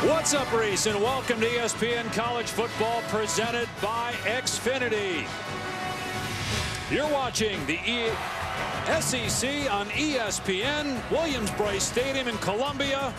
What's up, Reese, and welcome to ESPN College Football presented by Xfinity. You're watching the SEC on ESPN, Williams-Brice Stadium in Columbia.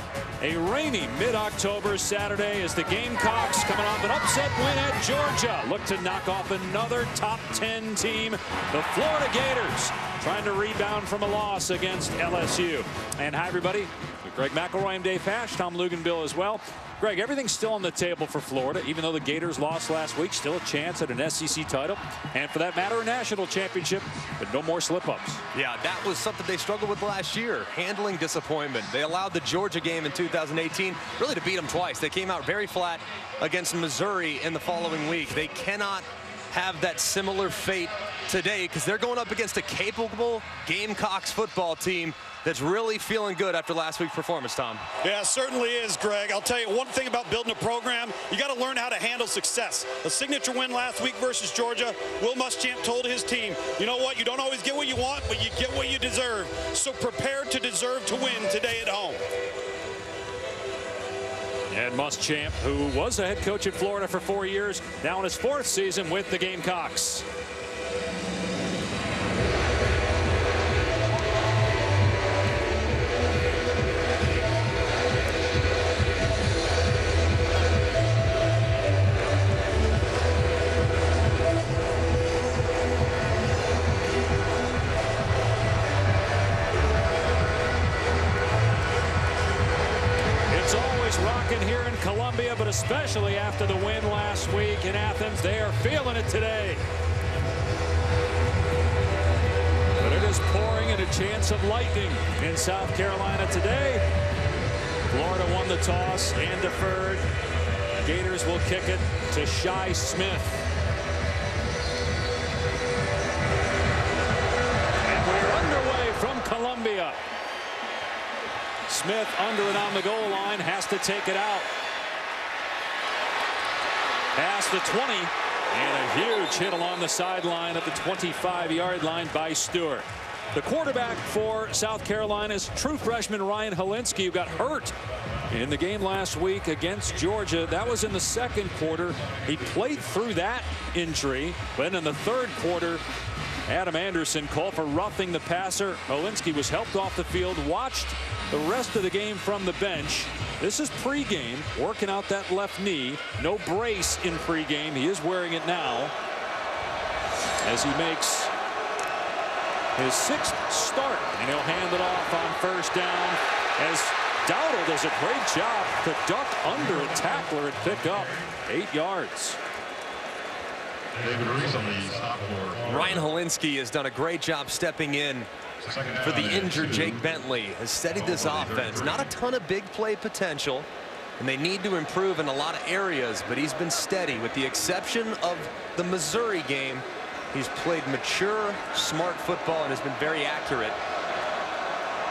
A rainy mid-October Saturday as the Gamecocks, coming off an upset win at Georgia, look to knock off another top 10 team, the Florida Gators, trying to rebound from a loss against LSU. And hi, everybody. Greg McElroy, I'm Dave Pasch, Tom Luganville as well. Greg, everything's still on the table for Florida, even though the Gators lost last week. Still a chance at an SEC title, and for that matter, a national championship, but no more slip-ups. Yeah, that was something they struggled with last year, handling disappointment. They allowed the Georgia game in 2018 really to beat them twice. They came out very flat against Missouri in the following week. They cannot have that similar fate today because they're going up against a capable Gamecocks football team that's really feeling good after last week's performance, Tom. Yeah, it certainly is, Greg. I'll tell you one thing about building a program, you got to learn how to handle success. A signature win last week versus Georgia. Will Muschamp told his team, you know what, you don't always get what you want, but you get what you deserve. So prepare to deserve to win today at home. And Muschamp, who was a head coach at Florida for 4 years, now in his 4th season with the Gamecocks. Here in Columbia, but especially after the win last week in Athens, they are feeling it today. But it is pouring and a chance of lightning in South Carolina today. Florida won the toss and deferred. Gators will kick it to Shi Smith. And we're underway from Columbia. Smith under and on the goal line, has to take it out. Past the 20, and a huge hit along the sideline at the 25-yard line by Stewart. The quarterback for South Carolina's true freshman Ryan Helinski, who got hurt in the game last week against Georgia. That was in the second quarter. He played through that injury, but in the third quarter, Adam Anderson called for roughing the passer. Helinski was helped off the field, watched the rest of the game from the bench. This is pregame, working out that left knee. No brace in pregame. He is wearing it now as he makes his 6th start, and he'll hand it off on first down as Dowdle does a great job to duck under a tackler and pick up 8 yards. Ryan Helinski has done a great job stepping in for the injured Jake Bentley. Has steadied this offense. Not a ton of big play potential, and they need to improve in a lot of areas, but he's been steady. With the exception of the Missouri game, he's played mature, smart football and has been very accurate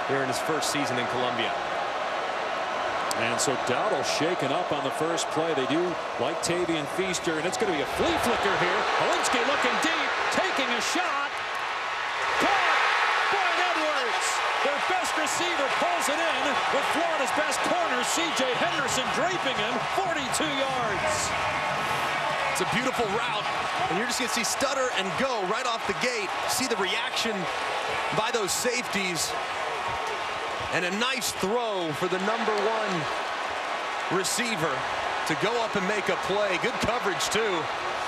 here in his first season in Columbia. And so Dowdle shaken up on the first play. They do like Tavian Feaster, and it's going to be a flea flicker here. Helinski looking deep, taking a shot. Caught! Brian Edwards, their best receiver, pulls it in with Florida's best corner, C.J. Henderson, draping him 42 yards. It's a beautiful route, and you're just going to see stutter and go right off the gate. See the reaction by those safeties. And a nice throw for the #1 receiver to go up and make a play. Good coverage, too,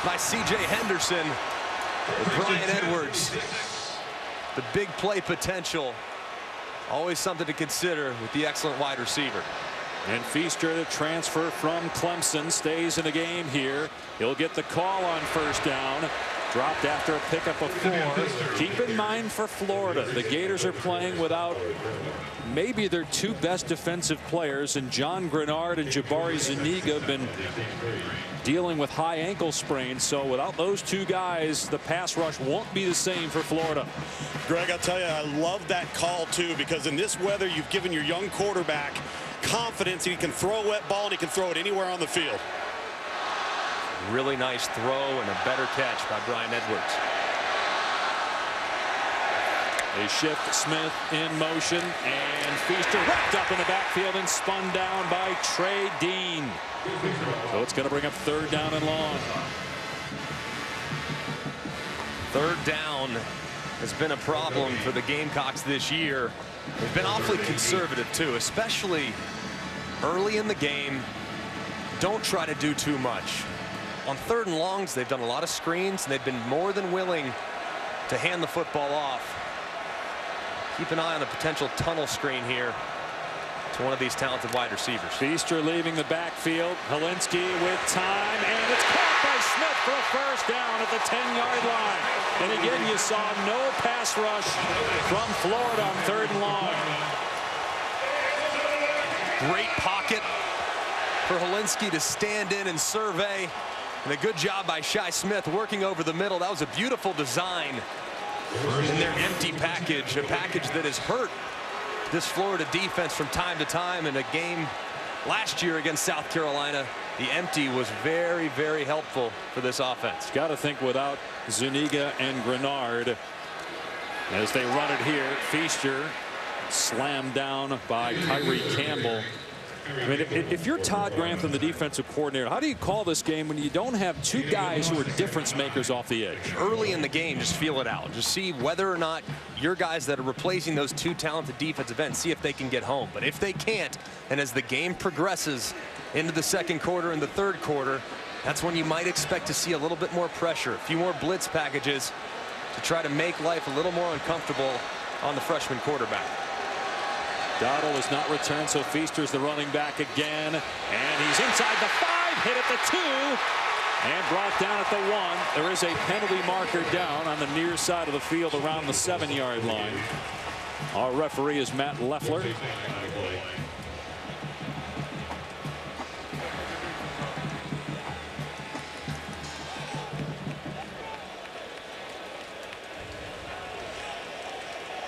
by C.J. Henderson. With Brian Edwards. The big play potential. Always something to consider with the excellent wide receiver. And Feaster, the transfer from Clemson, stays in the game here. He'll get the call on first down. Dropped after a pickup of 4. Keep in mind for Florida, the Gators are playing without maybe their 2 best defensive players, and John Grenard and Jabari Zuniga have been dealing with high ankle sprains. So without those 2 guys, the pass rush won't be the same for Florida. Greg, I'll tell you, I love that call, too, because in this weather, you've given your young quarterback confidence. He can throw a wet ball, and he can throw it anywhere on the field. Really nice throw and a better catch by Brian Edwards. They shift Smith in motion, and Feaster wrapped up in the backfield and spun down by Trey Dean. So it's going to bring up 3rd down and long. 3rd down has been a problem for the Gamecocks this year. They've been awfully conservative too, especially early in the game. Don't try to do too much. On 3rd and longs, they've done a lot of screens, and they've been more than willing to hand the football off. Keep an eye on the potential tunnel screen here to one of these talented wide receivers. Feaster leaving the backfield. Helinski with time, and it's caught by Smith for a 1st down at the 10-yard line. And again, you saw no pass rush from Florida on 3rd and long. Great pocket for Helinski to stand in and survey. And a good job by Shi Smith working over the middle. That was a beautiful design in their empty package, a package that has hurt this Florida defense from time to time. In a game last year against South Carolina, the empty was very, very helpful for this offense. Got to think without Zuniga and Grenard as they run it here. Feaster slammed down by Kyrie Campbell. I mean, if you're Todd Grantham, the defensive coordinator, how do you call this game when you don't have 2 guys who are difference makers off the edge? Early in the game, just feel it out. Just see whether or not your guys that are replacing those 2 talented defensive ends, see if they can get home. But if they can't, and as the game progresses into the 2nd quarter and the 3rd quarter, that's when you might expect to see a little bit more pressure, a few more blitz packages to try to make life a little more uncomfortable on the freshman quarterback. Dowdle has not returned, so Feaster's the running back again. And he's inside the 5, hit at the 2, and brought down at the 1. There is a penalty marker down on the near side of the field around the 7-yard line. Our referee is Matt Leffler.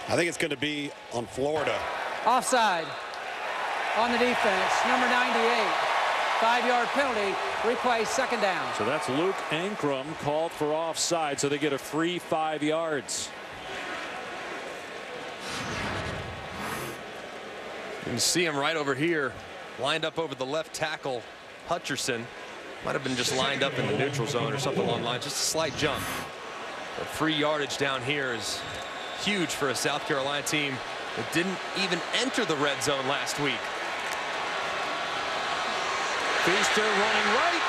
I think it's going to be on Florida. Offside on the defense, number 98. 5-yard penalty, replay 2nd down. So that's Luke Ankrum called for offside, so they get a free 5 yards. You can see him right over here, lined up over the left tackle. Hutcherson might have been just lined up in the neutral zone or something along the line, just a slight jump. But free yardage down here is huge for a South Carolina team that didn't even enter the red zone last week. Feaster running right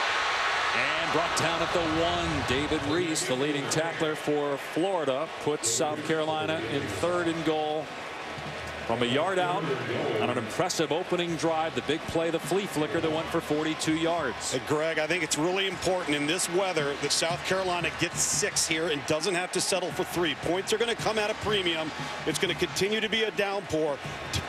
and brought down at the 1. David Reese, the leading tackler for Florida, puts South Carolina in 3rd and goal from a yard out on an impressive opening drive. The big play, the flea flicker that went for 42 yards. Hey, Greg, I think it's really important in this weather that South Carolina gets 6 here and doesn't have to settle for 3. Points are going to come at a premium. It's going to continue to be a downpour.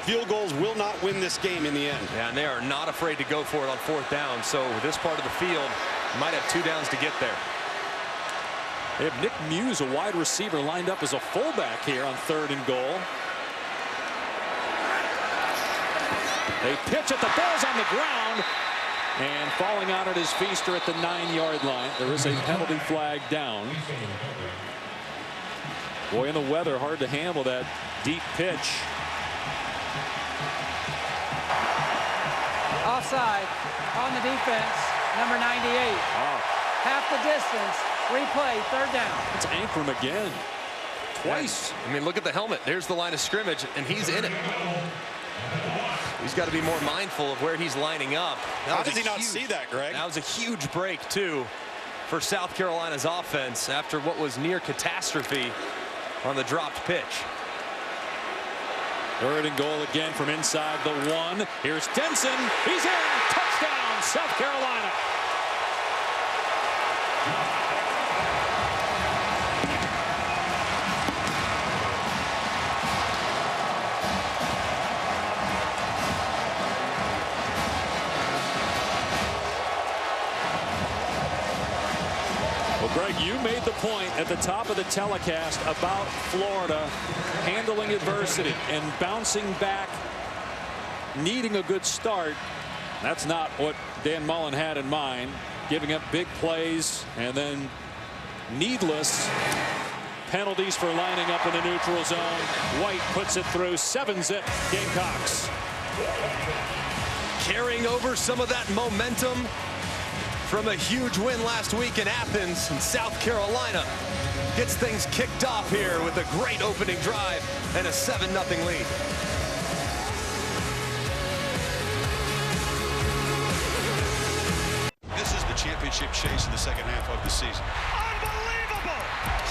Field goals will not win this game in the end. Yeah, and they are not afraid to go for it on 4th down. So with this part of the field, you might have 2 downs to get there. They have Nick Muse, a wide receiver, lined up as a fullback here on 3rd and goal. They pitch it, the ball's on the ground, and falling on it is Feaster at the 9-yard line. There is a penalty flag down. Boy, in the weather, hard to handle that deep pitch. Offside on the defense, number 98. Half the distance, replay, 3rd down. It's Ankrum again. Twice. I mean, look at the helmet. There's the line of scrimmage, and he's in it. He's got to be more mindful of where he's lining up. How does he not see that, Greg? That was a huge break, too, for South Carolina's offense after what was near catastrophe on the dropped pitch. 3rd and goal again from inside the 1. Here's Denson. He's in. Touchdown, South Carolina. Greg, you made the point at the top of the telecast about Florida handling adversity and bouncing back, needing a good start. That's not what Dan Mullen had in mind, giving up big plays and then needless penalties for lining up in the neutral zone. White puts it through. 7-zip Gamecocks. Carrying over some of that momentum from a huge win last week in Athens, and South Carolina gets things kicked off here with a great opening drive and a 7-0 lead. This is the championship chase in the second half of the season. Unbelievable!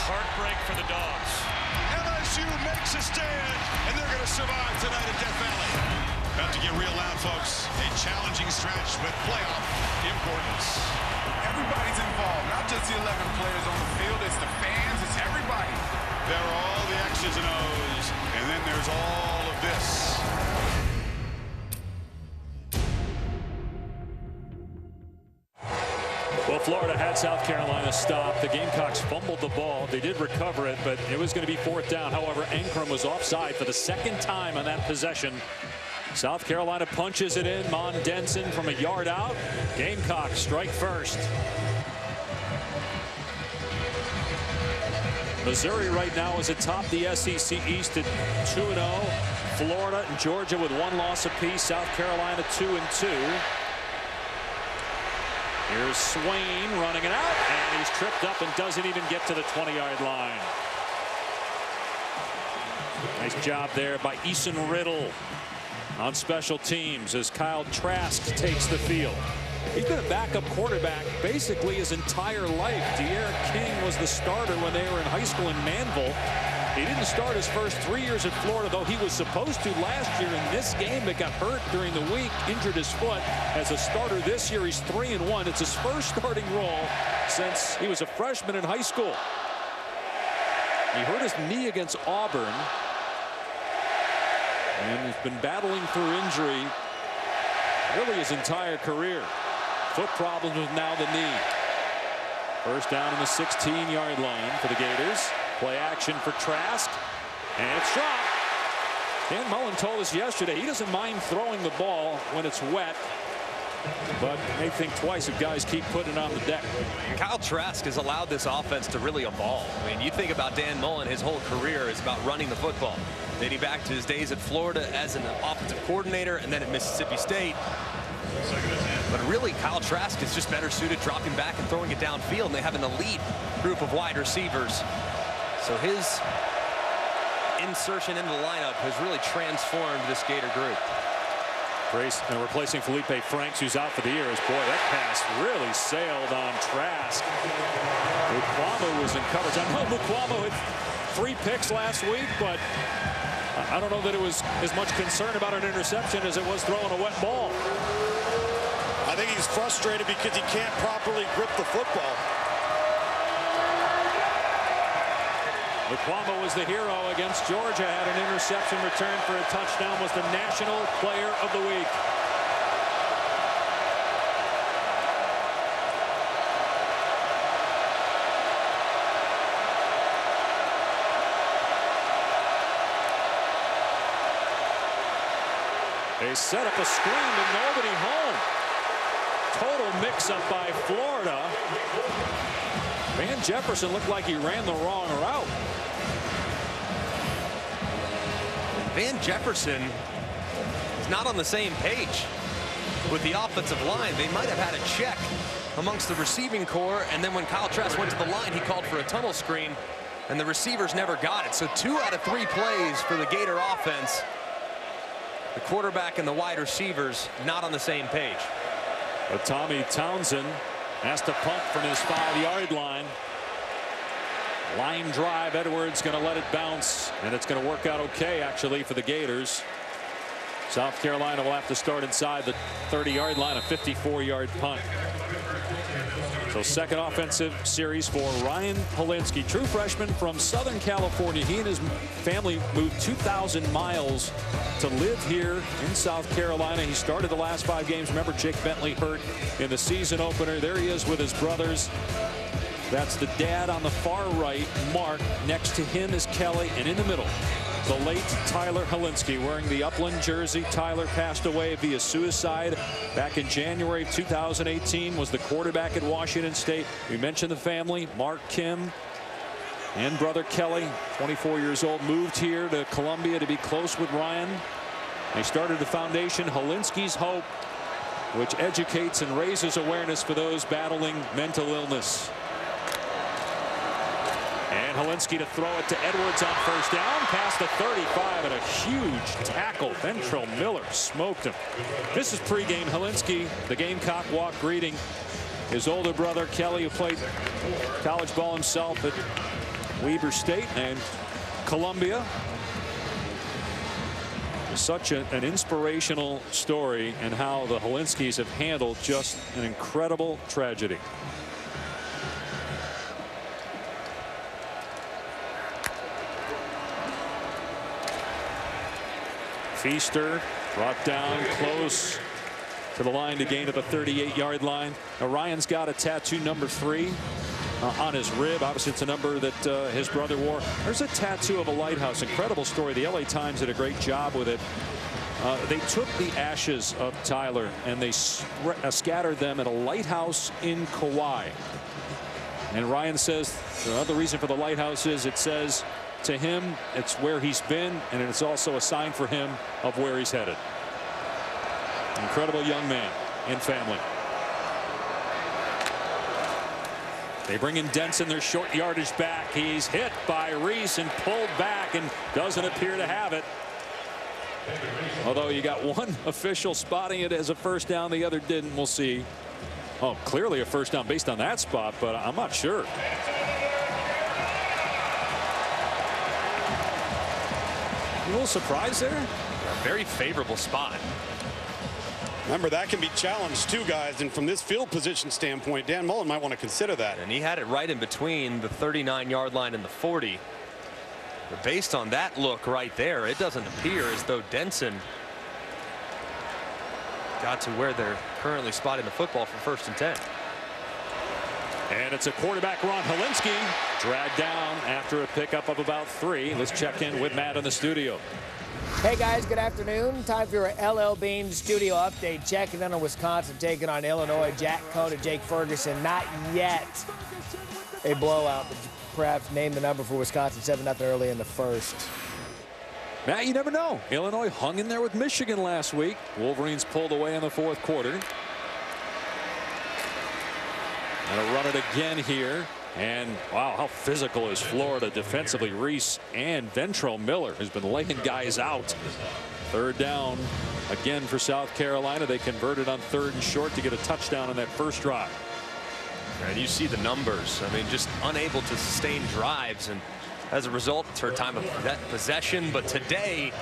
Heartbreak for the Dogs. LSU makes a stand, and they're going to survive tonight at Death Valley. About to get real loud, folks. A challenging stretch with playoff importance. Everybody's involved, not just the 11 players on the field. It's the fans, it's everybody. There are all the X's and O's, and then there's all of this. Well, Florida had South Carolina stopped. The Gamecocks fumbled the ball. They did recover it, but it was going to be 4th down. However, Ankrum was offside for the 2nd time on that possession. South Carolina punches it in. Mon Denson from a yard out. Gamecocks strike first. Missouri right now is atop the SEC East at 2-0. Florida and Georgia with 1 loss apiece. South Carolina 2-2. Here's Swain running it out, and he's tripped up and doesn't even get to the 20-yard line. Nice job there by Eason Riddle on special teams as Kyle Trask takes the field. He's been a backup quarterback basically his entire life. De'Aaron King was the starter when they were in high school in Manville. He didn't start his first 3 years at Florida, though he was supposed to last year in this game, but got hurt during the week, injured his foot. As a starter this year, he's 3-1. It's his first starting role since he was a freshman in high school. He hurt his knee against Auburn, and he's been battling through injury really his entire career. Foot problems with now the knee. First down on the 16-yard line for the Gators. Play action for Trask, and it's dropped. Dan Mullen told us yesterday he doesn't mind throwing the ball when it's wet, but may think twice if guys keep putting it on the deck. Kyle Trask has allowed this offense to really evolve. I mean, you think about Dan Mullen, his whole career is about running the football. Dating back to his days at Florida as an offensive coordinator and then at Mississippi State. But really, Kyle Trask is just better suited dropping back and throwing it downfield, and they have an elite group of wide receivers. So his insertion into the lineup has really transformed this Gator group. Grace and replacing Felipe Franks, who's out for the year. Boy, that pass really sailed on Trask. Mukwamo was in coverage. I know Mukwamo had 3 picks last week, but I don't know that it was as much concern about an interception as it was throwing a wet ball. I think he's frustrated because he can't properly grip the football. Mukwamo was the hero against Georgia. Had an interception returned for a touchdown. Was the National Player of the Week. They set up a screen with nobody home. Total mix-up by Florida. Van Jefferson looked like he ran the wrong route. Van Jefferson is not on the same page with the offensive line. They might have had a check amongst the receiving corps, and then when Kyle Trask went to the line, he called for a tunnel screen, and the receivers never got it. So 2 out of 3 plays for the Gator offense. The quarterback and the wide receivers not on the same page. But Tommy Townsend has to punt from his 5-yard line. Line drive. Edwards going to let it bounce, and it's going to work out okay actually for the Gators. South Carolina will have to start inside the 30-yard line, a 54-yard punt. So second offensive series for Ryan Hilinski, true freshman from Southern California. He and his family moved 2,000 miles to live here in South Carolina. He started the last 5 games. Remember, Jake Bentley hurt in the season opener. There he is with his brothers. That's the dad on the far right, Mark. Next to him is Kelly, and in the middle, the late Tyler Hilinski wearing the Upland jersey. Tyler passed away via suicide back in January of 2018, was the quarterback at Washington State. We mentioned the family, Mark, Kim, and brother Kelly, 24 years old, moved here to Columbia to be close with Ryan. They started the foundation, Holinsky's Hope, which educates and raises awareness for those battling mental illness. And Holinsky to throw it to Edwards on first down, past the 35, and a huge tackle. Ventrell Miller smoked him. This is pregame. Holinsky, the Gamecock walk, greeting his older brother Kelly, who played college ball himself at Weber State and Columbia. Such an inspirational story, and how the Holinskys have handled just an incredible tragedy. Feaster brought down close to the line to gain at the 38-yard line. Now, Ryan's got a tattoo number 3 on his rib. Obviously, it's a number that his brother wore. There's a tattoo of a lighthouse. Incredible story. The LA Times did a great job with it. They took the ashes of Tyler and they scattered them at a lighthouse in Kauai. And Ryan says the other reason for the lighthouse is it says to him it's where he's been, and it's also a sign for him of where he's headed. Incredible young man and family. They bring in Denson, their short yardage back. He's hit by Reese and pulled back and doesn't appear to have it. Although you got one official spotting it as a first down, the other didn't. We'll see. Oh, clearly a first down based on that spot, but I'm not sure. You a little surprised there? A very favorable spot. Remember, that can be challenged too, guys, and from this field position standpoint, Dan Mullen might want to consider that. And he had it right in between the 39-yard line and the 40. But based on that look right there, it doesn't appear as though Denson got to where they're currently spotting the football for 1st and 10. And it's a quarterback run. Holinsky dragged down after a pickup of about 3. Let's check in with Matt in the studio. Hey guys, good afternoon. Time for your LL Bean studio update. Checking in on Wisconsin, taking on Illinois. Jack Cohn and Jake Ferguson. Not yet a blowout, but perhaps name the number for Wisconsin. 7-0 early in the first. Matt, you never know. Illinois hung in there with Michigan last week. Wolverines pulled away in the 4th quarter. Gonna run it again here. And wow, how physical is Florida defensively. Reese and Ventrell Miller has been laying guys out. 3rd down again for South Carolina. They converted on 3rd and short to get a touchdown on that first drive. And you see the numbers. I mean, just unable to sustain drives, and as a result, it's her time of possession. But today,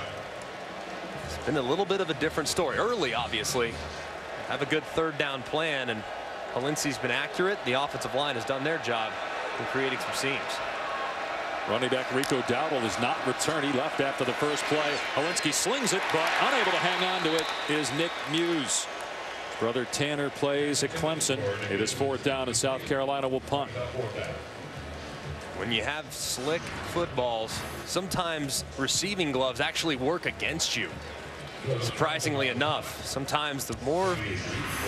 it's been a little bit of a different story. Early, obviously, have a good 3rd down plan, and Holinsky's been accurate. The offensive line has done their job in creating some seams. Running back Rico Dowdle does not return. He left after the first play. Holinsky slings it, but unable to hang on to it is Nick Muse. Brother Tanner plays at Clemson. It is 4th down, and South Carolina will punt. When you have slick footballs, sometimes receiving gloves actually work against you. Surprisingly enough, sometimes the more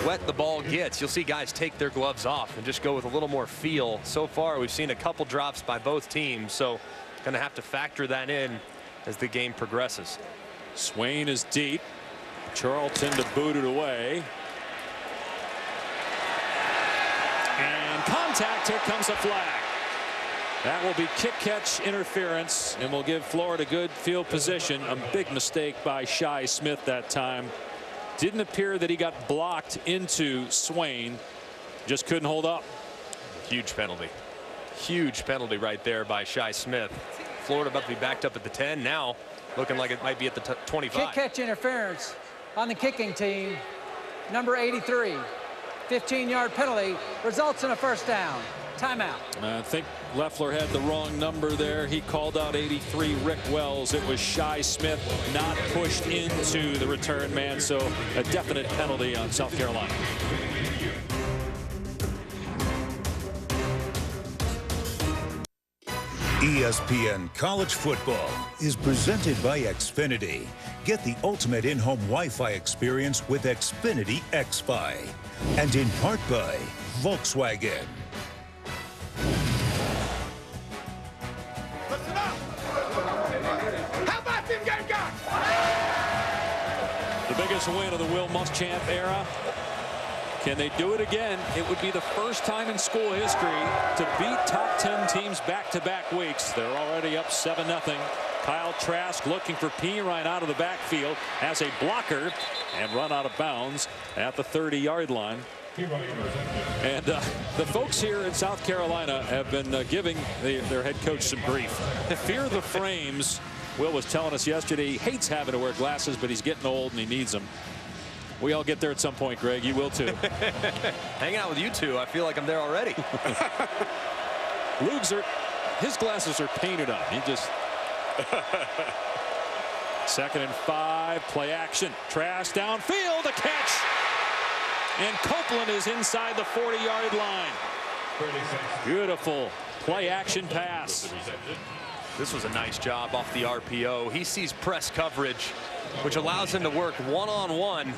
wet the ball gets, you'll see guys take their gloves off and just go with a little more feel. So far, we've seen a couple drops by both teams, so going to have to factor that in as the game progresses. Swain is deep. Charlton to boot it away. And contact. Here comes a flag. That will be kick catch interference, and will give Florida good field position. A big mistake by Shi Smith that time. Didn't appear that he got blocked into Swain. Just couldn't hold up. Huge penalty. Huge penalty right there by Shi Smith. Florida about to be backed up at the 10. Now looking like it might be at the 25. Kick catch interference on the kicking team. Number 83. 15-yard penalty results in a first down. Timeout. I think Loeffler had the wrong number there. He called out 83 Rick Wells. It was Shi Smith not pushed into the return man, so a definite penalty on South Carolina. ESPN College Football is presented by Xfinity. Get the ultimate in-home Wi-Fi experience with Xfinity XFi. And in part by Volkswagen. biggest win of the Will Muschamp era. Can they do it again? It would be the first time in school history to beat top 10 teams back-to-back weeks. They're already up 7-0. Kyle Trask looking for Perine out of the backfield as a blocker and run out of bounds at the 30-yard line. And the folks here in South Carolina have been giving their head coach some grief. Fear the frames. Will was telling us yesterday he hates having to wear glasses, but he's getting old and he needs them. We all get there at some point, Greg. You will too. Hang out with you two. I feel like I'm there already. Lugs his glasses are painted on. He just. 2nd and 5. Play action. Trask downfield. A catch. And Copeland is inside the 40-yard line. Beautiful play action pass. This was a nice job off the RPO. He sees press coverage, which allows him to work one-on-one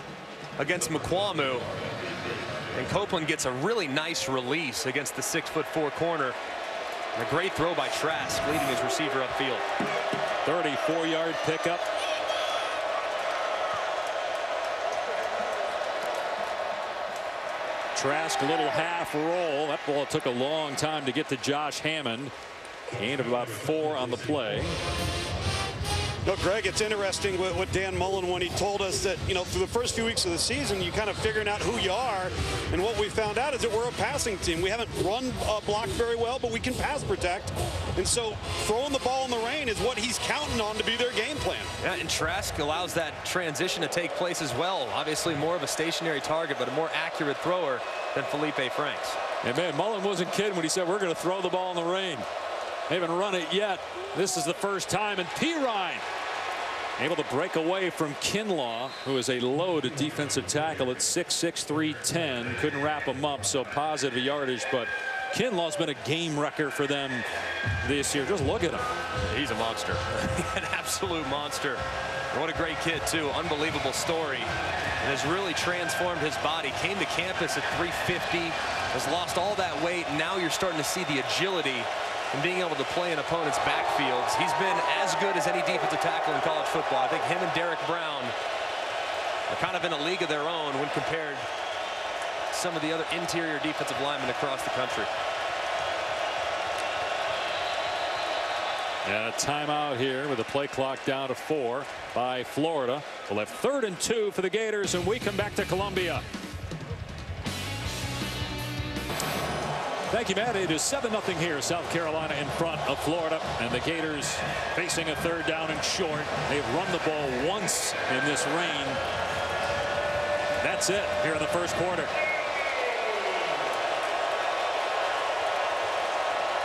against McQuamu. And Copeland gets a really nice release against the 6'4" corner. And a great throw by Trask, leading his receiver upfield. 34-yard pickup. Trask, little half roll. That ball took a long time to get to Josh Hammond. Gain of about 4 on the play. No, Greg, it's interesting with Dan Mullen when he told us that, you know, through the first few weeks of the season, you kind of figuring out who you are. And what we found out is that we're a passing team. We haven't run blocked very well, but we can pass protect. And so throwing the ball in the rain is what he's counting on to be their game plan. Yeah, and Trask allows that transition to take place as well. Obviously more of a stationary target, but a more accurate thrower than Felipe Franks. And man, Mullen wasn't kidding when he said we're going to throw the ball in the rain. They haven't run it yet. This is the first time, and Perine able to break away from Kinlaw, who is a loaded defensive tackle at 6'6", 310. Couldn't wrap him up, so positive yardage, but Kinlaw's been a game wrecker for them this year. Just look at him. He's a monster. An absolute monster. And what a great kid, too. Unbelievable story. And has really transformed his body. Came to campus at 350, has lost all that weight, and now you're starting to see the agility and being able to play in opponents' backfields. He's been as good as any defensive tackle in college football. I think him and Derek Brown are kind of in a league of their own when compared to some of the other interior defensive linemen across the country. And a timeout here with the play clock down to 4 by Florida. We'll have 3rd and 2 for the Gators, and we come back to Columbia. Thank you, Matt. It is 7-0 here. South Carolina in front of Florida, and the Gators facing a 3rd down and short. They've run the ball once in this rain. That's it here in the first quarter.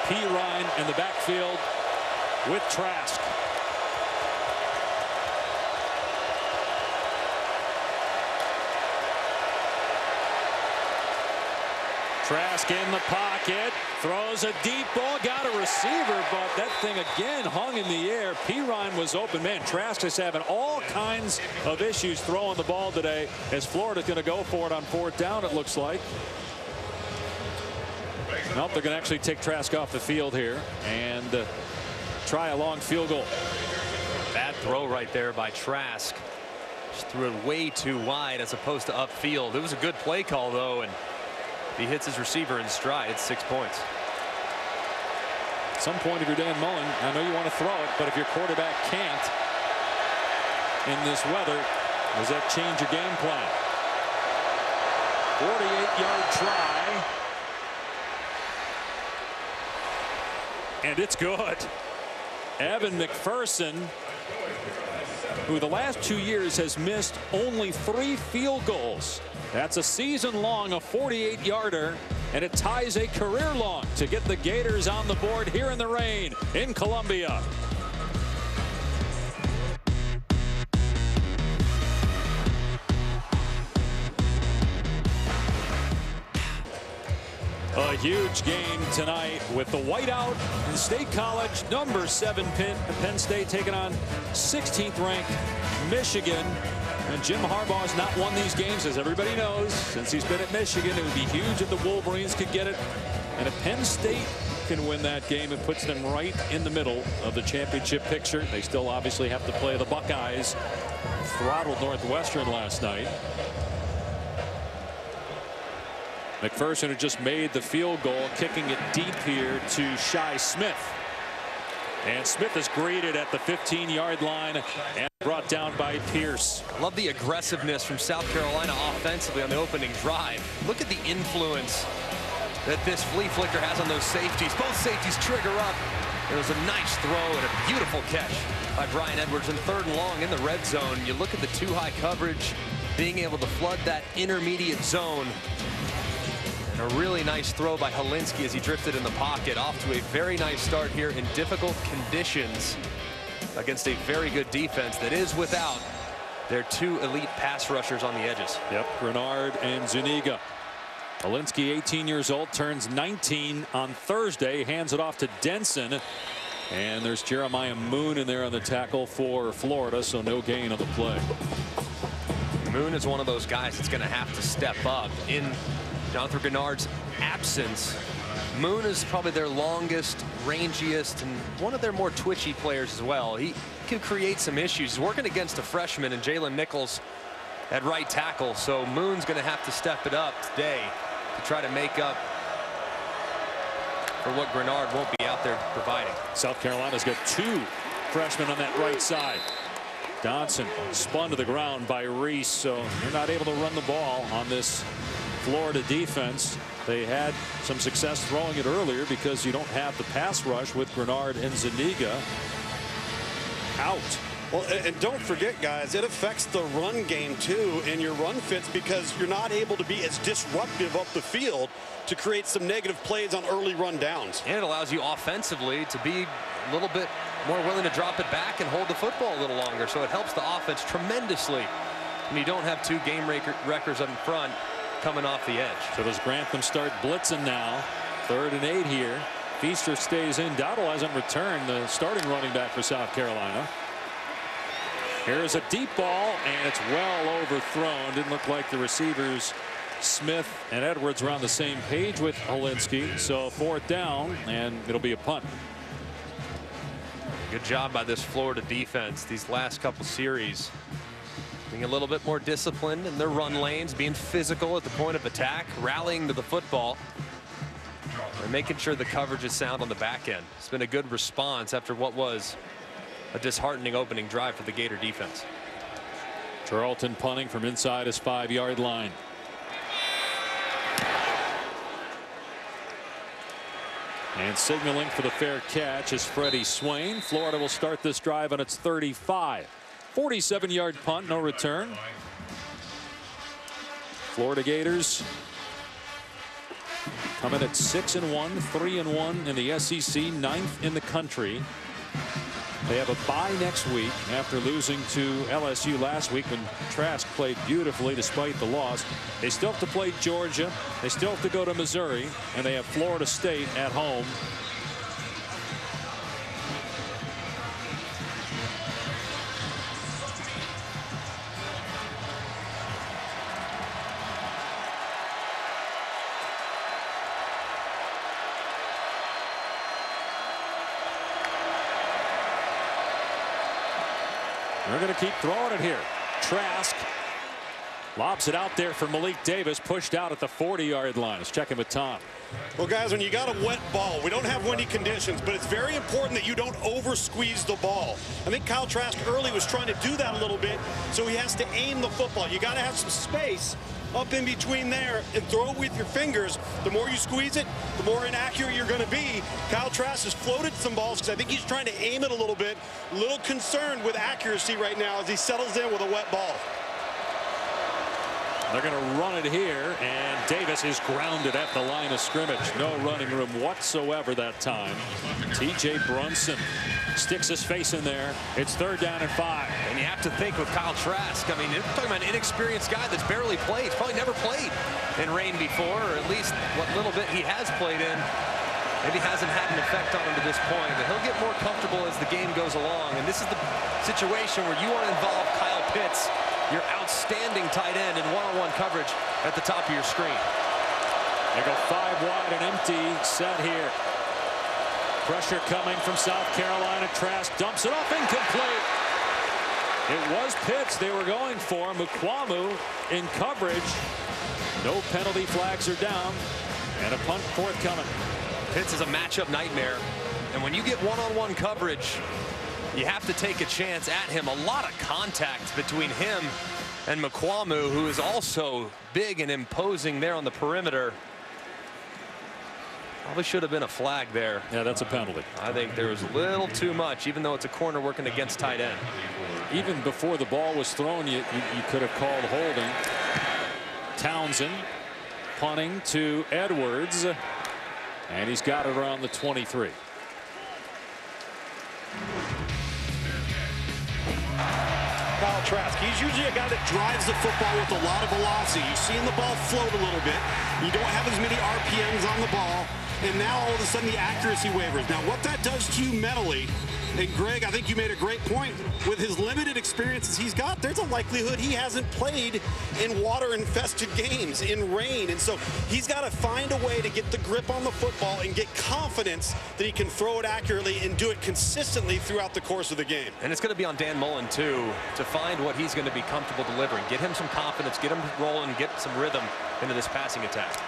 Perine in the backfield with Trask. Trask in the pocket, throws a deep ball, got a receiver, but that thing again hung in the air. Perine was open. Man, Trask is having all kinds of issues throwing the ball today, as Florida's going to go for it on 4th down, it looks like. Nope, they're going to actually take Trask off the field here and try a long field goal. Bad throw right there by Trask. Just threw it way too wide as opposed to upfield. It was a good play call, though, and he hits his receiver in stride. It's 6 points. At some point, if you're Dan Mullen, I know you want to throw it, but if your quarterback can't in this weather, does that change your game plan? 48-yard try. And it's good. Evan McPherson, who the last 2 years has missed only 3 field goals. That's a season-long, a 48-yarder, and it ties a career-long to get the Gators on the board here in the rain in Columbia. A huge game tonight with the whiteout in State College. Number 7 Penn State taking on 16th ranked Michigan. And Jim Harbaugh's not won these games, as everybody knows. Since he's been at Michigan, it would be huge if the Wolverines could get it. And if Penn State can win that game, it puts them right in the middle of the championship picture. They still obviously have to play the Buckeyes. Throttled Northwestern last night. McPherson had just made the field goal, kicking it deep here to Shi Smith. And Smith is greeted at the 15-yard line and brought down by Pierce. Love the aggressiveness from South Carolina offensively on the opening drive. Look at the influence that this flea flicker has on those safeties. Both safeties trigger up. It was a nice throw and a beautiful catch by Brian Edwards. And 3rd and long in the red zone. You look at the too high coverage, being able to flood that intermediate zone. And a really nice throw by Helinski as he drifted in the pocket. Off to a very nice start here in difficult conditions against a very good defense that is without their 2 elite pass rushers on the edges. Yep, Grenard and Zuniga. Helinski, 18 years old, turns 19 on Thursday, hands it off to Denson. And there's Jeremiah Moon in there on the tackle for Florida, so no gain on the play. Moon is one of those guys that's going to have to step up. In Jonathan Grenard's absence, Moon is probably their longest, rangiest, and one of their more twitchy players as well. He can create some issues. He's working against a freshman and Jalen Nichols at right tackle, so Moon's going to have to step it up today to try to make up for what Grenard won't be out there providing. South Carolina's got 2 freshmen on that right side. Johnson spun to the ground by Reese, so you're not able to run the ball on this Florida defense. They had some success throwing it earlier because you don't have the pass rush with Grenard and Zuniga out. Well, and don't forget, guys, it affects the run game too in your run fits because you're not able to be as disruptive up the field to create some negative plays on early run downs. And it allows you offensively to be a little bit more willing to drop it back and hold the football a little longer. So it helps the offense tremendously when you don't have 2 game wreckers up in front coming off the edge. So does Grantham start blitzing now? 3rd and 8 here. Feaster stays in. Dowdle hasn't returned, the starting running back for South Carolina. Here's a deep ball, and it's well overthrown. Didn't look like the receivers, Smith and Edwards, were on the same page with Helinski. So 4th down, and it'll be a punt. Good job by this Florida defense these last couple series. Being a little bit more disciplined in their run lanes, being physical at the point of attack, rallying to the football, and making sure the coverage is sound on the back end. It's been a good response after what was a disheartening opening drive for the Gator defense. Charlton punting from inside his 5-yard line. And signaling for the fair catch is Freddie Swain. Florida will start this drive on its 35. 47-yard punt, no return. Florida Gators coming at 6-1, 3-1 in the SEC, 9th in the country. They have a bye next week after losing to LSU last week when Trask played beautifully despite the loss. They still have to play Georgia. They still have to go to Missouri, and they have Florida State at home. They're going to keep throwing it here. Trask lobs it out there for Malik Davis, pushed out at the 40-yard line. Let's check in with Tom. Well, guys, when you got a wet ball, we don't have windy conditions, but it's very important that you don't over squeeze the ball. I think Kyle Trask early was trying to do that a little bit, so he has to aim the football. You got to have some space up in between there and throw it with your fingers. The more you squeeze it, the more inaccurate you're going to be. Kyle Trask has floated some balls because I think he's trying to aim it a little bit. A little concerned with accuracy right now as he settles in with a wet ball. They're going to run it here, and Davis is grounded at the line of scrimmage. No running room whatsoever that time. T.J. Brunson sticks his face in there. It's 3rd down and 5. And you have to think with Kyle Trask, I mean, you're talking about an inexperienced guy that's barely played. He's probably never played in rain before, or at least what little bit he has played in maybe hasn't had an effect on him to this point. But he'll get more comfortable as the game goes along. And this is the situation where you want to involve Kyle Pitts your outstanding tight end in one-on-one coverage at the top of your screen. They go 5 wide, an empty set here. Pressure coming from South Carolina. Trask dumps it off, incomplete. It was pitched. They were going for Mukwamu in coverage. No penalty flags are down, and a punt forthcoming. Pitts is a matchup nightmare, and when you get one-on-one coverage, you have to take a chance at him. A lot of contact between him and Mukwamu, who is also big and imposing there on the perimeter. Probably should have been a flag there. Yeah, that's a penalty. I think there was a little too much, even though it's a corner working against tight end. Even before the ball was thrown, you could have called holding. Townsend punting to Edwards, and he's got it around the 23. Kyle Trask, he's usually a guy that drives the football with a lot of velocity. You're seeing the ball float a little bit. You don't have as many RPMs on the ball, and now all of a sudden the accuracy wavers. Now what that does to you mentally, and Greg, I think you made a great point, with his limited experiences he's got, there's a likelihood he hasn't played in water-infested games, in rain, and so he's got to find a way to get the grip on the football and get confidence that he can throw it accurately and do it consistently throughout the course of the game. And it's going to be on Dan Mullen, too, to find what he's going to be comfortable delivering. Get him some confidence, get him rolling, get some rhythm into this passing attack.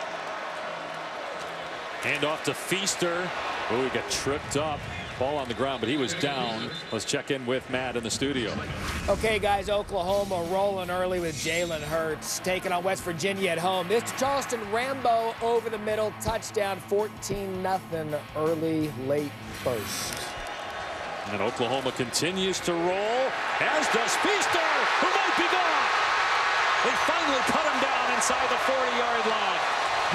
Hand off to Feaster. Oh, he got tripped up. Ball on the ground, but he was down. Let's check in with Matt in the studio. Okay, guys, Oklahoma rolling early with Jalen Hurts, taking on West Virginia at home. This is Charleston Rambo over the middle, touchdown, 14-0 early, late first. And Oklahoma continues to roll, as does Feaster, who might be gone. They finally cut him down inside the 40-yard line.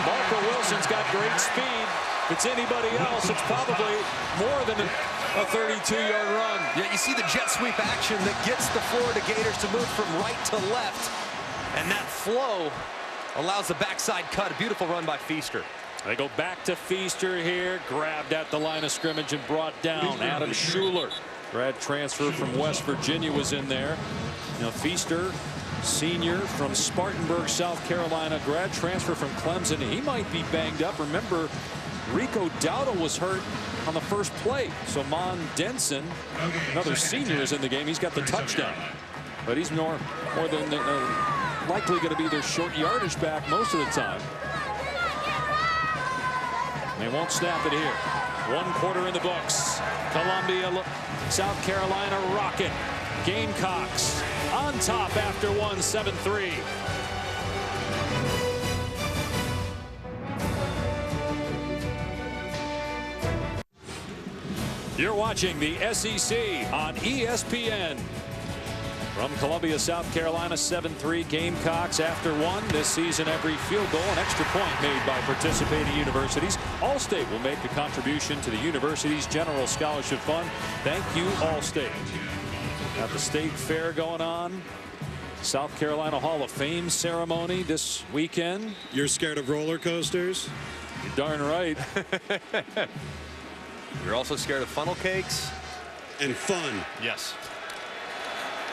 Marco Wilson's got great speed. If it's anybody else, it's probably more than a 32-yard run. Yeah, you see the jet sweep action that gets the Florida Gators to move from right to left. And that flow allows the backside cut. A beautiful run by Feaster. They go back to Feaster here. Grabbed at the line of scrimmage and brought down. Adam Schuler, grad transfer from West Virginia, was in there. Now Feaster, senior from Spartanburg, South Carolina, grad transfer from Clemson. He might be banged up. Remember, Rico Dowdle was hurt on the first play. So Mon Denson, another senior, is in the game. He's got the touchdown. But he's more than likely going to be their short yardage back most of the time. They won't snap it here. 1 quarter in the books. Columbia, South Carolina rocking. Gamecocks on top after 1, 7-3. You're watching the SEC on ESPN. From Columbia, South Carolina, 7-3 Gamecocks after 1. This season, every field goal and extra point made by participating universities. Allstate will make a contribution to the university's general scholarship fund. Thank you, Allstate. Got the state fair going on. South Carolina Hall of Fame ceremony this weekend. You're scared of roller coasters? You're darn right. You're also scared of funnel cakes? And fun. Yes.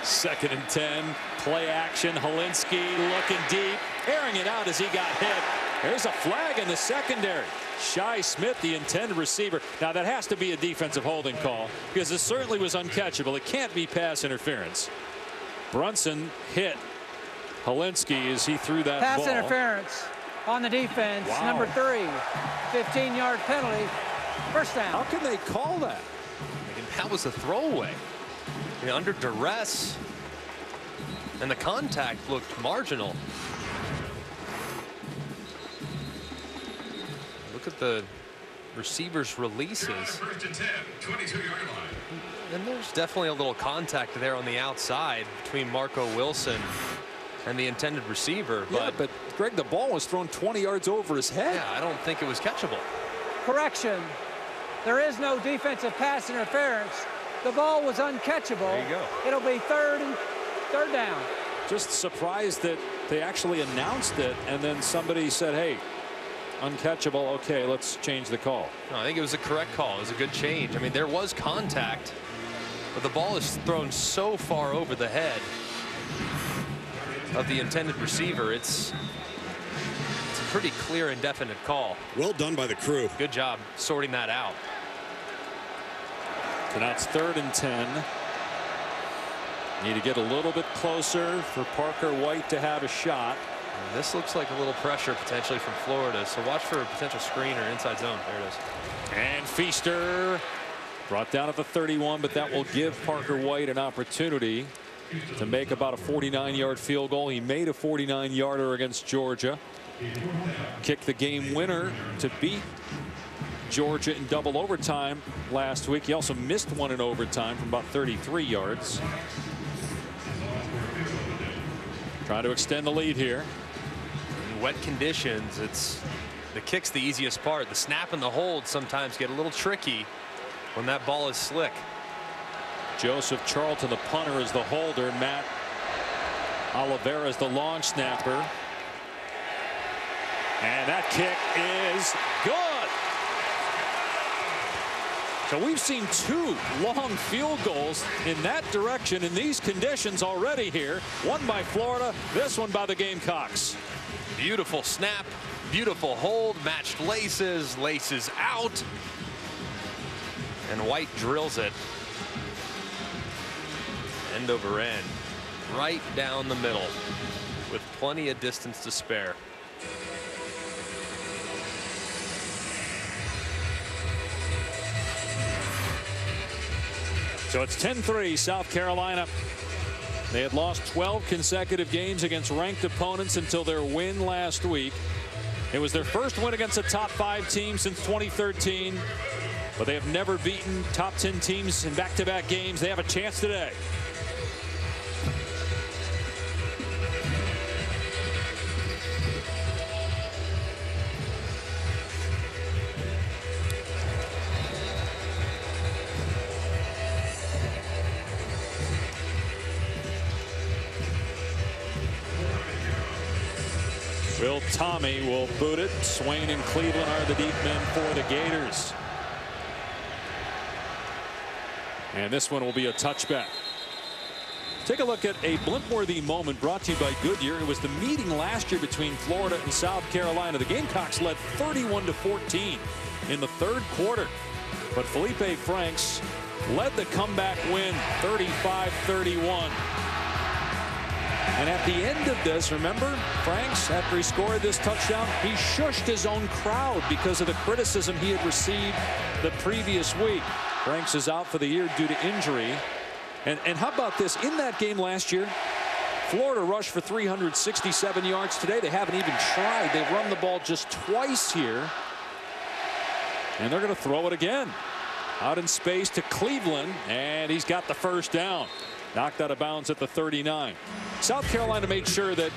2nd and 10. Play action. Hilinski looking deep. Airing it out as he got hit. There's a flag in the secondary. Shi Smith, the intended receiver. Now that has to be a defensive holding call because it certainly was uncatchable. It can't be pass interference. Brunson hit Hilinski as he threw that pass ball. Interference on the defense. Wow. Number 3. 15-yard penalty. First down. How can they call that? And that was a throwaway. I mean, under duress. And the contact looked marginal. Look at the receiver's releases. 1st and 10, 22-yard line. And there's definitely a little contact there on the outside between Marco Wilson and the intended receiver. Yeah, but Greg, the ball was thrown 20 yards over his head. Yeah, I don't think it was catchable. Correction. There is no defensive pass interference. The ball was uncatchable. There you go. It'll be third down. Just surprised that they actually announced it and then somebody said, hey, uncatchable. Okay, let's change the call. No, I think it was a correct call. It was a good change. I mean, there was contact, but the ball is thrown so far over the head. of the intended receiver. It's a pretty clear and definite call. Well done by the crew. Good job sorting that out. So now it's 3rd and 10. Need to get a little bit closer for Parker White to have a shot. And this looks like a little pressure potentially from Florida, so watch for a potential screen or inside zone. There it is. And Feaster brought down at the 31, but that will give Parker White an opportunity to make about a 49-yard field goal. He made a 49-yarder against Georgia. Kicked the game winner to beat Georgia in double overtime last week. He also missed one in overtime from about 33 yards. Trying to extend the lead here. In wet conditions, the kick's the easiest part. The snap and the hold sometimes get a little tricky when that ball is slick. Joseph Charlton, the punter, is the holder. Matt Oliveira is the long snapper. And that kick is good. So we've seen 2 long field goals in that direction in these conditions already here. One by Florida, this one by the Gamecocks. Beautiful snap, beautiful hold, matched laces, laces out. And White drills it. End over end, right down the middle with plenty of distance to spare. So it's 10-3 South Carolina. They had lost 12 consecutive games against ranked opponents until their win last week. It was their first win against a top 5 team since 2013. But they have never beaten top 10 teams in back-to-back games. They have a chance today. Will Tommy will boot it. Swain and Cleveland are the deep men for the Gators. And this one will be a touchback. Take a look at a blimp-worthy moment brought to you by Goodyear. It was the meeting last year between Florida and South Carolina. The Gamecocks led 31-14 in the 3rd quarter. But Felipe Franks led the comeback win 35-31. And at the end of this, remember, Franks, after he scored this touchdown, he shushed his own crowd because of the criticism he had received the previous week. Franks is out for the year due to injury. And how about this? In that game last year, Florida rushed for 367 yards. Today, they haven't even tried. They've run the ball just twice here. And they're going to throw it again. Out in space to Cleveland, and he's got the first down. Knocked out of bounds at the 39. South Carolina made sure that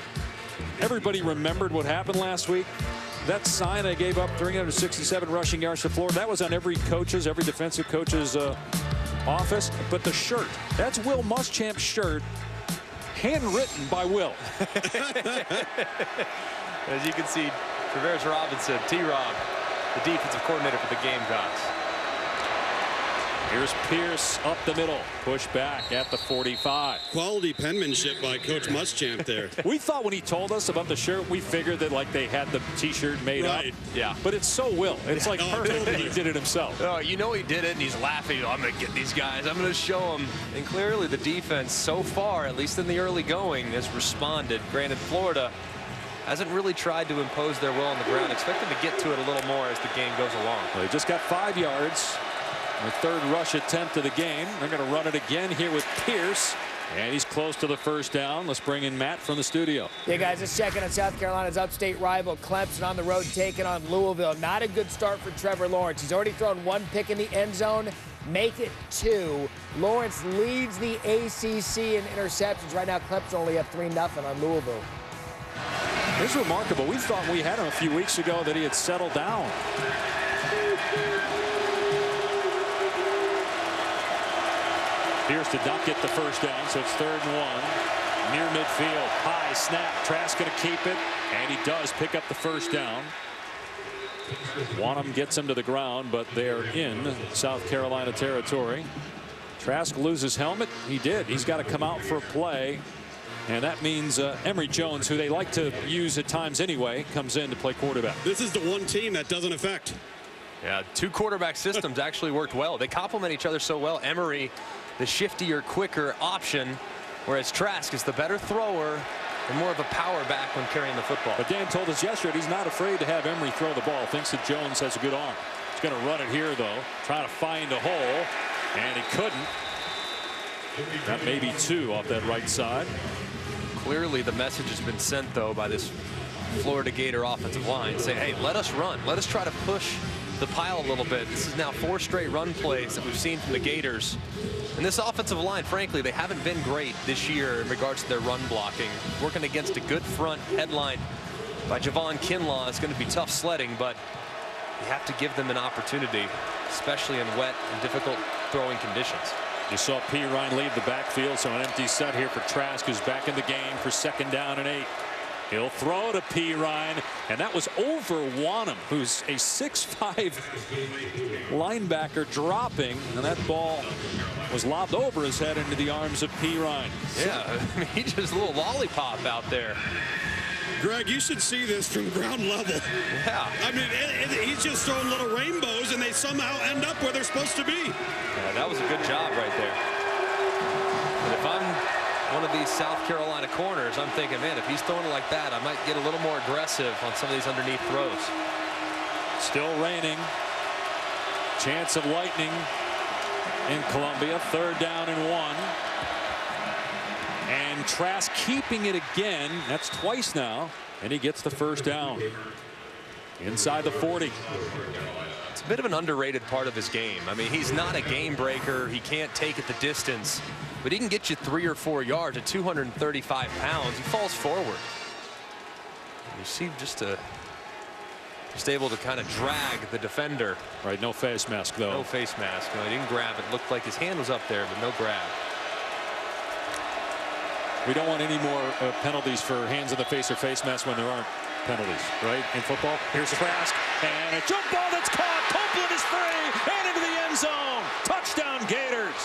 everybody remembered what happened last week. That sign I gave up 367 rushing yards to Florida. That was on every defensive coach's office. But the shirt, that's Will Muschamp's shirt, handwritten by Will. As you can see, Traverse Robinson, T-Rob, the defensive coordinator for the Gamecocks. Here's Pierce up the middle, push back at the 45. Quality penmanship by Coach Muschamp there. We thought when he told us about the shirt, we figured that like they had the T-shirt made up. Yeah. But it's so Will. It's like perfect that he did it himself. Oh, you know he did it, and he's laughing. I'm going to get these guys. I'm going to show them. And clearly the defense so far, at least in the early going, has responded. Granted, Florida hasn't really tried to impose their will on the ground. Expect them to get to it a little more as the game goes along. Well, they just got 5 yards. The 3rd rush attempt of the game. They're going to run it again here with Pierce. And he's close to the first down. Let's bring in Matt from the studio. Yeah, guys, just checking on South Carolina's upstate rival Clemson on the road taking on Louisville. Not a good start for Trevor Lawrence. He's already thrown 1 pick in the end zone. Make it 2. Lawrence leads the ACC in interceptions. Right now, Clemson only have 3-0 on Louisville. It's remarkable. We thought we had him a few weeks ago that he had settled down. Pierce did not get the first down, so it's 3rd and 1. Near midfield, high snap. Trask going to keep it, and he does pick up the first down. Wanham gets him to the ground, but they're in South Carolina territory. Trask loses helmet. He did. He's got to come out for a play. And that means Emory Jones, who they like to use at times anyway, comes in to play quarterback. This is the one team that doesn't affect. Yeah, 2 quarterback systems actually worked well. They complement each other so well. Emory, the shiftier, quicker option, whereas Trask is the better thrower and more of a power back when carrying the football. But Dan told us yesterday he's not afraid to have Emory throw the ball. Thinks that Jones has a good arm. He's going to run it here, though. Trying to find a hole, and he couldn't. That may be 2 off that right side. Clearly the message has been sent, though, by this Florida Gator offensive line. Say, hey, let us run. Let us try to push the pile a little bit. This is now 4 straight run plays that we've seen from the Gators. And this offensive line, frankly, they haven't been great this year in regards to their run blocking. Working against a good front headline by Javon Kinlaw is going to be tough sledding, but you have to give them an opportunity, especially in wet and difficult throwing conditions. You saw P. Ryan leave the backfield, so an empty set here for Trask, who's back in the game for 2nd down and 8. He'll throw to P. Ryan, and that was over Wanham, who's a 6'5" linebacker, dropping, and that ball was lobbed over his head into the arms of P. Ryan. Yeah, I mean, he just a little lollipop out there. Greg, you should see this from ground level. Yeah. I mean, he's just throwing little rainbows, and they somehow end up where they're supposed to be. Yeah, that was a good job right there. And if I'm one of these South Carolina corners, I'm thinking, man, if he's throwing it like that, I might get a little more aggressive on some of these underneath throws. Still raining. Chance of lightning in Columbia. 3rd down and 1. And Trask keeping it again. That's twice now. And he gets the 1st down. Inside the 40. It's a bit of an underrated part of his game. I mean, he's not a game breaker. He can't take it the distance. But he can get you 3 or 4 yards at 235 pounds. He falls forward. You see just able to kind of drag the defender. Right, no face mask, though. No face mask. No, he didn't grab it. Looked like his hand was up there, but no grab. We don't want any more penalties for hands in the face or face mask when there aren't penalties, right, in football. Here's Trask, and a jump ball that's caught. Copeland is free, and into the end zone. Touchdown, Gators.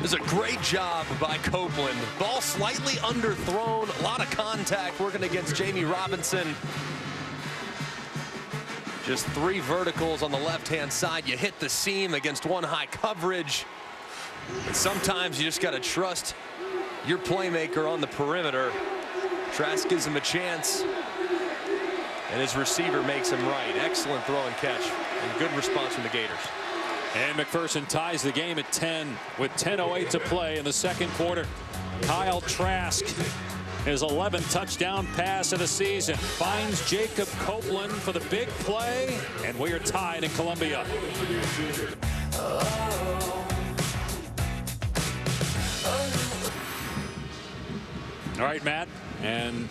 This is a great job by Copeland. Ball slightly underthrown. A lot of contact working against Jamie Robinson. Just 3 verticals on the left-hand side. You hit the seam against 1 high coverage. And sometimes you just got to trust your playmaker on the perimeter. Trask gives him a chance. And his receiver makes him right. Excellent throw and catch. And good response from the Gators. And McPherson ties the game at 10 with 10:08 to play in the 2nd quarter. Kyle Trask, his 11th touchdown pass of the season, finds Jacob Copeland for the big play, and we are tied in Columbia. All right, Matt, and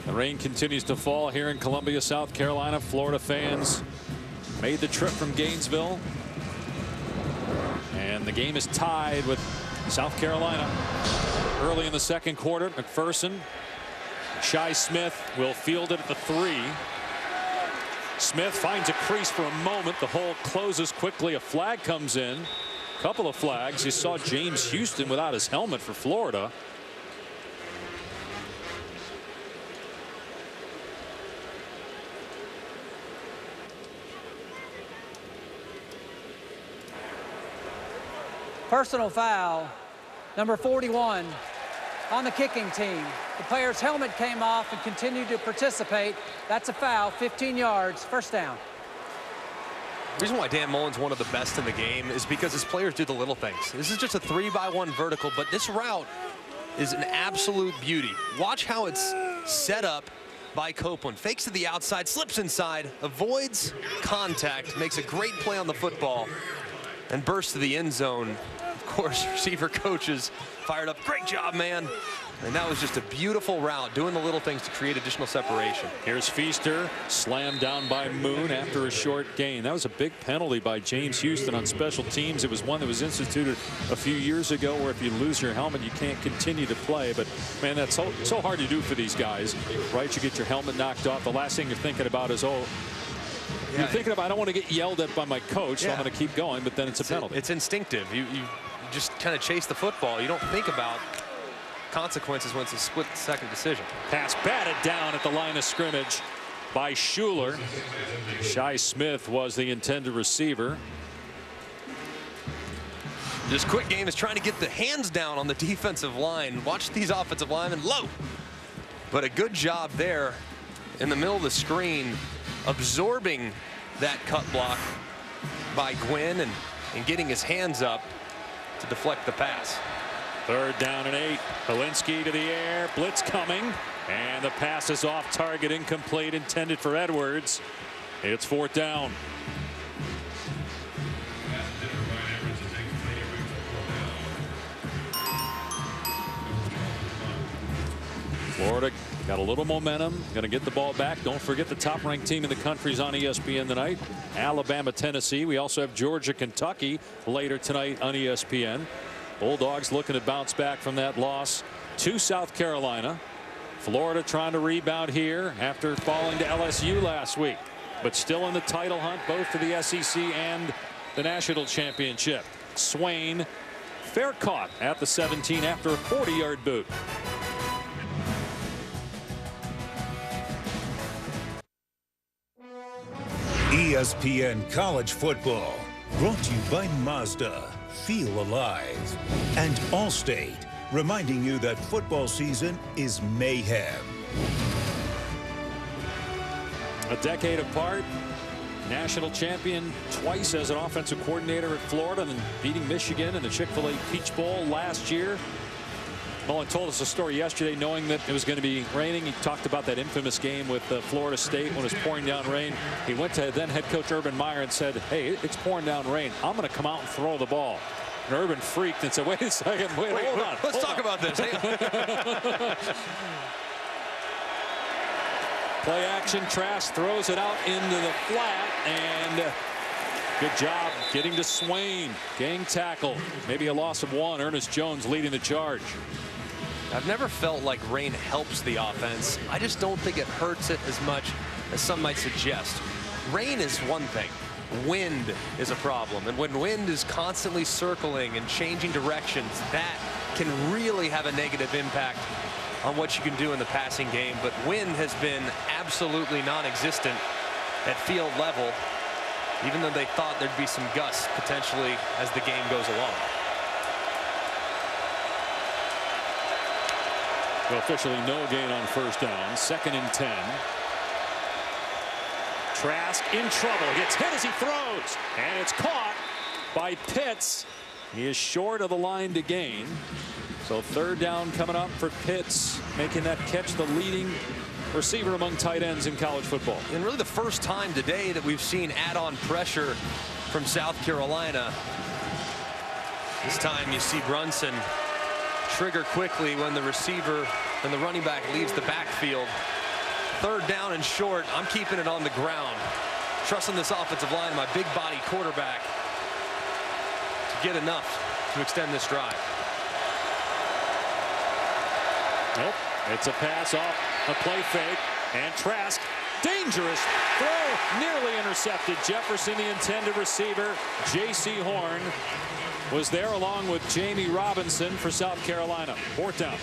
the rain continues to fall here in Columbia, South Carolina. Florida fans made the trip from Gainesville. And the game is tied with South Carolina. Early in the 2nd quarter, McPherson, Shi Smith will field it at the 3. Smith finds a crease for a moment. The hole closes quickly. A flag comes in. A couple of flags. You saw James Houston without his helmet for Florida. Personal foul, number 41 on the kicking team. The player's helmet came off and continued to participate. That's a foul, 15 yards, 1st down. The reason why Dan Mullen's one of the best in the game is because his players do the little things. This is just a 3-by-1 vertical, but this route is an absolute beauty. Watch how it's set up by Copeland. Fakes to the outside, slips inside, avoids contact, makes a great play on the football, and bursts to the end zone. Of course, receiver coaches fired up. Great job, man. And that was just a beautiful route, doing the little things to create additional separation. Here's Feaster, slammed down by Moon after a short gain. That was a big penalty by James Houston on special teams. It was one that was instituted a few years ago where if you lose your helmet, you can't continue to play. But, man, that's so hard to do for these guys, right? You get your helmet knocked off. The last thing you're thinking about is, you're thinking about, I don't want to get yelled at by my coach, so I'm going to keep going, but then it's a penalty. It's instinctive. You just kind of chase the football. You don't think about consequences when it's a split-second decision. Pass batted down at the line of scrimmage by Schuler. Shi Smith was the intended receiver. This quick game is trying to get the hands down on the defensive line. Watch these offensive linemen low. But a good job there in the middle of the screen, absorbing that cut block by Gwynn and getting his hands up to deflect the pass. 3rd down and 8. Helinski to the air. Blitz coming. And the pass is off target, incomplete, intended for Edwards. It's 4th down. Florida got a little momentum. Going to get the ball back. Don't forget the top-ranked team in the country is on ESPN tonight. Alabama, Tennessee. We also have Georgia, Kentucky later tonight on ESPN. Bulldogs looking to bounce back from that loss to South Carolina. Florida trying to rebound here after falling to LSU last week, but still in the title hunt both for the SEC and the national championship. Swain fair caught at the 17 after a 40-yard boot. ESPN College Football, brought to you by Mazda. Feel alive. And Allstate, reminding you that football season is mayhem. A decade apart, national champion twice as an offensive coordinator at Florida, and then beating Michigan in the Chick-fil-A Peach Bowl last year. Mullen told us a story yesterday knowing that it was going to be raining. He talked about that infamous game with Florida State when it was pouring down rain. He went to then head coach Urban Meyer and said, hey, it's pouring down rain. I'm going to come out and throw the ball. And Urban freaked and said, wait a second. Wait, hold on. Let's talk about this. Play action. Trask throws it out into the flat. And good job getting to Swain. Gang tackle. Maybe a loss of 1. Ernest Jones leading the charge. I've never felt like rain helps the offense. I just don't think it hurts it as much as some might suggest. Rain is one thing. Wind is a problem. And when wind is constantly circling and changing directions, that can really have a negative impact on what you can do in the passing game. But wind has been absolutely non-existent at field level, even though they thought there'd be some gusts potentially as the game goes along. Well, officially no gain on 1st down. 2nd and 10. Trask in trouble. Gets hit as he throws. And it's caught by Pitts. He is short of the line to gain. So 3rd down coming up for Pitts, making that catch, the leading receiver among tight ends in college football. And really the first time today that we've seen add-on pressure from South Carolina. This time you see Brunson trigger quickly when the receiver and the running back leaves the backfield. 3rd down and short. I'm keeping it on the ground. Trusting this offensive line, my big body quarterback, to get enough to extend this drive. Nope. It's a pass off a play fake, and Trask, dangerous throw, nearly intercepted. Jefferson, the intended receiver. J.C. Horn was there along with Jamie Robinson for South Carolina. 4th down.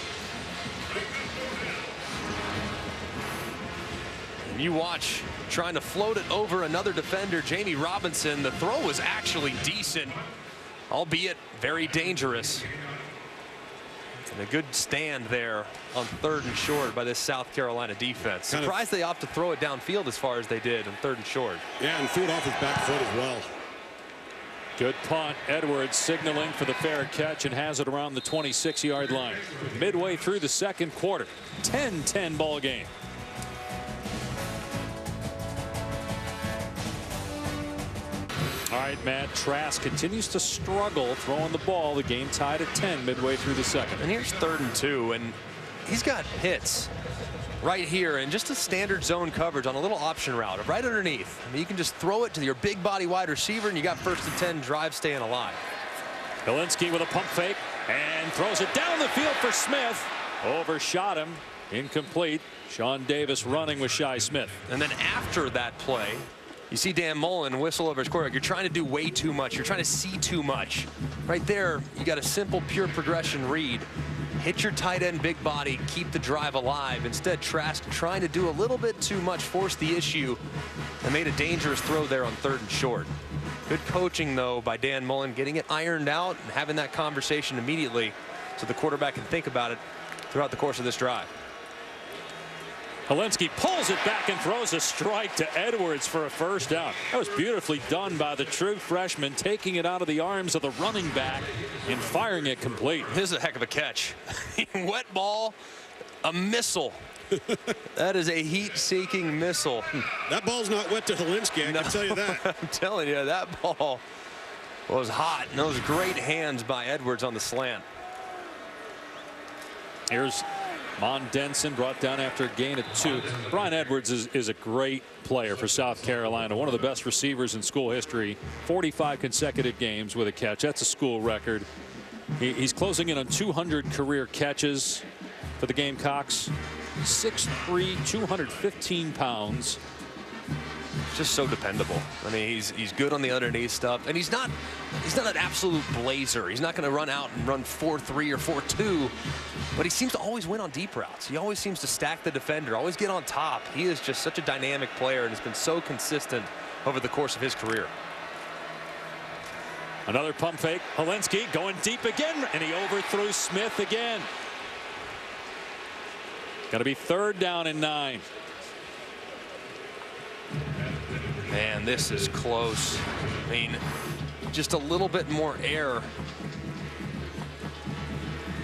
You watch trying to float it over another defender, Jamie Robinson. The throw was actually decent, albeit very dangerous. And a good stand there on 3rd and short by this South Carolina defense. Surprised they opt to throw it downfield as far as they did on 3rd and short. Yeah, and threw it off his back foot as well. Good punt. Edwards signaling for the fair catch and has it around the 26-yard line. Midway through the 2nd quarter. 10-10 ball game. All right, right, Matt, Trask continues to struggle throwing the ball. The game tied at 10 midway through the second. And here's 3rd and 2, and he's got hits right here and just a standard zone coverage on a little option route right underneath. I mean, you can just throw it to your big body wide receiver, and you got 1st and 10, drive staying alive. Hilinski with a pump fake and throws it down the field for Smith. Overshot him. Incomplete. Sean Davis running with Shi Smith. And then after that play, you see Dan Mullen whistle over his quarterback. You're trying to do way too much. You're trying to see too much. Right there, you got a simple, pure progression read. Hit your tight end big body, keep the drive alive. Instead, Trask trying to do a little bit too much, forced the issue, and made a dangerous throw there on 3rd and short. Good coaching, though, by Dan Mullen, getting it ironed out and having that conversation immediately so the quarterback can think about it throughout the course of this drive. Hilinski pulls it back and throws a strike to Edwards for a 1st down. That was beautifully done by the true freshman, taking it out of the arms of the running back and firing it complete. This is a heck of a catch. Wet ball, a missile. That is a heat-seeking missile. That ball's not wet to Hilinski, I can tell you that. I'm telling you, that ball was hot. And those great hands by Edwards on the slant. Here's Mondenson, brought down after a gain of 2. Brian Edwards is a great player for South Carolina, one of the best receivers in school history. 45 consecutive games with a catch. That's a school record. He's closing in on 200 career catches for the Gamecocks. 6'3", 215 pounds. Just so dependable. I mean, he's good on the underneath stuff, and he's not an absolute blazer. He's not going to run out and run 4.3 or 4.2, but he seems to always win on deep routes. He always seems to stack the defender, always get on top. He is just such a dynamic player and has been so consistent over the course of his career. Another pump fake. Hilinski going deep again, and he overthrew Smith again. Got to be 3rd down and 9. Man, this is close. I mean, just a little bit more air.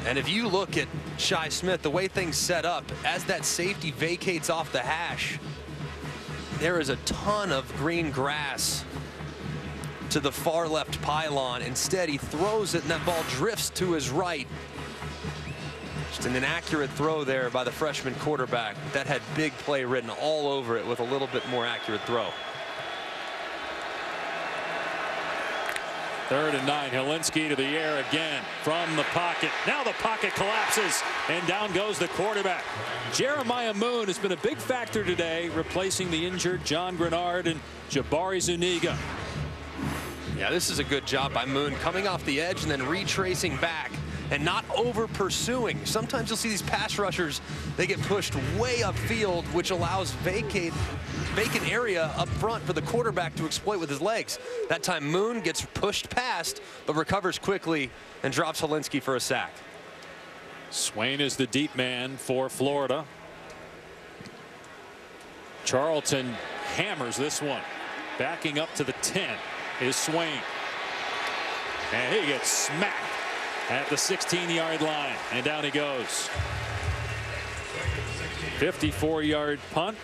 And if you look at Shi Smith, the way things set up, as that safety vacates off the hash, there is a ton of green grass to the far left pylon. Instead, he throws it, and that ball drifts to his right. Just an inaccurate throw there by the freshman quarterback. That had big play written all over it with a little bit more accurate throw. 3rd and 9. Hilinski to the air again from the pocket. Now the pocket collapses, and down goes the quarterback. Jeremiah Moon has been a big factor today, replacing the injured John Grenard and Jabari Zuniga. Yeah, this is a good job by Moon, coming off the edge and then retracing back and not over pursuing. Sometimes you'll see these pass rushers, they get pushed way upfield, which allows vacant area up front for the quarterback to exploit with his legs. That time Moon gets pushed past, but recovers quickly and drops Hilinski for a sack. Swain is the deep man for Florida. Charlton hammers this one. Backing up to the 10 is Swain. And he gets smacked at the 16-yard line, and down he goes. 54-yard punt.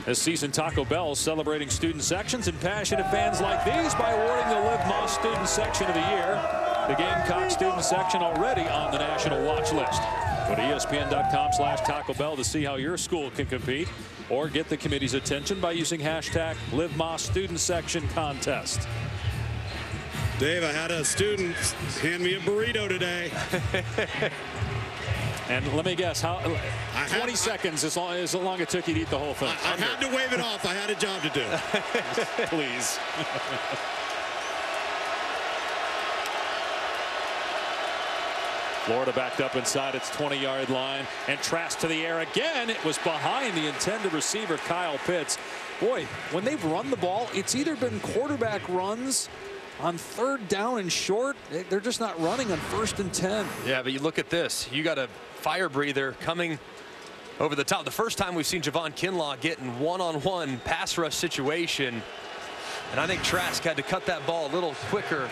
This season, Taco Bell celebrating student sections and passionate fans like these by awarding the Live Moss Student Section of the Year. The Gamecock Student Section already on the national watch list. Go to ESPN.com/Taco Bell to see how your school can compete, or get the committee's attention by using hashtag Live Moss Student Section Contest. Dave, I had a student hand me a burrito today. And let me guess, how 20 seconds is long it took you to eat the whole thing. I had to wave it off. I had a job to do. Please. Florida backed up inside its 20-yard line, and Trask to the air again. It was behind the intended receiver, Kyle Pitts. Boy, when they've run the ball, it's either been quarterback runs on 3rd down and short. They're just not running on 1st and 10. Yeah, but you look at this. You got a fire breather coming over the top. The first time we've seen Javon Kinlaw get in one-on-one pass rush situation. And I think Trask had to cut that ball a little quicker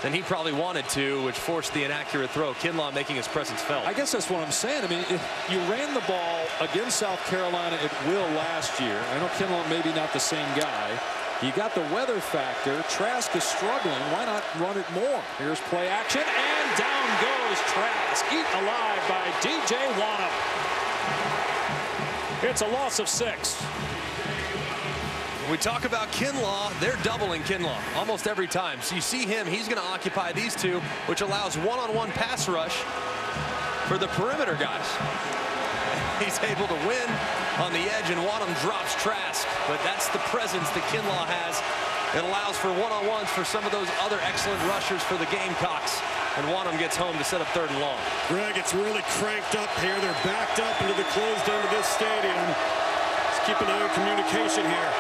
than he probably wanted to, which forced the inaccurate throw. Kinlaw making his presence felt. I guess that's what I'm saying. I mean, if you ran the ball against South Carolina at will last year. I know Kinlaw maybe not the same guy, You got the weather factor. Trask is struggling. Why not run it more? Here's play action, and down goes Trask. Eaten alive by DJ Wanham. It's a loss of 6. When we talk about Kinlaw, they're doubling Kinlaw almost every time. So you see him, he's going to occupy these two, which allows one-on-one pass rush for the perimeter guys. He's able to win on the edge, and Wanham drops Trask. But that's the presence that Kinlaw has. It allows for one-on-ones for some of those other excellent rushers for the Gamecocks. And Wanham gets home to set up 3rd and long. Greg, it's really cranked up here. They're backed up into the closed end of this stadium. Let's keep an eye on communication here.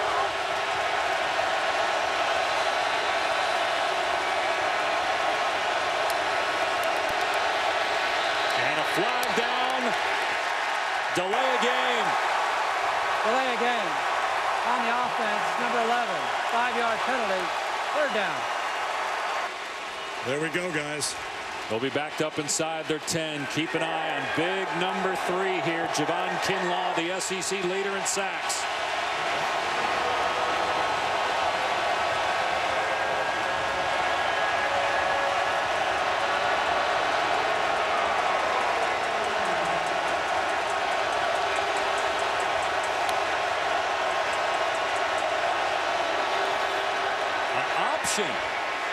And a flag down. Delay a game. Delay a game. On the offense, number 11. 5-yard penalty. 3rd down. There we go, guys. They'll be backed up inside their 10. Keep an eye on big number 3 here. Javon Kinlaw, the SEC leader in sacks.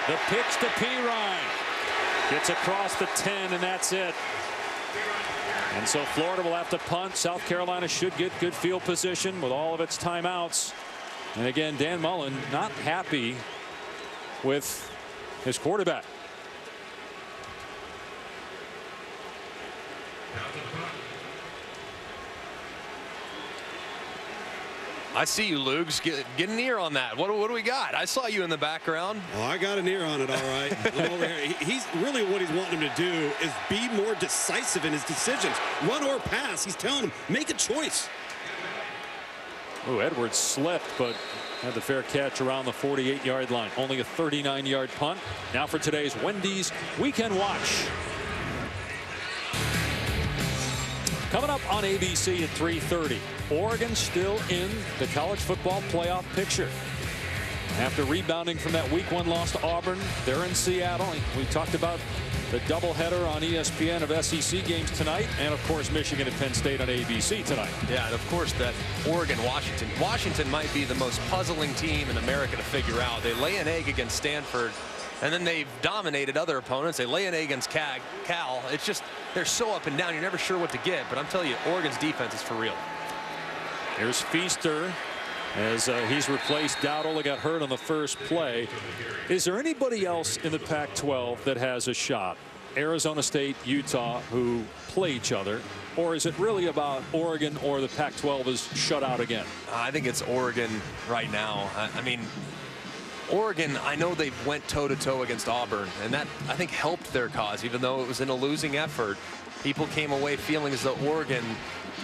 The pitch to Pirine. Gets across the 10, and that's it. And so Florida will have to punt. South Carolina should get good field position with all of its timeouts. And again, Dan Mullen not happy with his quarterback. I see you, Lugs. Get an ear on that. What do we got? I saw you in the background. Oh, I got an ear on it, all right. I'm over here. He's really what he's wanting him to do is be more decisive in his decisions. Run or pass. He's telling him, make a choice. Oh, Edwards slipped, but had the fair catch around the 48-yard line. Only a 39-yard punt. Now for today's Wendy's Weekend Watch. Coming up on ABC at 3:30. Oregon still in the college football playoff picture. After rebounding from that Week 1 loss to Auburn, they're in Seattle. We talked about the doubleheader on ESPN of SEC games tonight, and of course Michigan and Penn State on ABC tonight. Yeah, and of course that Oregon-Washington. Washington might be the most puzzling team in America to figure out. They lay an egg against Stanford, and then they've dominated other opponents. They lay an egg against Cal. It's just, they're so up and down. You're never sure what to get. But I'm telling you, Oregon's defense is for real. Here's Feaster as he's replaced Dowdle. Got hurt on the first play. Is there anybody else in the Pac-12 that has a shot? Arizona State, Utah, who play each other, or is it really about Oregon or the Pac-12 is shut out again? I think it's Oregon right now. I mean, Oregon, I know they went toe-to-toe against Auburn, and that, I think, helped their cause. Even though it was in a losing effort, people came away feeling as though Oregon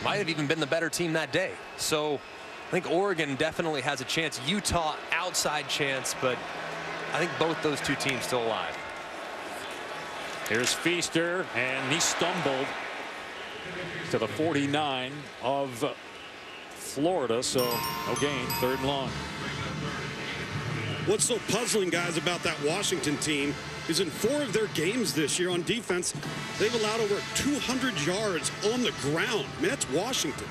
might have even been the better team that day. So I think Oregon definitely has a chance. Utah, outside chance, but I think both those two teams still alive. Here's Feaster, and he stumbled to the 49 of Florida, so no gain, 3rd and long. What's so puzzling, guys, about that Washington team is in 4 of their games this year on defense, they've allowed over 200 yards on the ground. I mean, that's Washington.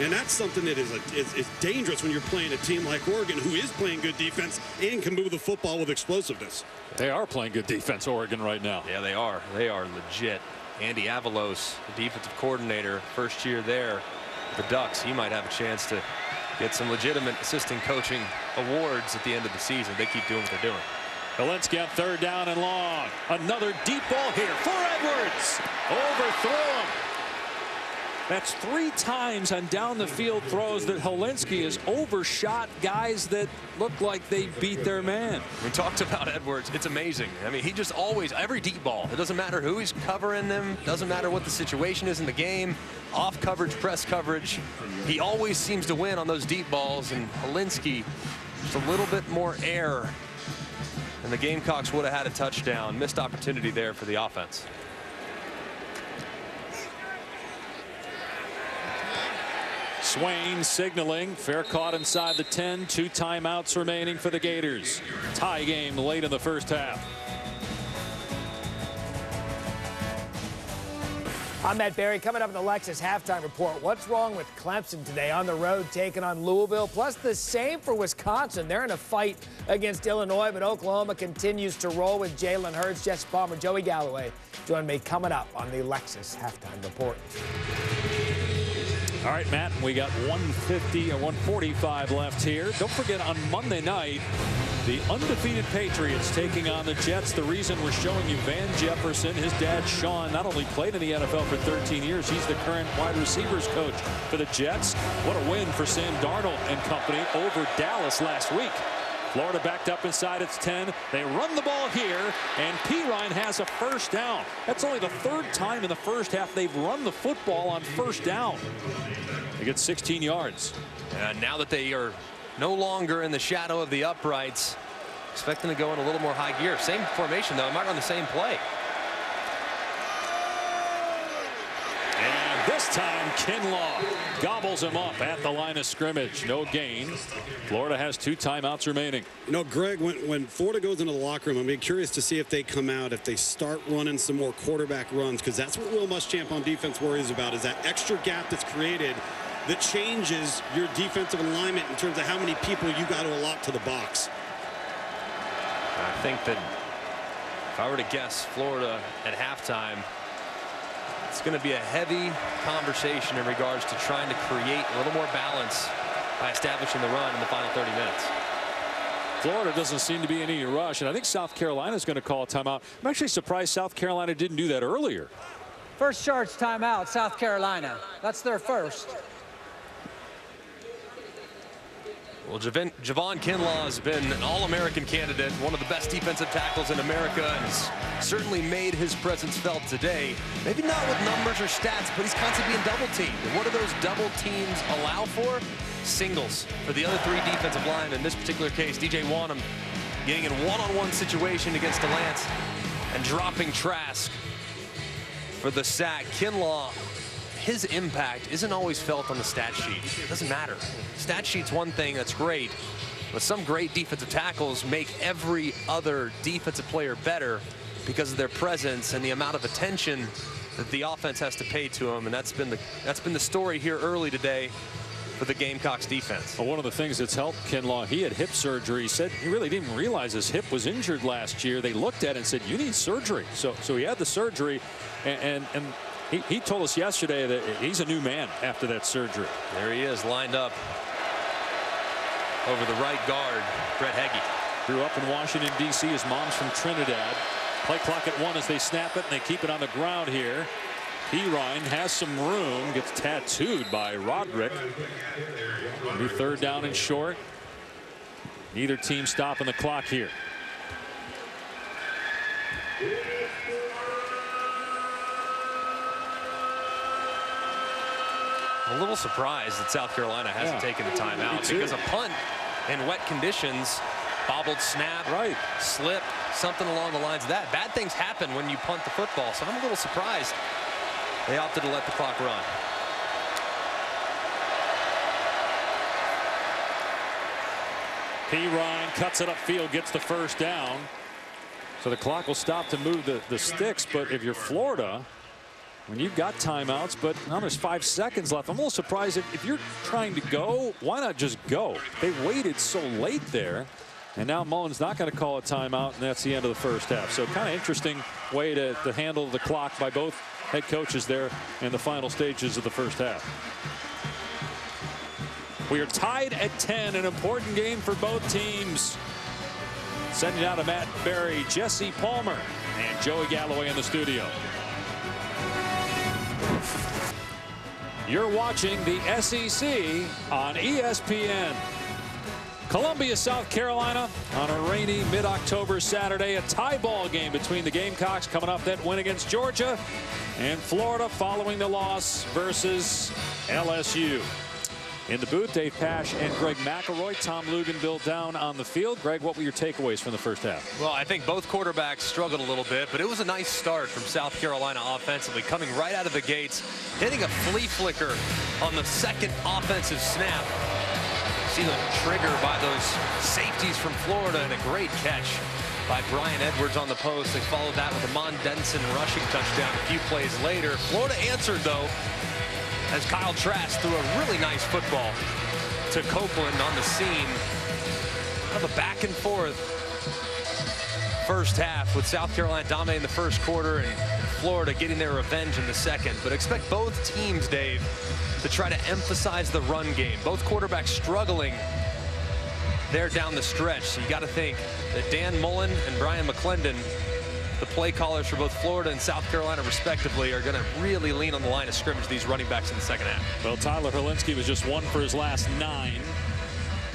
And that's something that is dangerous when you're playing a team like Oregon, who is playing good defense and can move the football with explosiveness. They are playing good defense, Oregon, right now. Yeah, they are. They are legit. Andy Avalos, the defensive coordinator, first year there, the Ducks, he might have a chance to get some legitimate assistant coaching awards at the end of the season. They keep doing what they're doing. Valensky on 3rd down and long. Another deep ball here for Edwards. Overthrow him. That's 3 times on down the field throws that Hilinski has overshot guys that look like they beat their man. We talked about Edwards. It's amazing. I mean, he just always, every deep ball, it doesn't matter who he's covering them, doesn't matter what the situation is in the game, off coverage, press coverage, he always seems to win on those deep balls. And Hilinski, just a little bit more air, and the Gamecocks would have had a touchdown. Missed opportunity there for the offense. Swain signaling. Fair caught inside the 10. 2 timeouts remaining for the Gators. Tie game late in the first half. I'm Matt Barry. Coming up in the Lexus halftime report. What's wrong with Clemson today on the road taking on Louisville? Plus the same for Wisconsin. They're in a fight against Illinois, but Oklahoma continues to roll with Jalen Hurts. Jesse Palmer, Joey Galloway join me coming up on the Lexus halftime report. All right, Matt, we got 150 or 145 left here. Don't forget, on Monday night, the undefeated Patriots taking on the Jets. The reason we're showing you Van Jefferson, his dad Sean, not only played in the NFL for 13 years, he's the current wide receivers coach for the Jets. What a win for Sam Darnold and company over Dallas last week. Florida backed up inside its 10. They run the ball here, and Pirine has a first down. That's only the 3rd time in the first half they've run the football on first down. They get 16 yards. And now that they are no longer in the shadow of the uprights, expecting to go in a little more high gear. Same formation, though. It might run the same play. And this time, Kinlaw gobbles him up at the line of scrimmage. No gain. Florida has 2 timeouts remaining. You know, Greg, when Florida goes into the locker room, I'm curious to see if they come out, if they start running some more quarterback runs, because that's what Will Muschamp on defense worries about, is that extra gap that's created that changes your defensive alignment in terms of how many people you got to allot to the box. I think that if I were to guess Florida at halftime, it's going to be a heavy conversation in regards to trying to create a little more balance by establishing the run in the final 30 minutes. Florida doesn't seem to be in any rush, and I think South Carolina is going to call a timeout. I'm actually surprised South Carolina didn't do that earlier. First charge timeout, South Carolina. That's their first. Well, Javon Kinlaw has been an All-American candidate, one of the best defensive tackles in America, and has certainly made his presence felt today. Maybe not with numbers or stats, but he's constantly being double-teamed. And what do those double teams allow for? Singles for the other 3 defensive line. In this particular case, DJ Wanham getting in one-on-one situation against DeLance and dropping Trask for the sack. Kinlaw, his impact isn't always felt on the stat sheet. It doesn't matter. Stat sheet's one thing, that's great, but some great defensive tackles make every other defensive player better because of their presence and the amount of attention that the offense has to pay to them. And that's been the story here early today for the Gamecocks defense. Well, one of the things that's helped Kinlaw, he had hip surgery. He said he really didn't realize his hip was injured last year. They looked at it and said, you need surgery. So he had the surgery, and he told us yesterday that he's a new man after that surgery. There he is, lined up over the right guard, Brett Heggie. Grew up in Washington, D.C. His mom's from Trinidad. Play clock at 1 as they snap it, and they keep it on the ground here. Pirine has some room, gets tattooed by Roderick. New 3rd down and short. Neither team stopping the clock here. A little surprised that South Carolina hasn't taken a timeout, because a punt in wet conditions, bobbled snap, slip, something along the lines of that. Bad things happen when you punt the football, so I'm a little surprised they opted to let the clock run. Pirine cuts it upfield, gets the first down. So the clock will stop to move the sticks, but if you're Florida, when you've got timeouts, but now there's 5 seconds left. I'm a little surprised if you're trying to go, why not just go? They waited so late there, and now Mullen's not going to call a timeout, and that's the end of the first half. So kind of interesting way to handle the clock by both head coaches there in the final stages of the first half. We are tied at 10, an important game for both teams. Sending out to Matt Barry, Jesse Palmer, and Joey Galloway in the studio. You're watching the SEC on ESPN. Columbia, South Carolina on a rainy mid-October Saturday. A tie ball game between the Gamecocks coming off that win against Georgia, and Florida following the loss versus LSU. In the booth, Dave Pasch and Greg McElroy. Tom Luganville down on the field. Greg, what were your takeaways from the first half? Well, I think both quarterbacks struggled a little bit, but it was a nice start from South Carolina offensively, coming right out of the gates, hitting a flea flicker on the second offensive snap. See the trigger by those safeties from Florida, and a great catch by Brian Edwards on the post. They followed that with a Mon Denson rushing touchdown a few plays later. Florida answered, though, as Kyle Trask threw a really nice football to Copeland on the scene of a back and forth first half, with South Carolina dominating the first quarter and Florida getting their revenge in the second. But expect both teams, Dave, to try to emphasize the run game. Both quarterbacks struggling there down the stretch. So you got to think that Dan Mullen and Brian McClendon, the play callers for both Florida and South Carolina respectively, are going to really lean on the line of scrimmage these running backs in the second half. Well, Tyler Herlinski was just 1 for his last 9.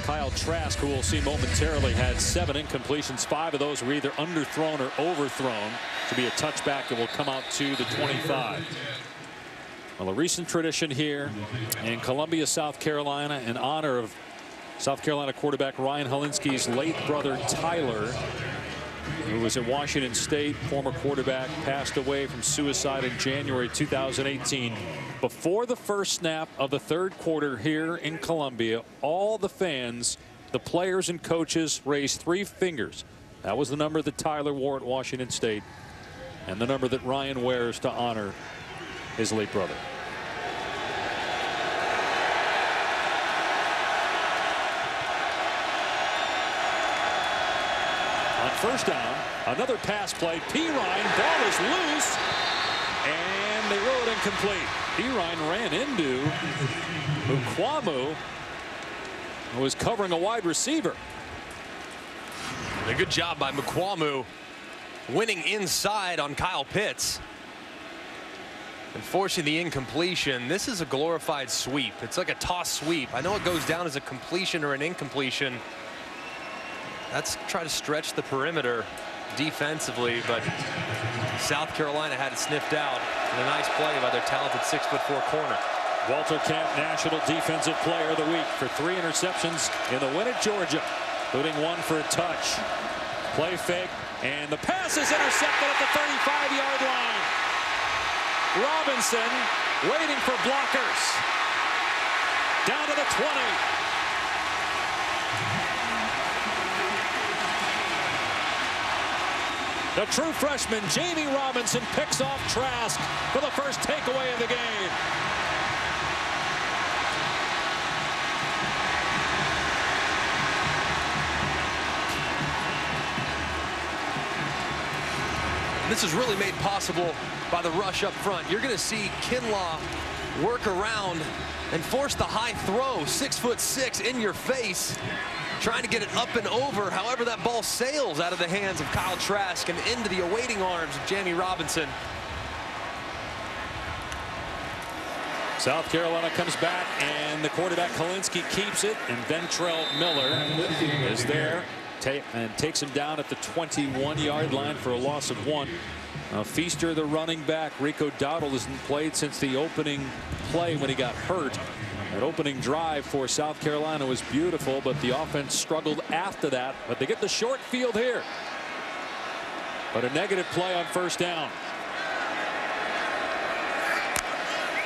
Kyle Trask, who we'll see momentarily, had 7 incompletions. 5 of those were either underthrown or overthrown to be a touchback that will come out to the 25. Well, a recent tradition here in Columbia, South Carolina, in honor of South Carolina quarterback Ryan Herlinski's late brother Tyler, who was at Washington State. Former quarterback passed away from suicide in January 2018. Before the first snap of the third quarter here in Columbia, all the fans, the players and coaches raised 3 fingers. That was the number that Tyler wore at Washington State, and the number that Ryan wears to honor his late brother. On first down, another pass play. Pirine, ball is loose, and they roll it incomplete. Pirine ran into Mukwamu, who was covering a wide receiver. A good job by Mukwamu, winning inside on Kyle Pitts and forcing the incompletion. This is a glorified sweep. It's like a toss sweep. I know it goes down as a completion or an incompletion. That's try to stretch the perimeter defensively, but South Carolina had it sniffed out. And a nice play by their talented 6'4" corner. Walter Camp, National Defensive Player of the Week for 3 interceptions in the win at Georgia, including 1 for a touch. Play fake, and the pass is intercepted at the 35-yard line. Robinson waiting for blockers. Down to the 20. The true freshman, Jamie Robinson, picks off Trask for the first takeaway of the game. This is really made possible by the rush up front. You're going to see Kinlaw work around and force the high throw. 6'6" in your face, trying to get it up and over. However, that ball sails out of the hands of Kyle Trask and into the awaiting arms of Jamie Robinson. South Carolina comes back, and the quarterback Herlinski keeps it, and Ventrell Miller is there and takes him down at the 21-yard line for a loss of 1. Feaster, the running back, Rico Dowdle, hasn't played since the opening play when he got hurt. That opening drive for South Carolina was beautiful, but the offense struggled after that. But they get the short field here. But a negative play on first down.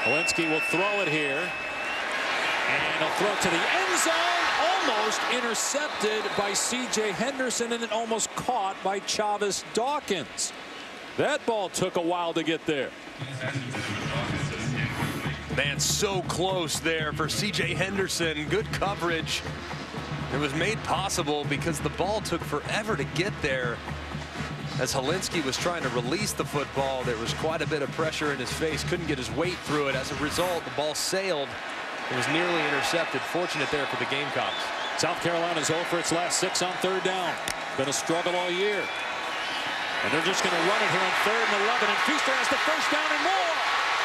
Herlinski will throw it here. And he'll throw it to the end zone. Almost intercepted by C.J. Henderson, and then almost caught by Chavis Dawkins. That ball took a while to get there. Man, so close there for C.J. Henderson. Good coverage. It was made possible because the ball took forever to get there. As Herlinski was trying to release the football, there was quite a bit of pressure in his face. Couldn't get his weight through it. As a result, the ball sailed. It was nearly intercepted. Fortunate there for the Gamecocks. South Carolina's 0 for its last 6 on third down. Been a struggle all year. And they're just going to run it here on 3rd and 11. And Feaster has the first down and more.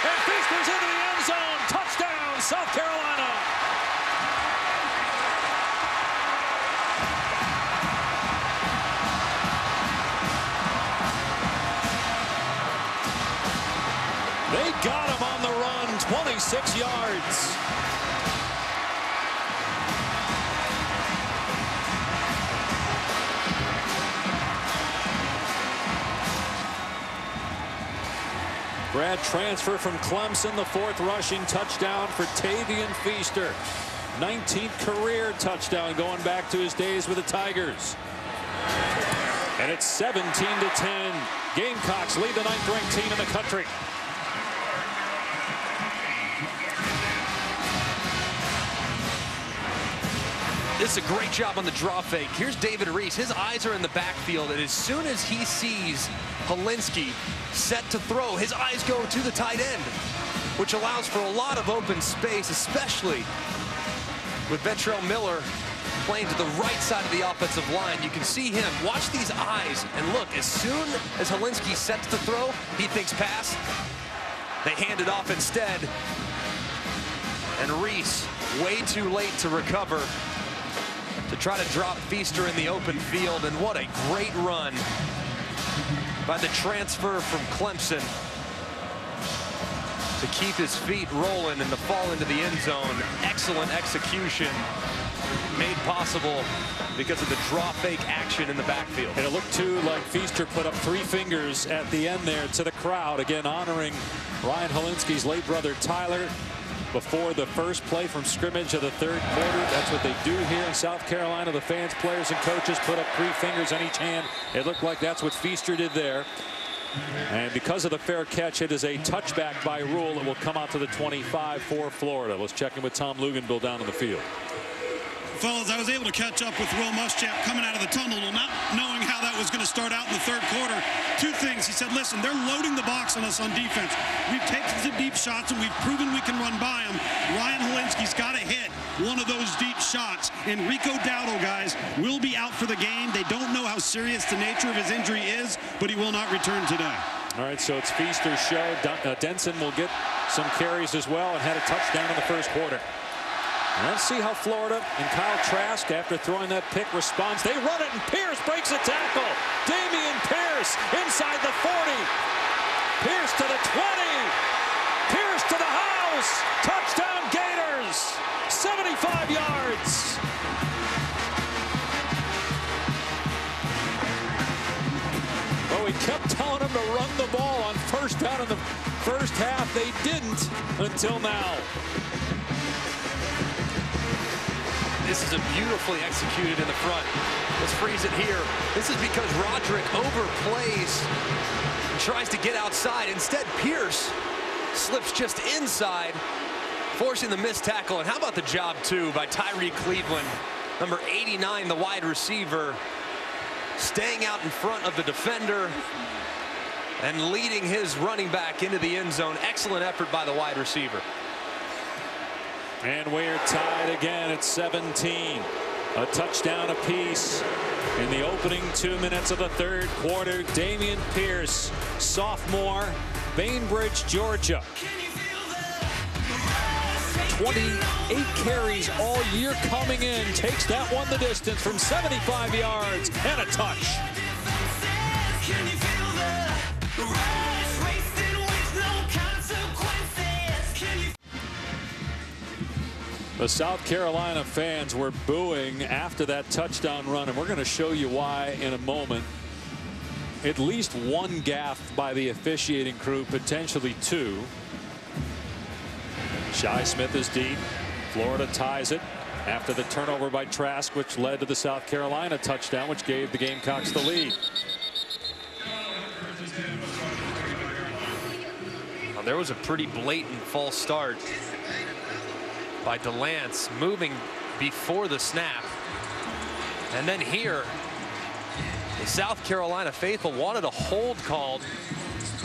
And Feaster's into the end zone. Touchdown, South Carolina. They got him on the run, 26 yards. Grad transfer from Clemson, the 4th rushing touchdown for Tavian Feaster. 19th career touchdown going back to his days with the Tigers. And it's 17-10. Gamecocks lead the 9th-ranked team in the country. This is a great job on the draw fake. Here's David Reese. His eyes are in the backfield, and as soon as he sees Hilinski set to throw, his eyes go to the tight end, which allows for a lot of open space, especially with Ventrell Miller playing to the right side of the offensive line. You can see him. Watch these eyes, and look, as soon as Hilinski sets to throw, he thinks pass. They hand it off instead, and Reese, way too late to recover, to try to drop Feaster in the open field. And what a great run by the transfer from Clemson to keep his feet rolling and to fall into the end zone. Excellent execution made possible because of the draw fake action in the backfield. And it looked too like Feaster put up 3 fingers at the end there to the crowd, again honoring Ryan Hilinski's late brother Tyler before the first play from scrimmage of the 3rd quarter. That's what they do here in South Carolina. The fans, players, and coaches put up 3 fingers on each hand. It looked like that's what Feaster did there. And because of the fair catch, it is a touchback by rule. It will come out to the 25 for Florida. Let's check in with Tom Luganbill down on the field. Fellas, I was able to catch up with Will Muschamp coming out of the tunnel, not knowing how that was going to start out in the 3rd quarter. 2 things. He said, listen, they're loading the box on us on defense. We've taken some deep shots, and we've proven we can run by them. Ryan Hilinski's got to hit one of those deep shots. And Rico Dowdle, guys, will be out for the game. They don't know how serious the nature of his injury is, but he will not return today. All right, so it's Feaster's show. Denson will get some carries as well and had a touchdown in the 1st quarter. Let's see how Florida and Kyle Trask, after throwing that pick, responds. They run it, and Pierce breaks a tackle. Damian Pierce inside the 40. Pierce to the 20. Pierce to the house. Touchdown Gators. 75 yards. Well, we kept telling them to run the ball on 1st down in the 1st half. They didn't until now. This is a beautifully executed in the front. Let's freeze it here. This is because Roderick overplays and tries to get outside. Instead, Pierce slips just inside, forcing the missed tackle. And how about the job, too, by Tyree Cleveland, number 89, the wide receiver, staying out in front of the defender and leading his running back into the end zone. Excellent effort by the wide receiver. And we're tied again at 17. A touchdown apiece in the opening 2 minutes of the 3rd quarter. Damian Pierce, sophomore, Bainbridge, Georgia. 28 carries all year coming in. Takes that one the distance from 75 yards and a touch. The South Carolina fans were booing after that touchdown run, and we're going to show you why in a moment. At least 1 gaffe by the officiating crew, potentially 2. Shi Smith is deep. Florida ties it after the turnover by Trask, which led to the South Carolina touchdown, which gave the Gamecocks the lead. Well, there was a pretty blatant false start by DeLance, moving before the snap. And then here, the South Carolina faithful wanted a hold called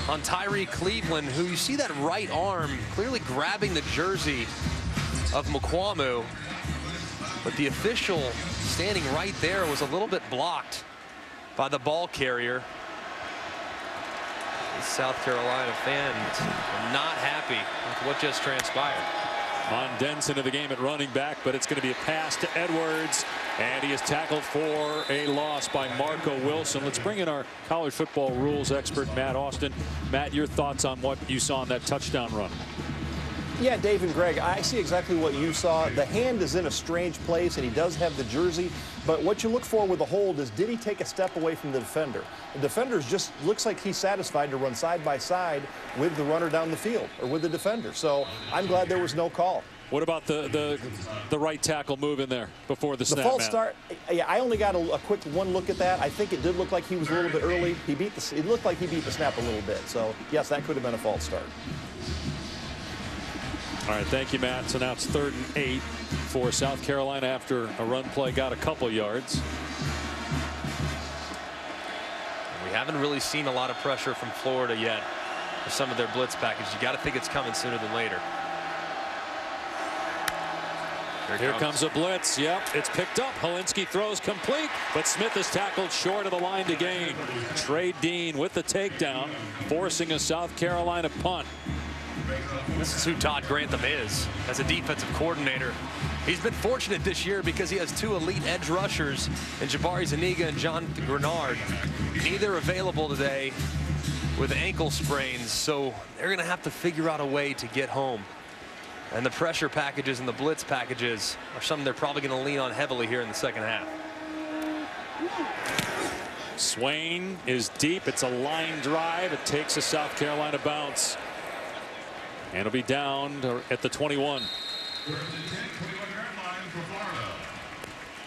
on Tyree Cleveland, who you see that right arm clearly grabbing the jersey of Mukwamu. But the official standing right there was a little bit blocked by the ball carrier. The South Carolina fans are not happy with what just transpired. On Denson of the game at running back, but it's going to be a pass to Edwards, and he is tackled for a loss by Marco Wilson. Let's bring in our college football rules expert, Matt Austin. Matt, your thoughts on what you saw on that touchdown run? Yeah, Dave and Greg, I see exactly what you saw. The hand is in a strange place, and he does have the jersey But what you look for with a hold is, did he take a step away from the defender? The defender's just looks like he's satisfied to run side by side with the runner down the field, or with the defender. So I'm glad there was no call. What about the right tackle move in there before the snap? The false start, yeah, I only got a quick one look at that. I think it did look like he was a little bit early. It looked like he beat the snap a little bit. So, yes, that could have been a false start. All right, thank you, Matt. So now it's 3rd and 8 for South Carolina after a run play got a couple yards. We haven't really seen a lot of pressure from Florida yet for some of their blitz package. You got to think it's coming sooner than later. Here comes a blitz. Yep, it's picked up. Hilinski throws complete, but Smith is tackled short of the line to gain. Trey Dean with the takedown, forcing a South Carolina punt. This is who Todd Grantham is as a defensive coordinator. He's been fortunate this year because he has 2 elite edge rushers in Jabari Zuniga and John Grenard. Neither available today with ankle sprains, so they're going to have to figure out a way to get home. And the pressure packages and the blitz packages are something they're probably going to lean on heavily here in the second half. Swain is deep. It's a line drive. It takes a South Carolina bounce. And it'll be down at the 21.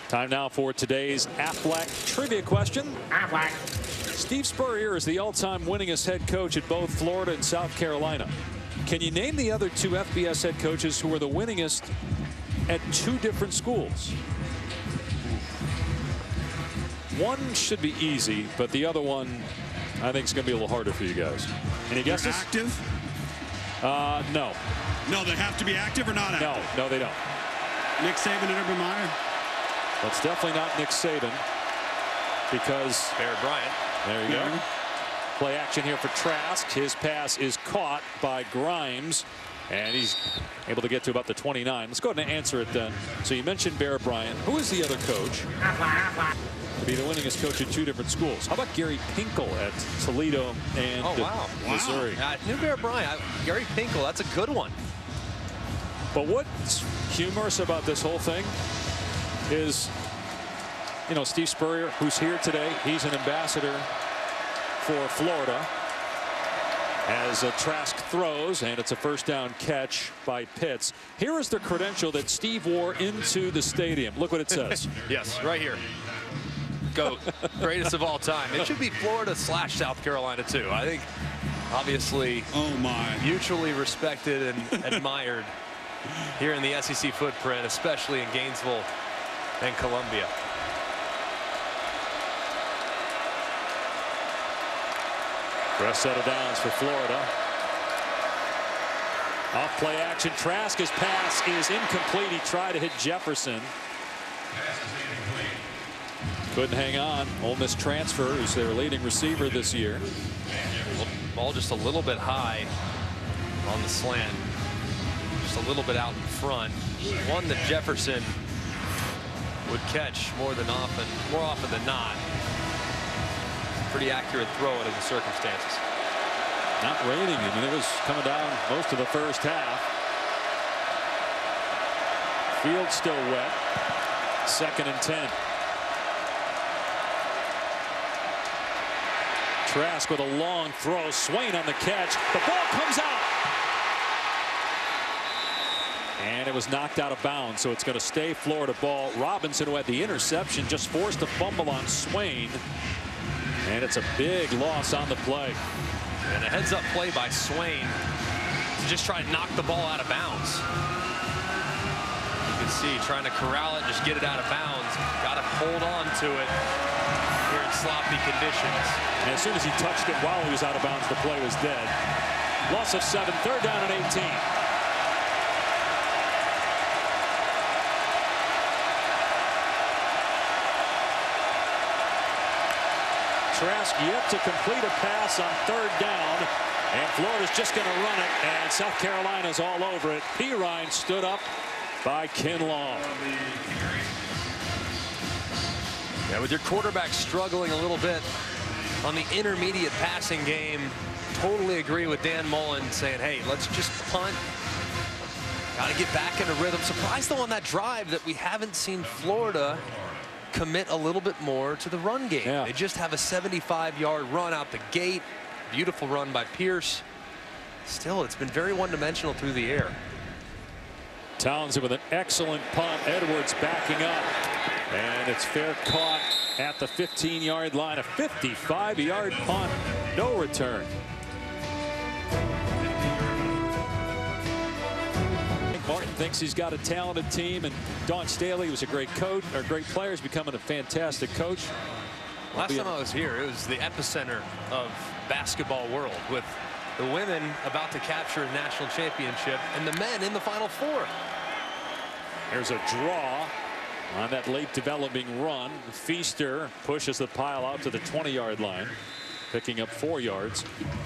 Time now for today's Aflac trivia question. Aflac. Steve Spurrier is the all-time winningest head coach at both Florida and South Carolina. Can you name the other 2 FBS head coaches who were the winningest at 2 different schools? One should be easy, but the other one I think is going to be a little harder for you guys. Any guesses? Active? No. No, they have to be active or not active? No, they don't. Nick Saban and Urban Meyer? That's definitely not Nick Saban, because Barrett Bryant. There you go. Play action here for Trask. His pass is caught by Grimes, and he's able to get to about the 29. Let's go ahead and answer it then. So you mentioned Barrett Bryant. Who is the other coach to be the winningest coach at 2 different schools? How about Gary Pinkel at Toledo and Missouri? I knew Barrett Bryant. Gary Pinkel, that's a good one. But what's humorous about this whole thing is, you know, Steve Spurrier, who's here today, he's an ambassador for Florida as Trask throws, and it's a first down catch by Pitts. Here is the credential that Steve wore into the stadium. Look what it says. Yes, right here. GOAT. Greatest of all time. It should be Florida / South Carolina too. I think obviously mutually respected and admired here in the SEC footprint, especially in Gainesville and Columbia. First set of downs for Florida. Off play action. Trask's pass is incomplete. He tried to hit Jefferson. Couldn't hang on. Ole Miss transfer, who's their leading receiver this year. Ball just a little bit high on the slant. Just a little bit out in front. One that Jefferson would catch more often than not. Pretty accurate throw under the circumstances. Not raining. I mean, it was coming down most of the first half. Field still wet. 2nd and 10. Trask with a long throw. Swain on the catch. The ball comes out. And it was knocked out of bounds, so it's going to stay Florida ball. Robinson, who had the interception, just forced a fumble on Swain. And it's a big loss on the play. And a heads-up play by Swain to just try to knock the ball out of bounds. You can see trying to corral it, just get it out of bounds. Got to hold on to it here in sloppy conditions. And as soon as he touched it while he was out of bounds, the play was dead. Loss of 7, 3rd down and 18. Trask yet to complete a pass on 3rd down, and Florida's just going to run it, and South Carolina's all over it. Pirine stood up by Kinlaw. Yeah, with your quarterback struggling a little bit on the intermediate passing game, totally agree with Dan Mullen saying, hey, let's just punt. Got to get back into rhythm. Surprised though on that drive that we haven't seen Florida commit a little bit more to the run game. Yeah. They just have a 75-yard run out the gate. Beautiful run by Pierce. Still, it's been very one-dimensional through the air. Townsend with an excellent punt. Edwards backing up. And it's fair caught at the 15-yard line. A 55-yard punt. No return. Martin thinks he's got a talented team, and Dawn Staley was a great coach, or great player, is becoming a fantastic coach. Last time I was here, it was the epicenter of basketball world, with the women about to capture a national championship and the men in the Final Four. There's a draw on that late developing run. Feaster pushes the pile out to the 20-yard line, picking up 4 yards.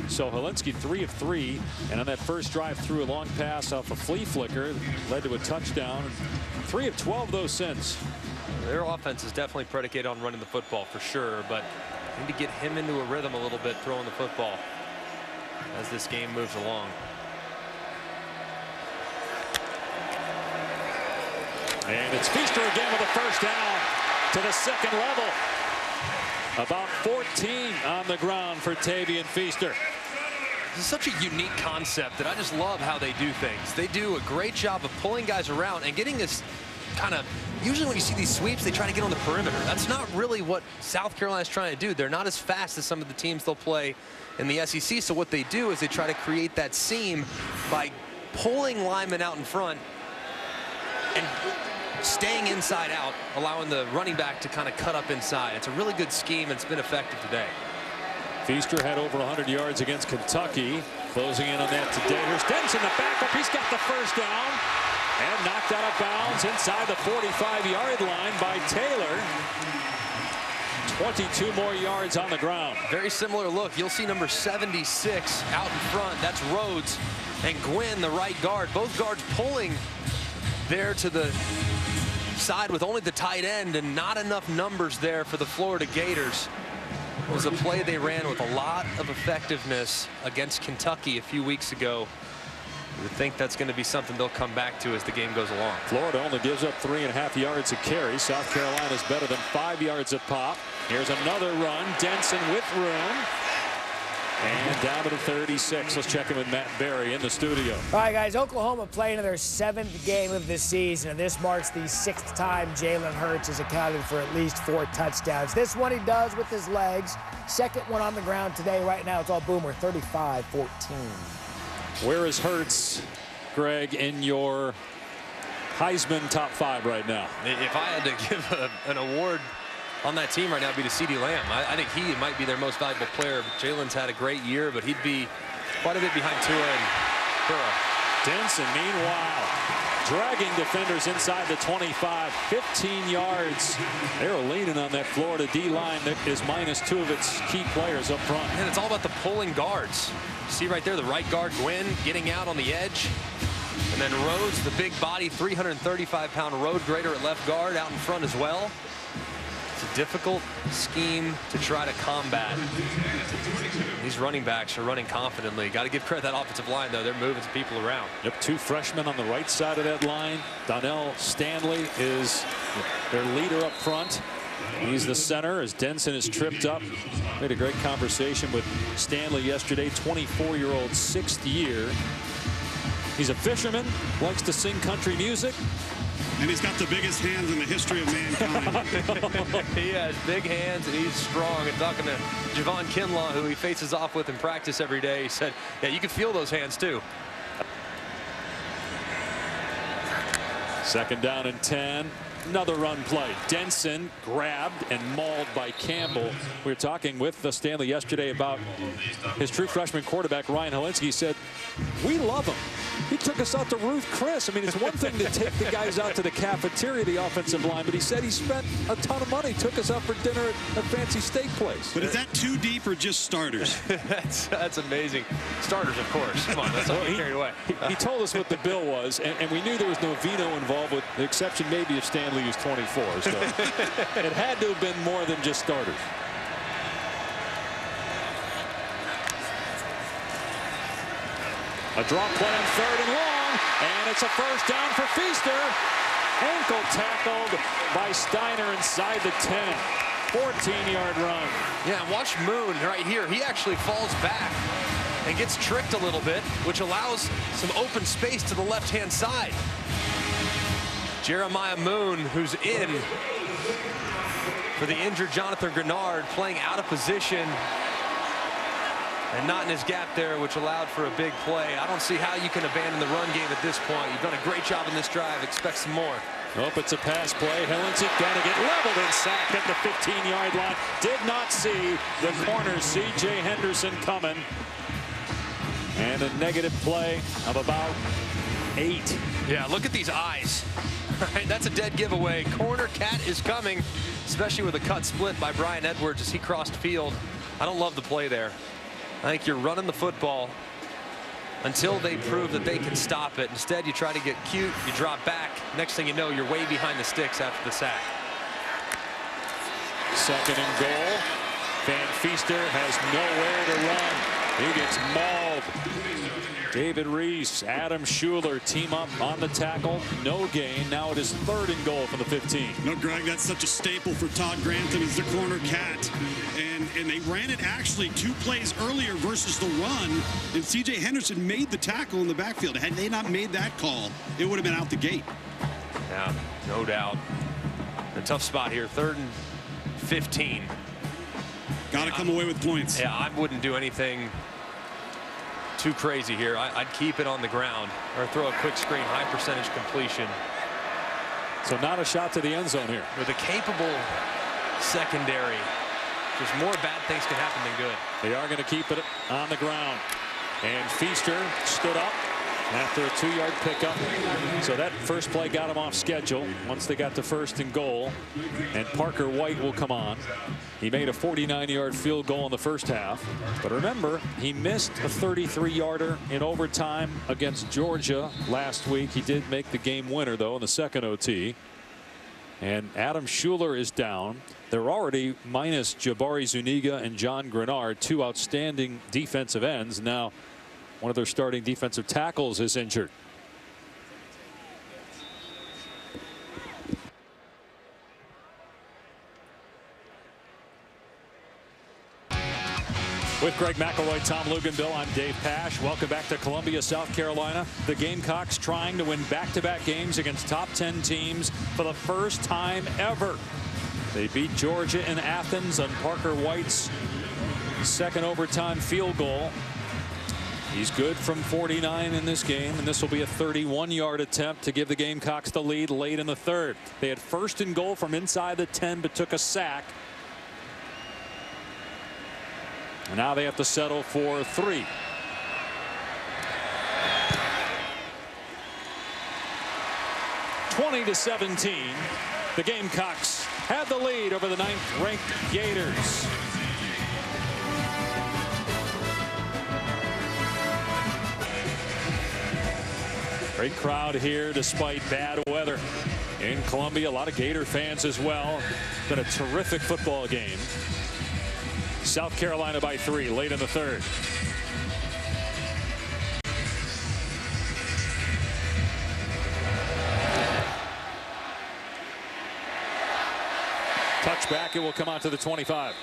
So Helinski 3 of 3, and on that first drive threw a long pass off a flea flicker, led to a touchdown. 3 of 12 though since. Their offense is definitely predicated on running the football for sure, but need to get him into a rhythm a little bit throwing the football as this game moves along. And it's Feaster again with a first down to the second level. About 14 on the ground for Tavian Feaster. This is such a unique concept that I just love how they do things. They do a great job of pulling guys around and getting this kind of, usually when you see these sweeps, they try to get on the perimeter. That's not really what South Carolina's trying to do. They're not as fast as some of the teams they'll play in the SEC. So what they do is they try to create that seam by pulling linemen out in front and staying inside out, allowing the running back to kind of cut up inside. It's a really good scheme, and it's been effective today. Feaster had over 100 yards against Kentucky. Closing in on that today. Here's Denson, the backup. He's got the first down and knocked out of bounds inside the 45-yard line by Taylor. 22 more yards on the ground. Very similar look. You'll see number 76 out in front. That's Rhodes and Gwynn, the right guard. Both guards pulling there to the side with only the tight end, and not enough numbers there for the Florida Gators. It was a play they ran with a lot of effectiveness against Kentucky a few weeks ago. You would think that's going to be something they'll come back to as the game goes along. Florida only gives up 3.5 yards a carry. South Carolina's better than 5 yards a pop. Here's another run. Denson with room. And down to the 36. Let's check in with Matt Berry in the studio. All right, guys, Oklahoma playing in their 7th game of the season, and this marks the 6th time Jalen Hurts has accounted for at least 4 touchdowns. This one he does with his legs. Second one on the ground today. Right now, it's all Boomer, 35-14. Where is Hurts, Greg, in your Heisman top 5 right now? If I had to give an award on that team right now, it'd be to CeeDee Lamb. I think he might be their most valuable player. Jalen's had a great year, but he'd be quite a bit behind Tua and Burrow. Denson, meanwhile, dragging defenders inside the 25, 15 yards. They were leaning on that Florida D-line that is -2 of its key players up front. And it's all about the pulling guards. See right there, the right guard, Gwynn, getting out on the edge. And then Rhodes, the big body, 335-pound road grader at left guard, out in front as well. It's a difficult scheme to try to combat. These running backs are running confidently. Got to give credit to that offensive line, though. They're moving some people around. Yep, 2 freshmen on the right side of that line. Donnell Stanley is their leader up front. He's the center as Denson is tripped up. We had a great conversation with Stanley yesterday, 24-year-old, 6th year. He's a fisherman, likes to sing country music. And he's got the biggest hands in the history of mankind. He has big hands and he's strong. And talking to Javon Kinlaw, who he faces off with in practice every day, he said, yeah, you can feel those hands too. 2nd down and 10. Another run play. Denson grabbed and mauled by Campbell. We were talking with Stanley yesterday about his true freshman quarterback, Ryan Helinski. He said, we love him. He took us out to Ruth Chris. I mean, it's one thing to take the guys out to the cafeteria, the offensive line, but he said he spent a ton of money, took us out for dinner at a fancy steak place. But is that too deep or just starters? That's amazing. Starters, of course. Come on, let's not get carried away. He told us what the bill was, and we knew there was no vino involved, with the exception maybe of Stanley, who's 24. So it had to have been more than just starters. A draw play on 3rd and long, and it's a first down for Feaster. Ankle tackled by Steiner inside the 10. 14-yard run. Yeah, watch Moon right here. He actually falls back and gets tricked a little bit, which allows some open space to the left-hand side. Jeremiah Moon, who's in for the injured Jonathan Grenard, playing out of position and not in his gap there, which allowed for a big play. I don't see how you can abandon the run game at this point. You've done a great job in this drive. Expect some more. Nope, it's a pass play. Hillensik gonna get leveled and sacked at the 15-yard line. Did not see the corner, C.J. Henderson coming. And a negative play of about 8. Yeah, look at these eyes. Right, that's a dead giveaway. Corner cat is coming, especially with a cut split by Brian Edwards as he crossed field. I don't love the play there. I think you're running the football until they prove that they can stop it. Instead, you try to get cute, you drop back. Next thing you know, you're way behind the sticks after the sack. 2nd and goal. Van Feaster has nowhere to run. He gets mauled. David Reese, Adam Schuler team up on the tackle. No gain. Now it is 3rd and goal from the 15. No, Greg, that's such a staple for Todd Grantham. He's the corner cat. And they ran it actually 2 plays earlier versus the run. And C.J. Henderson made the tackle in the backfield. Had they not made that call, it would have been out the gate. Yeah, no doubt. A tough spot here. 3rd and 15. Got to come away with points. Yeah, I wouldn't do anything too crazy here. I'd keep it on the ground or throw a quick screen, high percentage completion. So not a shot to the end zone here. With a capable secondary, just more bad things can happen than good. They are going to keep it on the ground. And Feaster stood up after a 2-yard pickup. So that first play got him off schedule once they got to 1st and goal. And Parker White will come on. He made a 49-yard field goal in the first half. But remember, he missed a 33-yarder in overtime against Georgia last week. He did make the game winner, though, in the 2nd OT. And Adam Schuler is down. They're already minus Jabari Zuniga and John Grenard, 2 outstanding defensive ends. Now, one of their starting defensive tackles is injured. With Greg McElroy, Tom Luganville, I'm Dave Pash. Welcome back to Columbia, South Carolina. The Gamecocks trying to win back-to-back games against top 10 teams for the first time ever. They beat Georgia in Athens on Parker White's 2nd overtime field goal. He's good from 49 in this game, and this will be a 31-yard attempt to give the Gamecocks the lead late in the 3rd. They had 1st and goal from inside the 10, but took a sack. And now they have to settle for 3. (20-17). The Gamecocks have the lead over the 9th-ranked Gators. Great crowd here despite bad weather in Columbia. A lot of Gator fans as well. Been a terrific football game. South Carolina by 3 late in the 3rd. Touchback, it will come out to the 25.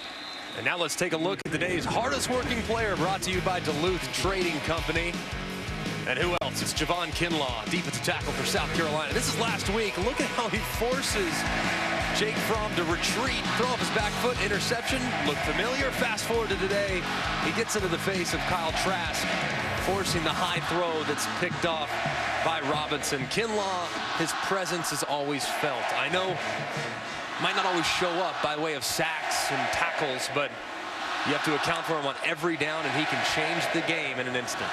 And now let's take a look at today's hardest working player, brought to you by Duluth Trading Company. And who else? It's Javon Kinlaw, defensive tackle for South Carolina. This is last week. Look at how he forces Jake Fromm to retreat, throw off his back foot, interception. Look familiar. Fast forward to today. He gets into the face of Kyle Trask, forcing the high throw that's picked off by Robinson. Kinlaw, his presence is always felt. I know might not always show up by way of sacks and tackles, but you have to account for him on every down, and he can change the game in an instant.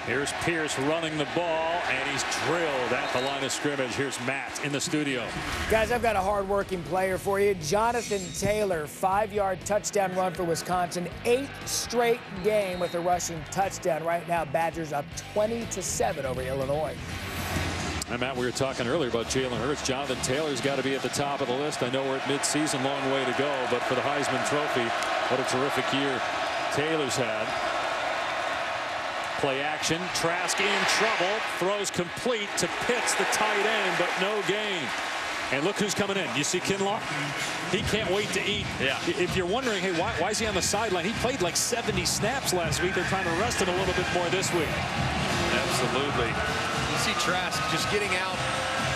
Here's Pierce running the ball, and he's drilled at the line of scrimmage. Here's Matt in the studio. Guys, I've got a hard-working player for you. Jonathan Taylor, 5-yard touchdown run for Wisconsin. 8th straight game with a rushing touchdown. Right now, Badgers up 20-7 over Illinois. And Matt, we were talking earlier about Jalen Hurts. Jonathan Taylor's got to be at the top of the list. I know we're at midseason, long way to go, but for the Heisman Trophy, what a terrific year Taylor's had. Play action. Trask in trouble. Throws complete to Pitts, the tight end, but no gain. And look who's coming in. You see Kinlaw? He can't wait to eat. Yeah. If you're wondering, hey, why is he on the sideline? He played like 70 snaps last week. They're trying to rest him a little bit more this week. Absolutely. You see Trask just getting out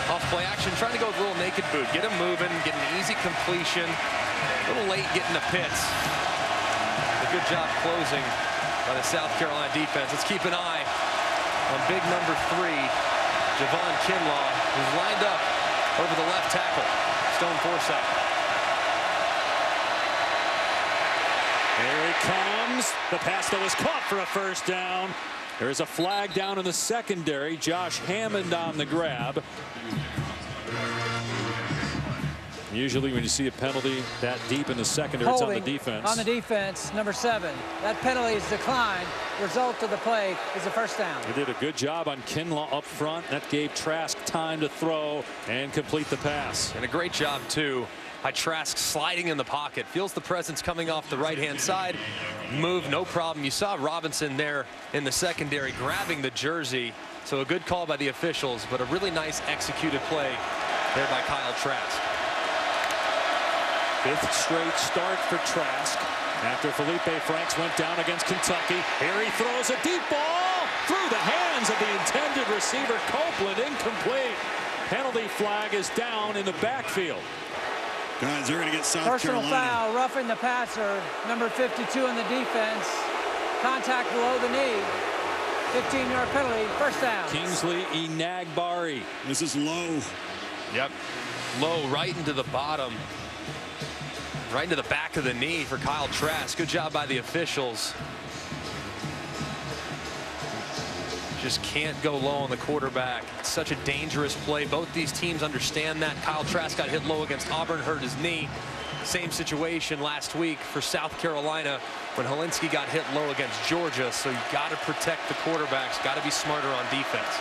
off play action, trying to go with a little naked boot. Get him moving, get an easy completion. A little late getting to Pitts. A good job closing by the South Carolina defense. Let's keep an eye on big number 3, Javon Kinlaw, who's lined up over the left tackle, Stone Forsythe. There he comes. The pass that was caught for a first down. There's a flag down in the secondary. Josh Hammond on the grab. Usually when you see a penalty that deep in the secondary, it's on the defense. On the defense, number 7. That penalty is declined. Result of the play is a first down. They did a good job on Kinlaw up front. That gave Trask time to throw and complete the pass. And a great job, too, by Trask sliding in the pocket. Feels the presence coming off the right-hand side. Move, no problem. You saw Robinson there in the secondary grabbing the jersey. So a good call by the officials, but a really nice executed play there by Kyle Trask. 5th straight start for Trask after Felipe Franks went down against Kentucky. Here he throws a deep ball through the hands of the intended receiver, Copeland, incomplete. Penalty flag is down in the backfield. Guys, they're going to get South Personal Carolina. foul, roughing the passer, number 52 in the defense. Contact below the knee. 15-yard penalty, first down. Kingsley Enagbari. This is low. Yep, low right into the bottom. Right into the back of the knee for Kyle Trask. Good job by the officials. Just can't go low on the quarterback. It's such a dangerous play. Both these teams understand that. Kyle Trask got hit low against Auburn, hurt his knee. Same situation last week for South Carolina when Helinski got hit low against Georgia. So you got to protect the quarterbacks. Got to be smarter on defense.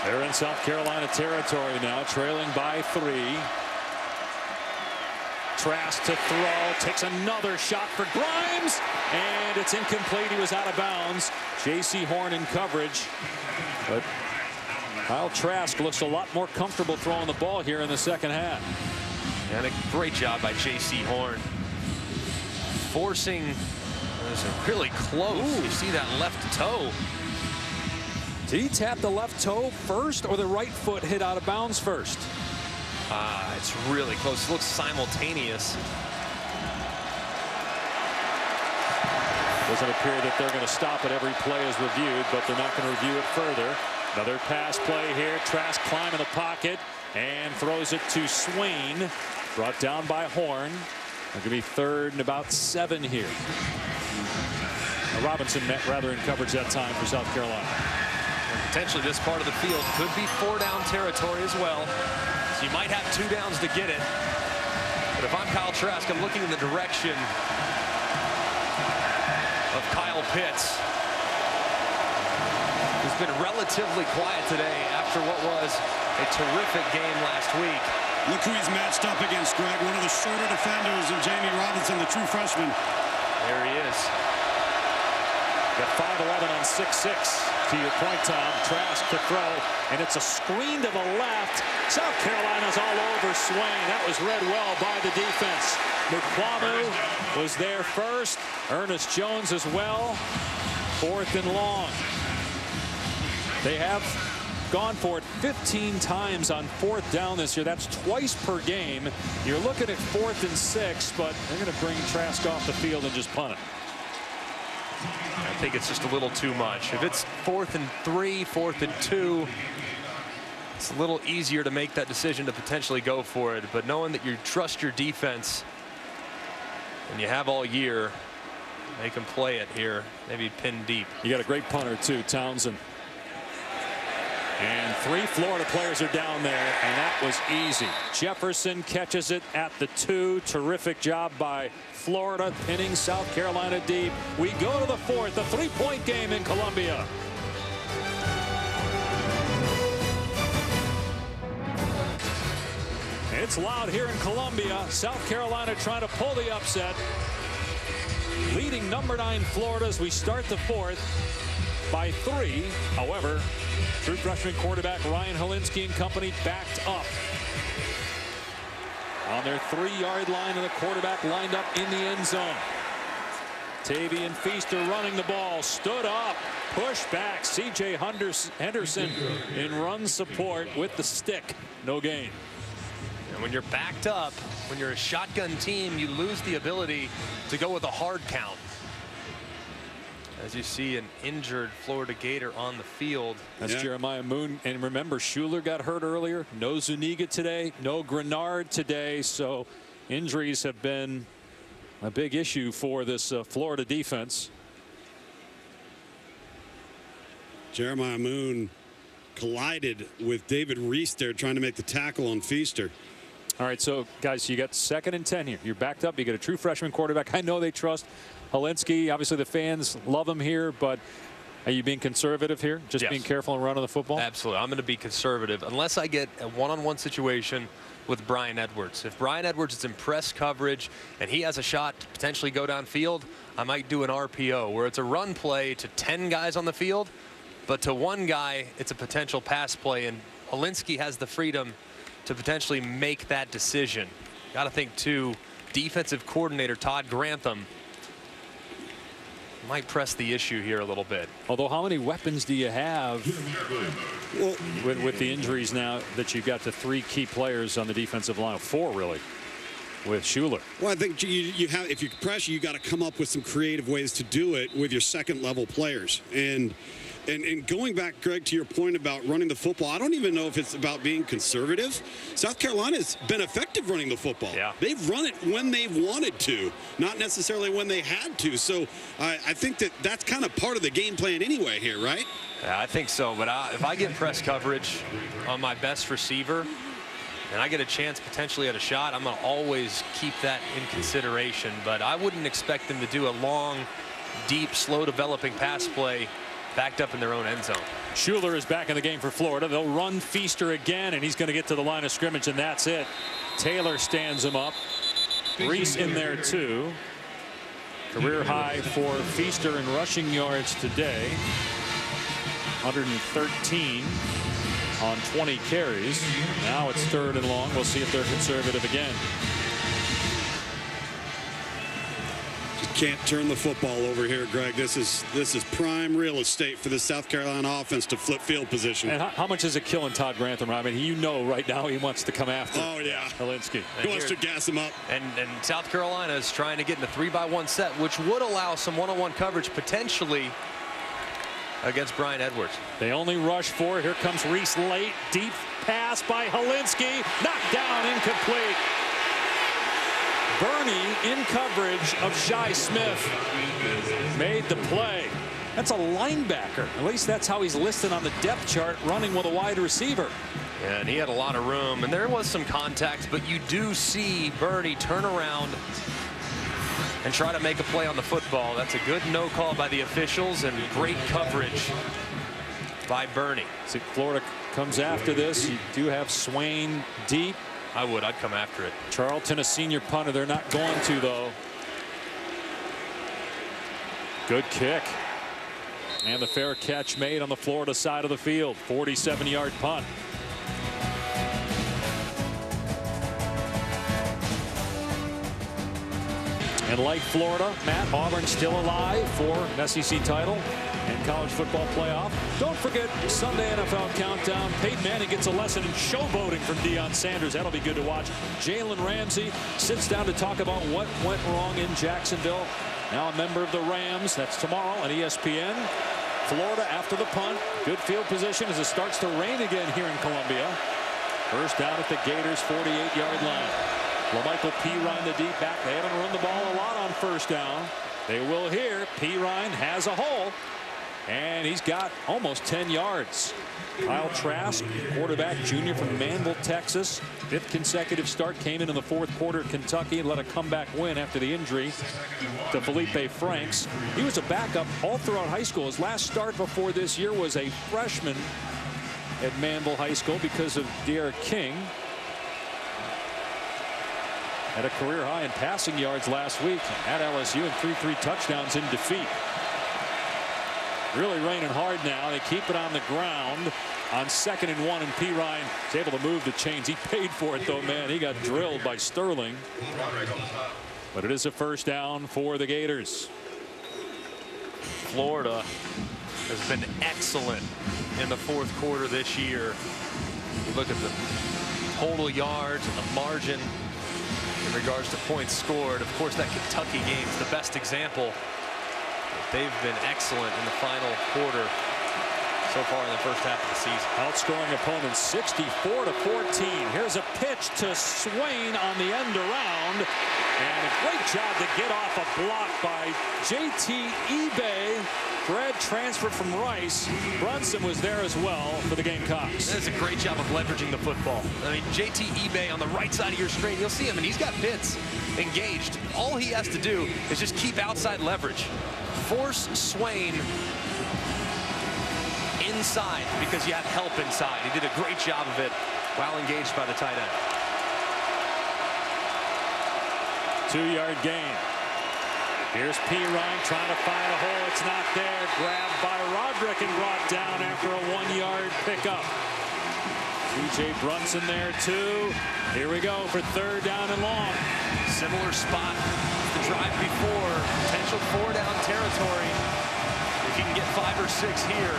They're in South Carolina territory now, trailing by 3. Trask to throw, takes another shot for Grimes, and it's incomplete. He was out of bounds. J.C. Horn in coverage, but Kyle Trask looks a lot more comfortable throwing the ball here in the second half. And a great job by J.C. Horn. Forcing, this is really close. Ooh. You see that left toe. Did he tap the left toe first, or the right foot hit out of bounds first? It's really close. It looks simultaneous. Doesn't appear that they're going to stop it. Every play is reviewed, but they're not going to review it further. Another pass play here. Trask climbing the pocket and throws it to Swain. Brought down by Horn. It's going to be 3rd and about 7 here. Now Robinson met rather in coverage that time for South Carolina. And potentially this part of the field could be 4-down territory as well. So you might have 2 downs to get it. But if I'm Kyle Trask, I'm looking in the direction of Kyle Pitts, who's been relatively quiet today after what was a terrific game last week. Look who he's matched up against, Greg. One of the shorter defenders in Jamie Robinson, the true freshman. There he is. Got 5'11" on 6'6". To your point, Tom, Trask to throw, and it's a screen to the left. South Carolina's all over Swain. That was read well by the defense. Mukwamu was there first. Ernest Jones as well. 4th and long. They have gone for it 15 times on 4th down this year. That's twice per game. You're looking at 4th and 6, but they're going to bring Trask off the field and just punt it. I think it's just a little too much. If it's 4th and 3, 4th and 2, it's a little easier to make that decision to potentially go for it. But knowing that you trust your defense and you have all year, they can play it here, maybe pin deep. You got a great punter too, Townsend. And 3 Florida players are down there, and that was easy. Jefferson catches it at the 2. Terrific job by Florida, pinning South Carolina deep. We go to the 4th, a 3-point game in Columbia. It's loud here in Columbia. South Carolina trying to pull the upset. Leading number 9 Florida as we start the 4th. by 3. However, true freshman quarterback Ryan Holinsky and company backed up on their 3-yard line, and the quarterback lined up in the end zone. Tavian Feaster running the ball, stood up, pushed back. C.J. Henderson in run support with the stick. No gain. And when you're backed up, when you're a shotgun team, you lose the ability to go with a hard count. As you see an injured Florida Gator on the field. That's Jeremiah Moon. And remember, Schuler got hurt earlier. No Zuniga today. No Grenard today. So injuries have been a big issue for this Florida defense. Jeremiah Moon collided with David Reese there, trying to make the tackle on Feaster. All right, so guys, you got 2nd and 10 here. You're backed up. You get a true freshman quarterback. I know they trust Holinsky. Obviously, the fans love him here, but are you being conservative here? Just being careful and running the football? Absolutely. I'm going to be conservative unless I get a one-on-one situation with Brian Edwards. If Brian Edwards is in press coverage and he has a shot to potentially go downfield, I might do an RPO where it's a run play to 10 guys on the field, but to one guy, it's a potential pass play, and Holinsky has the freedom to potentially make that decision. Got to think, too, defensive coordinator Todd Grantham might press the issue here a little bit. Although, how many weapons do you have with the injuries now that you've got the 3 key players on the defensive line? 4, really, with Schuler. Well, I think you have, if you pressure, you got to come up with some creative ways to do it with your second-level players. And going back, Greg, to your point about running the football, I don't even know if it's about being conservative. South Carolina's been effective running the football. Yeah. They've run it when they've wanted to, not necessarily when they had to. So I think that's kind of part of the game plan anyway here, right? Yeah, I think so. But if I get press coverage on my best receiver and I get a chance potentially at a shot, I'm going to always keep that in consideration. But I wouldn't expect them to do a long, deep, slow developing pass play backed up in their own end zone. Schuler is back in the game for Florida. They'll run Feaster again, and he's going to get to the line of scrimmage, and that's it. Taylor stands him up. Reese in there, too. Career high for Feaster in rushing yards today. 113 on 20 carries. Now it's 3rd and long. We'll see if they're conservative again. Can't turn the football over here, Greg. This is prime real estate for the South Carolina offense to flip field position. And how much is it killing Todd Grantham? I mean, you know right now he wants to come after Holinsky. He wants to gas him up. And South Carolina is trying to get in a 3-by-1 set, which would allow some one-on-one coverage potentially against Brian Edwards. They only rush 4. Here comes Reese late. Deep pass by Holinsky. Knocked down, incomplete. Bernie in coverage of Shi Smith made the play. That's a linebacker. At least that's how he's listed on the depth chart, running with a wide receiver. Yeah, and he had a lot of room, and there was some contact, but you do see Bernie turn around and try to make a play on the football. That's a good no call by the officials and great coverage by Bernie. See, Florida comes after this. You do have Swain deep. I'd come after it. Charlton, a senior punter. They're not going to, though. Good kick. And the fair catch made on the Florida side of the field. 47-yard punt. And like Florida, Matt, Auburn still alive for an SEC title and college football playoff. Don't forget Sunday NFL Countdown. Peyton Manning gets a lesson in showboating from Deion Sanders. That'll be good to watch. Jalen Ramsey sits down to talk about what went wrong in Jacksonville. Now a member of the Rams. That's tomorrow on ESPN. Florida after the punt. Good field position as it starts to rain again here in Columbia. First down at the Gators' 48-yard line. LaMichael Pirine, the deep back. They haven't run the ball a lot on first down. They will here. Pirine has a hole, and he's got almost 10 yards. Kyle Trask, quarterback, junior from Manville, Texas. 5th consecutive start, came in the 4th quarter at Kentucky and let a comeback win after the injury to Felipe Franks. He was a backup all throughout high school. His last start before this year was a freshman at Manville High School because of Derek King. Had a career high in passing yards last week at LSU and 3 touchdowns in defeat. Really raining hard now. They keep it on the ground on 2nd and 1, and P. Ryan is able to move the chains. He paid for it, though, man. He got drilled by Sterling. But it is a first down for the Gators. Florida has been excellent in the 4th quarter this year. You look at the total yards and the margin in regards to points scored. Of course, that Kentucky game is the best example. They've been excellent in the final quarter so far in the first half of the season. Outscoring opponents 64-14. Here's a pitch to Swain on the end around. And a great job to get off a block by J.T. eBay. Grad transfer from Rice. Brunson was there as well for the Gamecocks. That's a great job of leveraging the football. I mean, J.T. eBay on the right side of your screen. You'll see him, and he's got Pitts engaged. All he has to do is just keep outside leverage. Force Swain inside because you have help inside. He did a great job of it while engaged by the tight end. 2-yard gain. Here's P. Ryan trying to find a hole. It's not there. Grabbed by Roderick and brought down after a 1-yard pickup. C.J. Brunson there too. Here we go for 3rd down and long. Similar spot the drive before. Potential 4-down territory if you can get 5 or 6 here.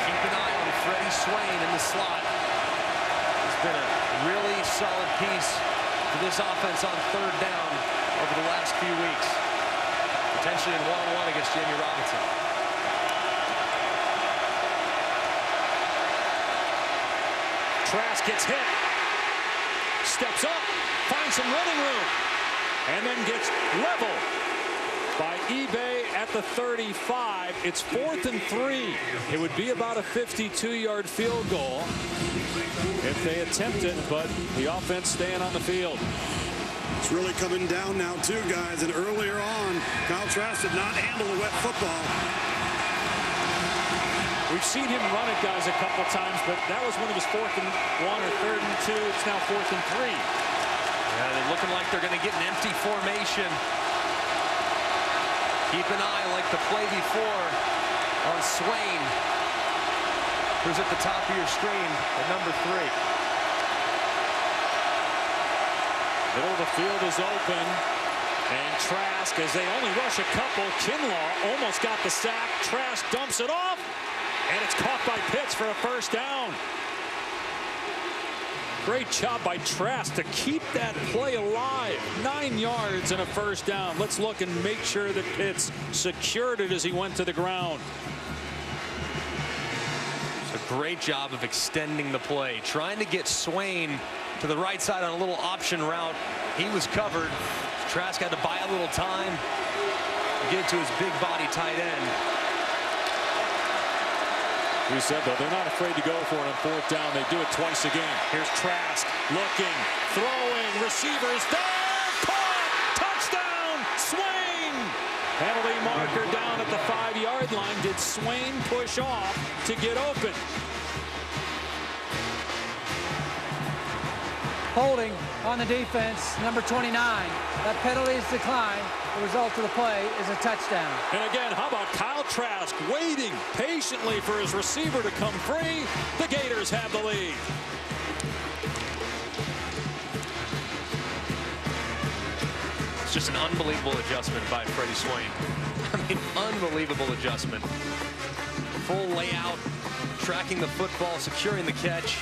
Keep an eye on Freddie Swain in the slot. He's been a really solid piece for this offense on 3rd down over the last few weeks. Potentially in 1-on-1 against Jamie Robinson. Trask gets hit. Steps up. Finds some running room. And then gets level by eBay at the 35. It's 4th and 3. It would be about a 52-yard field goal if they attempt it, but the offense staying on the field. It's really coming down now, too, guys. And earlier on, Kyle Trask did not handle the wet football. We've seen him run it, guys, a couple times, but that was when it was 4th and 1 or 3rd and 2. It's now 4th and 3. Yeah, they're looking like they're going to get an empty formation. Keep an eye, like the play before, on Swain, who's at the top of your screen at number 3. Middle of the field is open. And Trask, as they only rush a couple, Kinlaw almost got the sack. Trask dumps it off. And it's caught by Pitts for a first down. Great job by Trask to keep that play alive. 9 yards and a first down. Let's look and make sure that Pitts secured it as he went to the ground. It's a great job of extending the play. Trying to get Swain to the right side on a little option route. He was covered. Trask had to buy a little time to get it to his big body tight end. We said, though, they're not afraid to go for it on 4th down. They do it twice a game. Here's Trask looking, throwing, receivers there, caught, touchdown, Swain. Penalty marker down at the 5-yard line. Did Swain push off to get open? Holding on the defense, number 29. That penalty is declined. The result of the play is a touchdown. And again, how about Kyle Trask waiting patiently for his receiver to come free? The Gators have the lead. It's just an unbelievable adjustment by Freddie Swain. I mean, unbelievable adjustment. Full layout, tracking the football, securing the catch,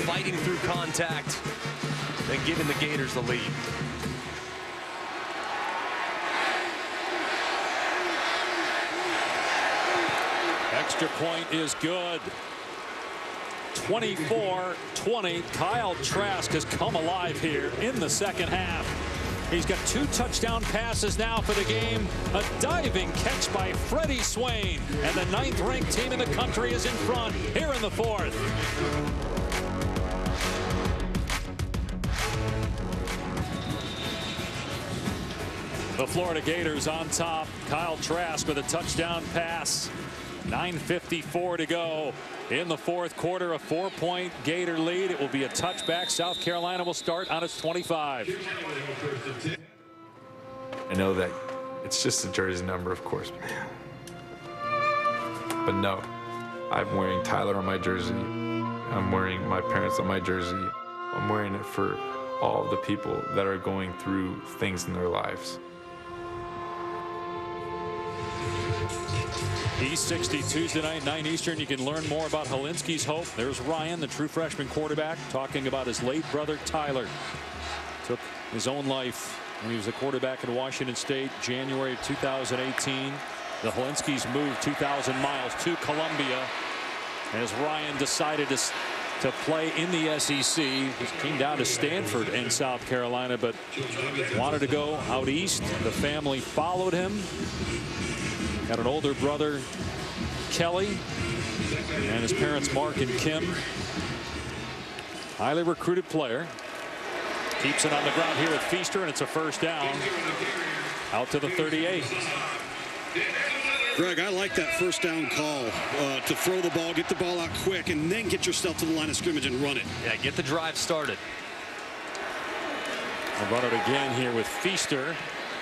fighting through contact, and giving the Gators the lead. Extra point is good. 24-20. Kyle Trask has come alive here in the second half. He's got 2 touchdown passes now for the game. A diving catch by Freddie Swain. And the 9th-ranked team in the country is in front here in the 4th. The Florida Gators on top. Kyle Trask with a touchdown pass. 9:54 to go in the 4th quarter. A 4-point Gator lead. It will be a touchback. South Carolina will start on its 25. I know that It's just a jersey number, of course. But no, I'm wearing Tyler on my jersey. I'm wearing my parents on my jersey. I'm wearing it for all of the people that are going through things in their lives. East 60 Tuesday night, 9 Eastern. You can learn more about Hilinski's hope. There's Ryan, the true freshman quarterback, talking about his late brother Tyler. Took his own life when he was a quarterback at Washington State, January of 2018. The Hilinskis moved 2,000 miles to Columbia as Ryan decided to play in the SEC. He came down to Stanford in South Carolina, but wanted to go out east. The family followed him. Got an older brother, Kelly, and his parents, Mark and Kim. Highly recruited player. Keeps it on the ground here with Feaster, and it's a first down out to the 38. Greg, I like that first down call to throw the ball, get the ball out quick, and then get yourself to the line of scrimmage and run it. Yeah, get the drive started. I'll run it again here with Feaster.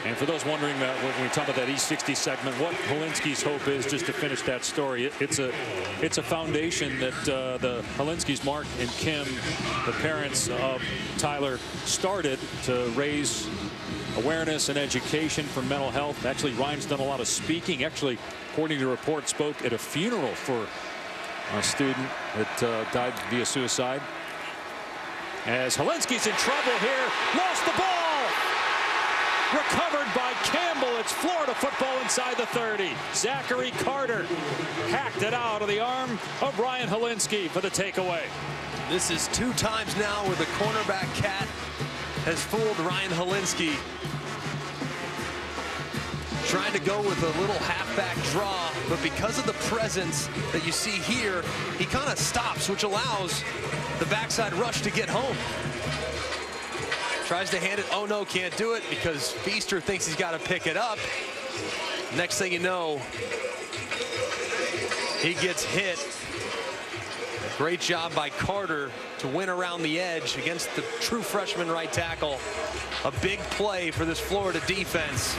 And for those wondering that when we talk about that East 60 segment, what Hilinski's hope is, just to finish that story, it's a foundation that the Hilinski's, Mark and Kim, the parents of Tyler, started to raise awareness and education for mental health. Actually, Ryan's done a lot of speaking. Actually, according to reports, spoke at a funeral for a student that died via suicide. As Hilinski's in trouble here, lost the ball. Recovered by Campbell. It's Florida football inside the 30. Zachary Carter hacked it out of the arm of Ryan Hilinski for the takeaway. This is 2 times now where the cornerback cat has fooled Ryan Hilinski. Trying to go with a little halfback draw, but because of the presence that you see here, he kind of stops, which allows the backside rush to get home. Tries to hand it. Oh, no, can't do it because Feaster thinks he's got to pick it up. Next thing you know, he gets hit. Great job by Carter to win around the edge against the true freshman right tackle. A big play for this Florida defense.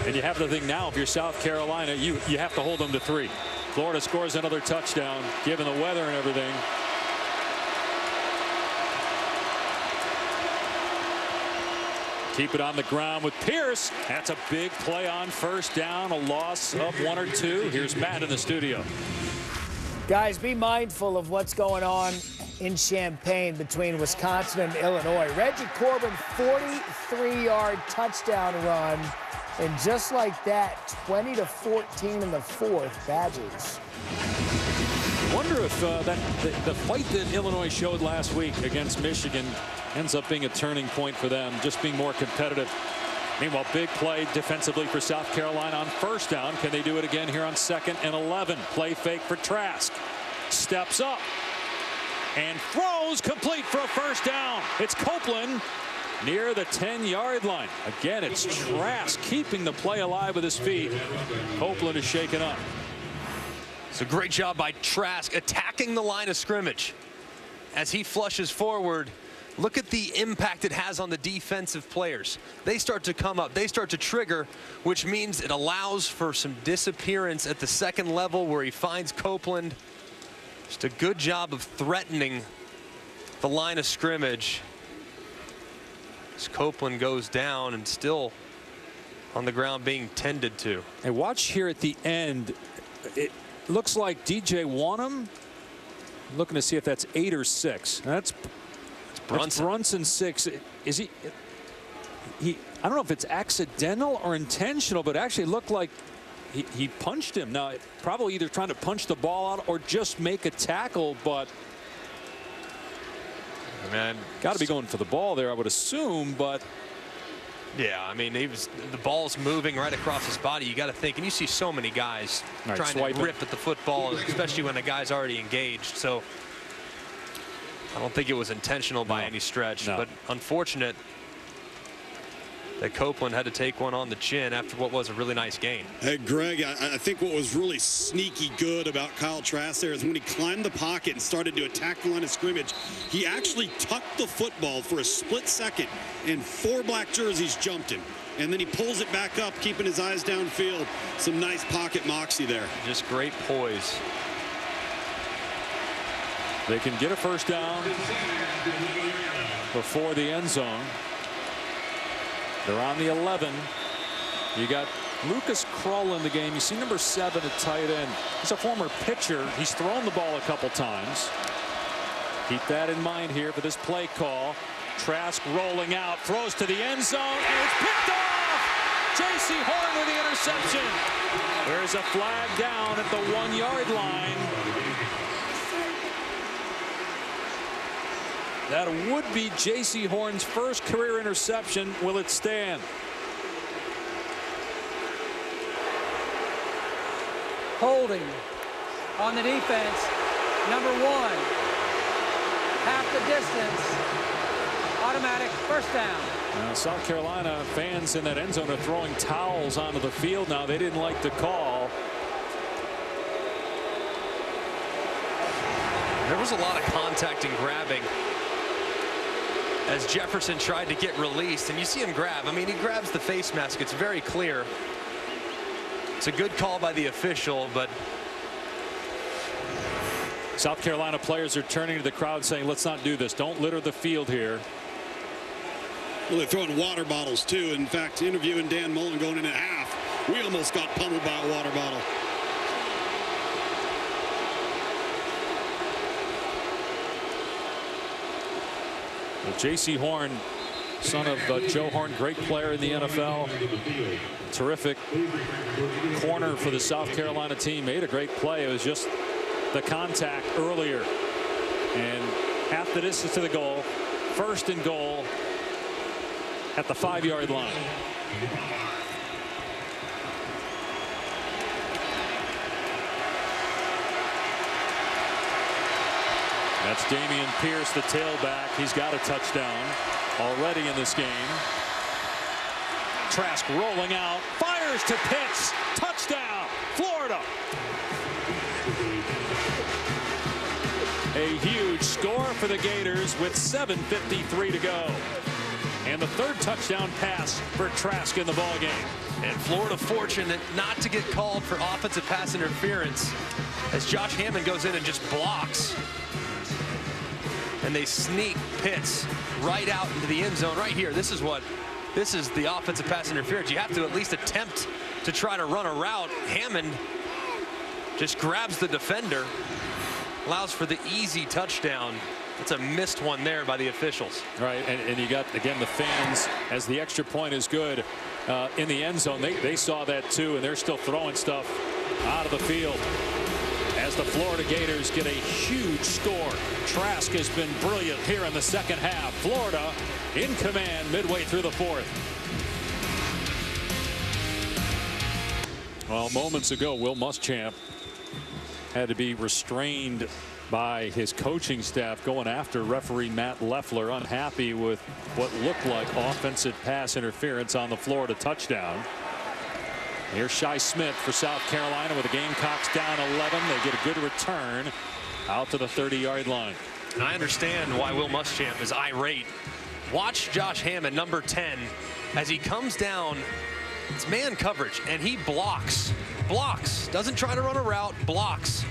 And you have the thing now, if you're South Carolina, you have to hold them to 3. Florida scores another touchdown, given the weather and everything. Keep it on the ground with Pierce. That's a big play on first down, a loss of 1 or 2. Here's Matt in the studio. Guys, be mindful of what's going on in Champaign between Wisconsin and Illinois. Reggie Corbin, 43-yard touchdown run. And just like that, 20-14 in the 4th, Badgers. I wonder if the fight that Illinois showed last week against Michigan ends up being a turning point for them, just being more competitive. Meanwhile, big play defensively for South Carolina on first down. Can they do it again here on 2nd and 11? Play fake for Trask. Steps up and throws complete for a first down. It's Copeland near the 10-yard line. Again, it's Trask keeping the play alive with his feet. Copeland is shaken up. It's a great job by Trask attacking the line of scrimmage. As he flushes forward, look at the impact it has on the defensive players. They start to come up, they start to trigger, which means it allows for some disappearance at the 2nd level where he finds Copeland. Just a good job of threatening the line of scrimmage. As Copeland goes down and still on the ground being tended to. And watch here at the end. It looks like DJ Wanham. Looking to see if that's 8 or 6. That's Brunson 6. Is he? I don't know if it's accidental or intentional, but actually looked like he punched him. Now, probably either trying to punch the ball out or just make a tackle, but got to be going for the ball there, I would assume. But yeah, I mean, the ball's moving right across his body. You got to think, and you see so many guys trying to rip at the football, especially when the guy's already engaged. So I don't think it was intentional by any stretch, but unfortunate. that Copeland had to take one on the chin after what was a really nice gain. Hey, Greg, I think what was really sneaky good about Kyle Trask there is when he climbed the pocket and started to attack the line of scrimmage, he actually tucked the football for a split second, and 4 black jerseys jumped him. And then he pulls it back up, keeping his eyes downfield. Some nice pocket moxie there. Just great poise. They can get a first down before the end zone. They're on the 11. You got Lucas Krull in the game. You see number 7 at tight end. He's a former pitcher. He's thrown the ball a couple times. Keep that in mind here for this play call. Trask rolling out, throws to the end zone, and it's picked off. J.C. Horn with the interception. There's a flag down at the 1-yard line. That would be J.C. Horn's first career interception. Will it stand? Holding on the defense. Number 1. Half the distance. Automatic first down. Now, South Carolina fans in that end zone are throwing towels onto the field now. They didn't like the call. There was a lot of contact and grabbing as Jefferson tried to get released, and you see him grab. I mean, he grabs the face mask. It's very clear. It's a good call by the official, but South Carolina players are turning to the crowd saying, let's not do this. Don't litter the field here. Well, they're throwing water bottles, too. In fact, interviewing Dan Mullen going into half, we almost got pummeled by a water bottle. Well, J.C. Horn, son of Joe Horn, great player in the NFL. Terrific corner for the South Carolina team. Made a great play. It was just the contact earlier. And half the distance to the goal. First and goal at the 5-yard line. That's Dameon Pierce, the tailback. He's got a touchdown already in this game. Trask rolling out, fires to Pitts. Touchdown, Florida. A huge score for the Gators with 7:53 to go. And the 3rd touchdown pass for Trask in the ballgame. And Florida fortunate not to get called for offensive pass interference as Josh Hammond goes in and just blocks. And they sneak Pitts right out into the end zone right here. This is the offensive pass interference. You have to at least attempt to try to run a route. Hammond just grabs the defender, allows for the easy touchdown. It's a missed one there by the officials. Right, and you got, again, the fans, as the extra point is good in the end zone. They saw that too, and they're still throwing stuff out of the field as the Florida Gators get a huge score. Trask has been brilliant here in the second half. Florida in command midway through the 4th. Well, moments ago, Will Muschamp had to be restrained by his coaching staff going after referee Matt Leffler, unhappy with what looked like offensive pass interference on the Florida touchdown. Here's Shi Smith for South Carolina with the Gamecocks down 11. They get a good return out to the 30-yard line. And I understand why Will Muschamp is irate. Watch Josh Hammond, number 10, as he comes down. It's man coverage, and he blocks. Doesn't try to run a route, blocks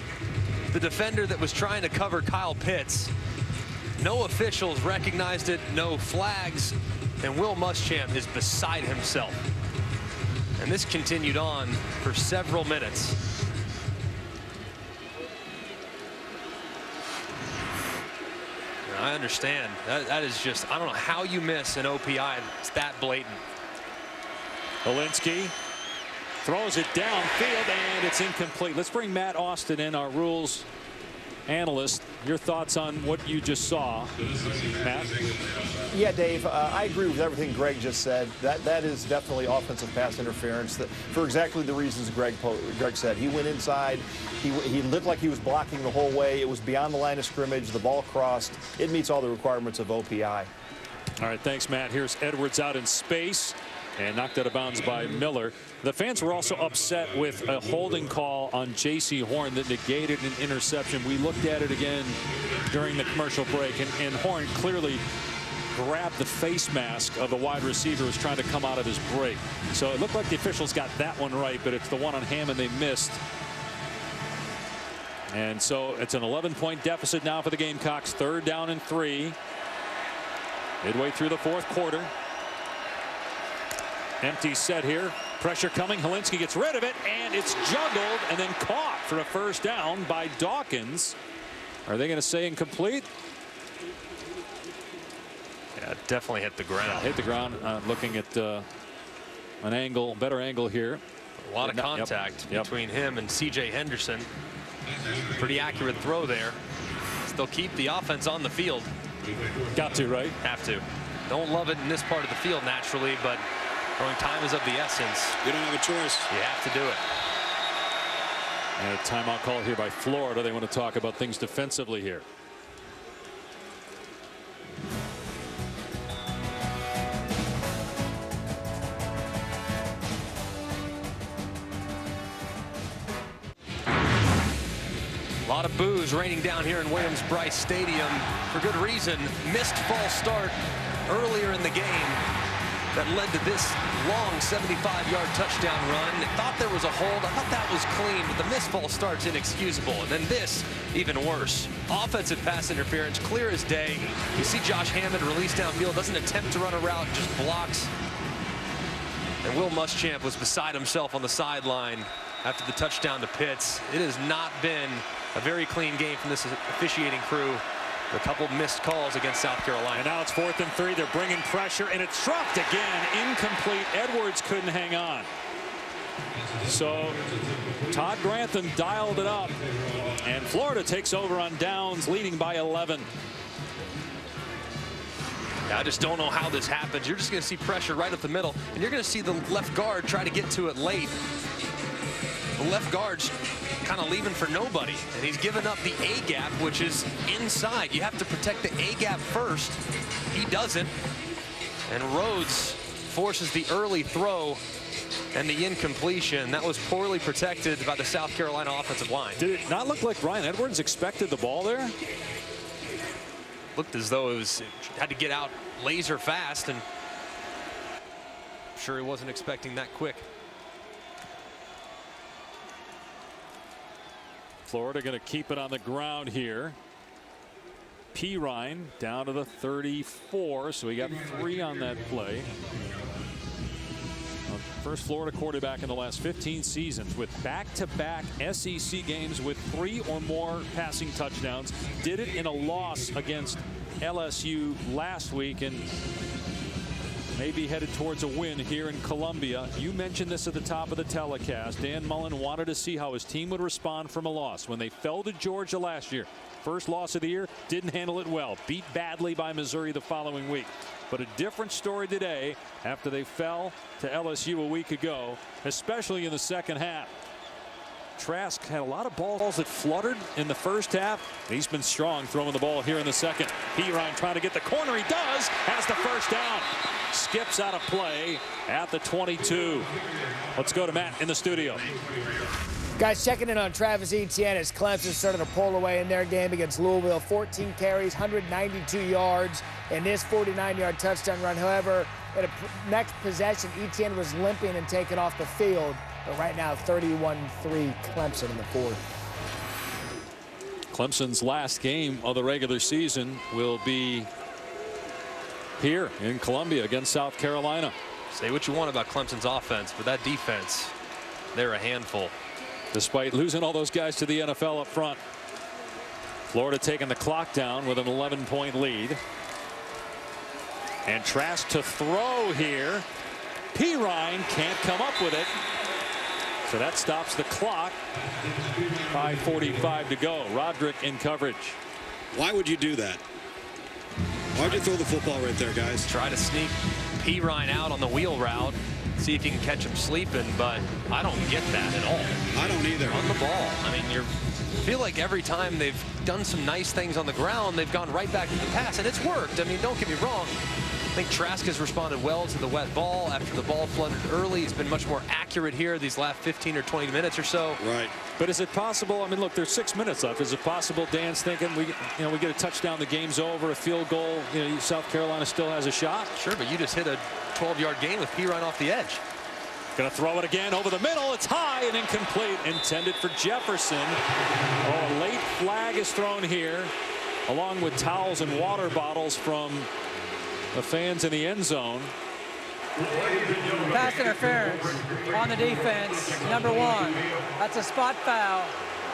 the defender that was trying to cover Kyle Pitts. No officials recognized it, no flags, and Will Muschamp is beside himself. And this continued on for several minutes. I understand. That is just, I don't know how you miss an OPI. It's that blatant. Olinsky throws it downfield, and it's incomplete. Let's bring Matt Austin in, our rules analyst. Your thoughts on what you just saw, Matt? Yeah, Dave, I agree with everything Greg just said. That is definitely offensive pass interference for exactly the reasons Greg said. He went inside. He looked like he was blocking the whole way. It was beyond the line of scrimmage. The ball crossed. It meets all the requirements of OPI. All right, thanks, Matt. Here's Edwards out in space. and knocked out of bounds by Miller. The fans were also upset with a holding call on J.C. Horn that negated an interception. We looked at it again during the commercial break, and Horn clearly grabbed the face mask of the wide receiver who was trying to come out of his break. So it looked like the officials got that one right, but it's the one on Hammond they missed. And so it's an 11-point deficit now for the Gamecocks. 3rd down and 3. Midway through the 4th quarter. Empty set here. Pressure coming. Hilinski gets rid of it, and it's juggled and then caught for a 1st down by Dawkins. Are they going to say incomplete? Yeah, definitely hit the ground. Hit the ground. Looking at an angle, better angle here. A lot of contact between him and C.J. Henderson. Pretty accurate throw there. Still keep the offense on the field. Got to, right? Have to. Don't love it in this part of the field naturally, but throwing time is of the essence. You don't have a choice. You have to do it. And a timeout call here by Florida. They want to talk about things defensively here. A lot of boos raining down here in Williams-Brice Stadium for good reason. Missed false start earlier in the game that led to this long 75-yard touchdown run. Thought there was a hold. I thought that was clean, but the missed false start's inexcusable. And then this, even worse. Offensive pass interference, clear as day. You see Josh Hammond release downfield, doesn't attempt to run a route, just blocks. And Will Muschamp was beside himself on the sideline after the touchdown to Pitts. It has not been a very clean game from this officiating crew. A couple missed calls against South Carolina. And now it's 4th and 3. They're bringing pressure, and it's dropped again. Incomplete. Edwards couldn't hang on. So Todd Grantham dialed it up, and Florida takes over on downs, leading by 11. I just don't know how this happens. You're just going to see pressure right up the middle, and you're going to see the left guard try to get to it late. The left guard's kind of leaving for nobody, and he's given up the A-gap, which is inside. You have to protect the A-gap first. He doesn't, and Rhodes forces the early throw and the incompletion. That was poorly protected by the South Carolina offensive line. Did it not look like Ryan Edwards expected the ball there? Looked as though it had to get out laser fast, and I'm sure he wasn't expecting that quick. Florida going to keep it on the ground here. Pirine down to the 34, so he got 3 on that play. First Florida quarterback in the last 15 seasons with back-to-back SEC games with 3 or more passing touchdowns. Did it in a loss against LSU last week, and maybe headed towards a win here in Columbia. You mentioned this at the top of the telecast. Dan Mullen wanted to see how his team would respond from a loss. When they fell to Georgia last year, first loss of the year, didn't handle it well. Beat badly by Missouri the following week. But a different story today after they fell to LSU a week ago, especially in the second half. Trask had a lot of balls that fluttered in the first half. He's been strong throwing the ball here in the second. Pirine trying to get the corner. He does. Has the first down. Skips out of play at the 22. Let's go to Matt in the studio. Guys, checking in on Travis Etienne as Clemson started to pull away in their game against Louisville. 14 carries, 192 yards, and this 49-yard touchdown run. However, at a next possession, Etienne was limping and taken off the field. But right now, 31-3 Clemson in the 4th. Clemson's last game of the regular season will be here in Columbia against South Carolina. Say what you want about Clemson's offense, but that defense, they're a handful. Despite losing all those guys to the NFL up front. Florida taking the clock down with an 11-point lead. And Trask to throw here. Pirine can't come up with it. So that stops the clock. 5:45 to go. Roderick in coverage. Why would you do that? Why'd you throw the football right there, guys? Try to sneak Pirine out on the wheel route. See if you can catch him sleeping, but I don't get that at all. I don't either. On the ball. I mean, I feel like every time they've done some nice things on the ground, they've gone right back to the pass, and it's worked. I mean, don't get me wrong. think Trask has responded well to the wet ball after the ball flooded early. He's been much more accurate here these last 15 or 20 minutes or so. Right. But is it possible? I mean, look, there's 6 minutes left. Is it possible Dan's thinking we get a touchdown, the game's over, a field goal, South Carolina still has a shot? Sure, but you just hit a 12-yard gain with P right off the edge. Gonna throw it again over the middle. It's high and incomplete, intended for Jefferson. Oh, a late flag is thrown here, along with towels and water bottles from the fans in the end zone. Pass interference on the defense, number 1. That's a spot foul.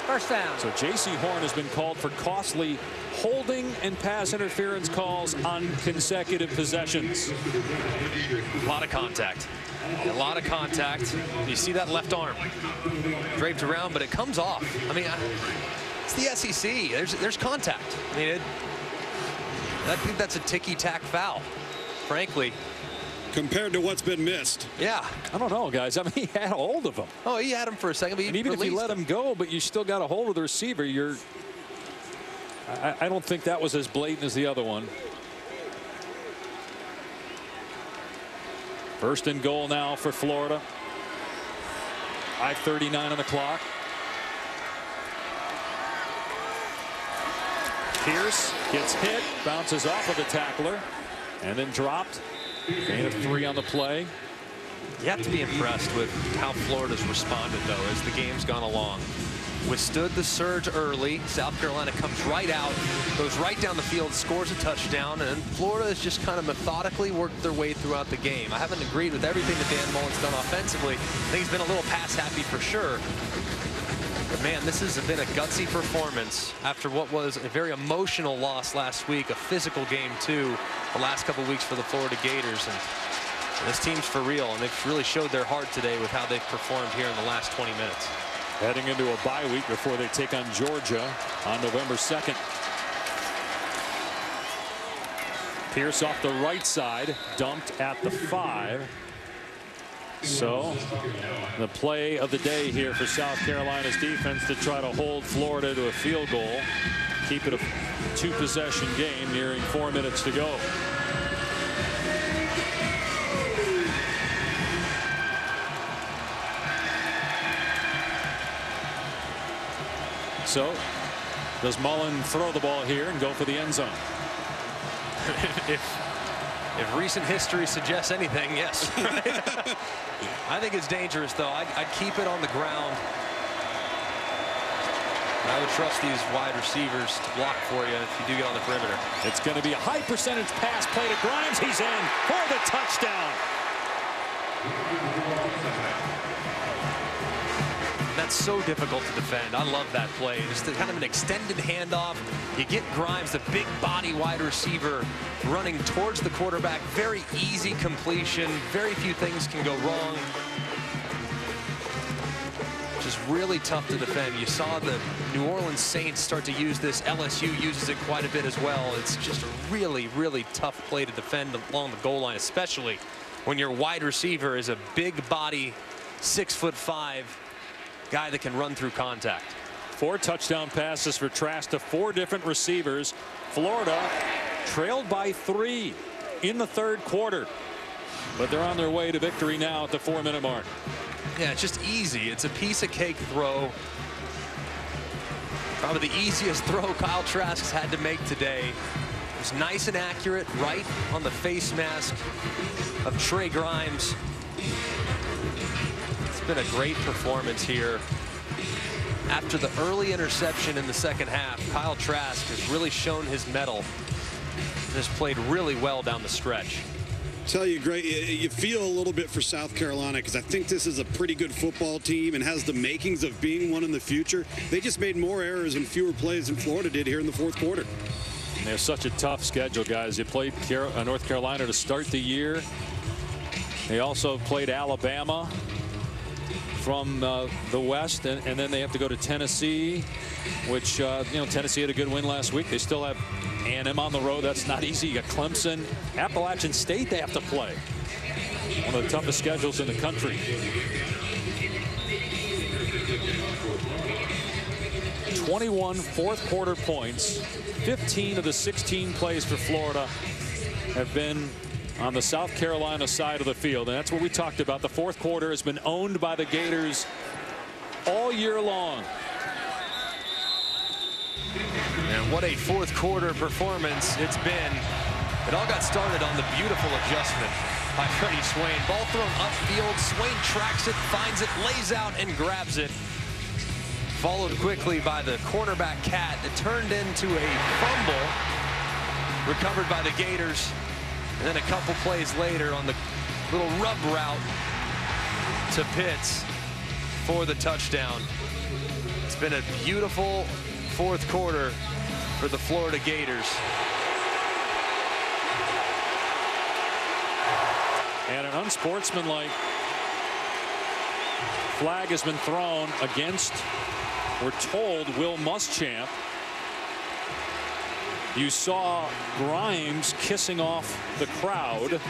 First down. So J.C. Horn has been called for costly holding and pass interference calls on consecutive possessions. A lot of contact. A lot of contact. You see that left arm draped around, but it comes off. I mean, it's the SEC. There's contact. I mean, I think that's a ticky-tack foul, frankly. Compared to what's been missed. Yeah. I don't know, guys. I mean, he had a hold of him. Oh, he had him for a second, but and even if you let him go, but you still got a hold of the receiver, I don't think that was as blatant as the other one. First and goal now for Florida. 5:39 on the clock. Pierce gets hit, bounces off of the tackler, and then dropped. Gain of 3 on the play. You have to be impressed with how Florida's responded, though, as the game's gone along. Withstood the surge early. South Carolina comes right out, goes right down the field, scores a touchdown, and Florida has just kind of methodically worked their way throughout the game. I haven't agreed with everything that Dan Mullen's done offensively. I think he's been a little pass happy for sure. But man, this has been a gutsy performance after what was a very emotional loss last week, a physical game too, the last couple weeks for the Florida Gators. And this team's for real, and they've really showed their heart today with how they've performed here in the last 20 minutes. Heading into a bye week before they take on Georgia on November 2nd. Pierce off the right side, dumped at the 5. So the play of the day here for South Carolina's defense to try to hold Florida to a field goal, keep it a 2-possession game, nearing 4 minutes to go. So does Mullen throw the ball here and go for the end zone? If recent history suggests anything, yes. I think it's dangerous, though. I'd keep it on the ground. I would trust these wide receivers to block for you if you do get on the perimeter. It's going to be a high percentage pass play to Grimes. He's in for the touchdown. That's so difficult to defend. I love that play. Just kind of an extended handoff. You get Grimes, the big body wide receiver, running towards the quarterback. Very easy completion. Very few things can go wrong. Just really tough to defend. You saw the New Orleans Saints start to use this. LSU uses it quite a bit as well. It's just a really, really tough play to defend along the goal line, especially when your wide receiver is a big body, 6'5" guy that can run through contact. 4 touchdown passes for Trask to 4 different receivers. Florida trailed by 3 in the 3rd quarter, but they're on their way to victory now at the 4-minute mark. Yeah, it's just easy. It's a piece of cake throw. Probably the easiest throw Kyle Trask's had to make today. It was nice and accurate, right on the face mask of Trey Grimes. It's been a great performance here. After the early interception in the second half, Kyle Trask has really shown his mettle and has played really well down the stretch. Tell you, Greg, you feel a little bit for South Carolina because I think this is a pretty good football team and has the makings of being one in the future. They just made more errors and fewer plays than Florida did here in the 4th quarter. And they have such a tough schedule, guys. You played North Carolina to start the year. They also played Alabama from the West, and then they have to go to Tennessee, which Tennessee had a good win last week. They still have A&M on the road. That's not easy. You got Clemson, Appalachian State they have to play. One of the toughest schedules in the country. 21 4th quarter points. 15 of the 16 plays for Florida have been on the South Carolina side of the field, and that's what we talked about. The fourth quarter has been owned by the Gators all year long. And what a fourth quarter performance it's been. It all got started on the beautiful adjustment by Freddie Swain. Ball thrown upfield. Swain tracks it, finds it, lays out, and grabs it. Followed quickly by the cornerback Cat. It turned into a fumble. Recovered by the Gators. And then a couple plays later on the little rub route to Pitts for the touchdown. It's been a beautiful fourth quarter for the Florida Gators. And an unsportsmanlike flag has been thrown against, we're told, Will Muschamp. You saw Grimes kissing off the crowd.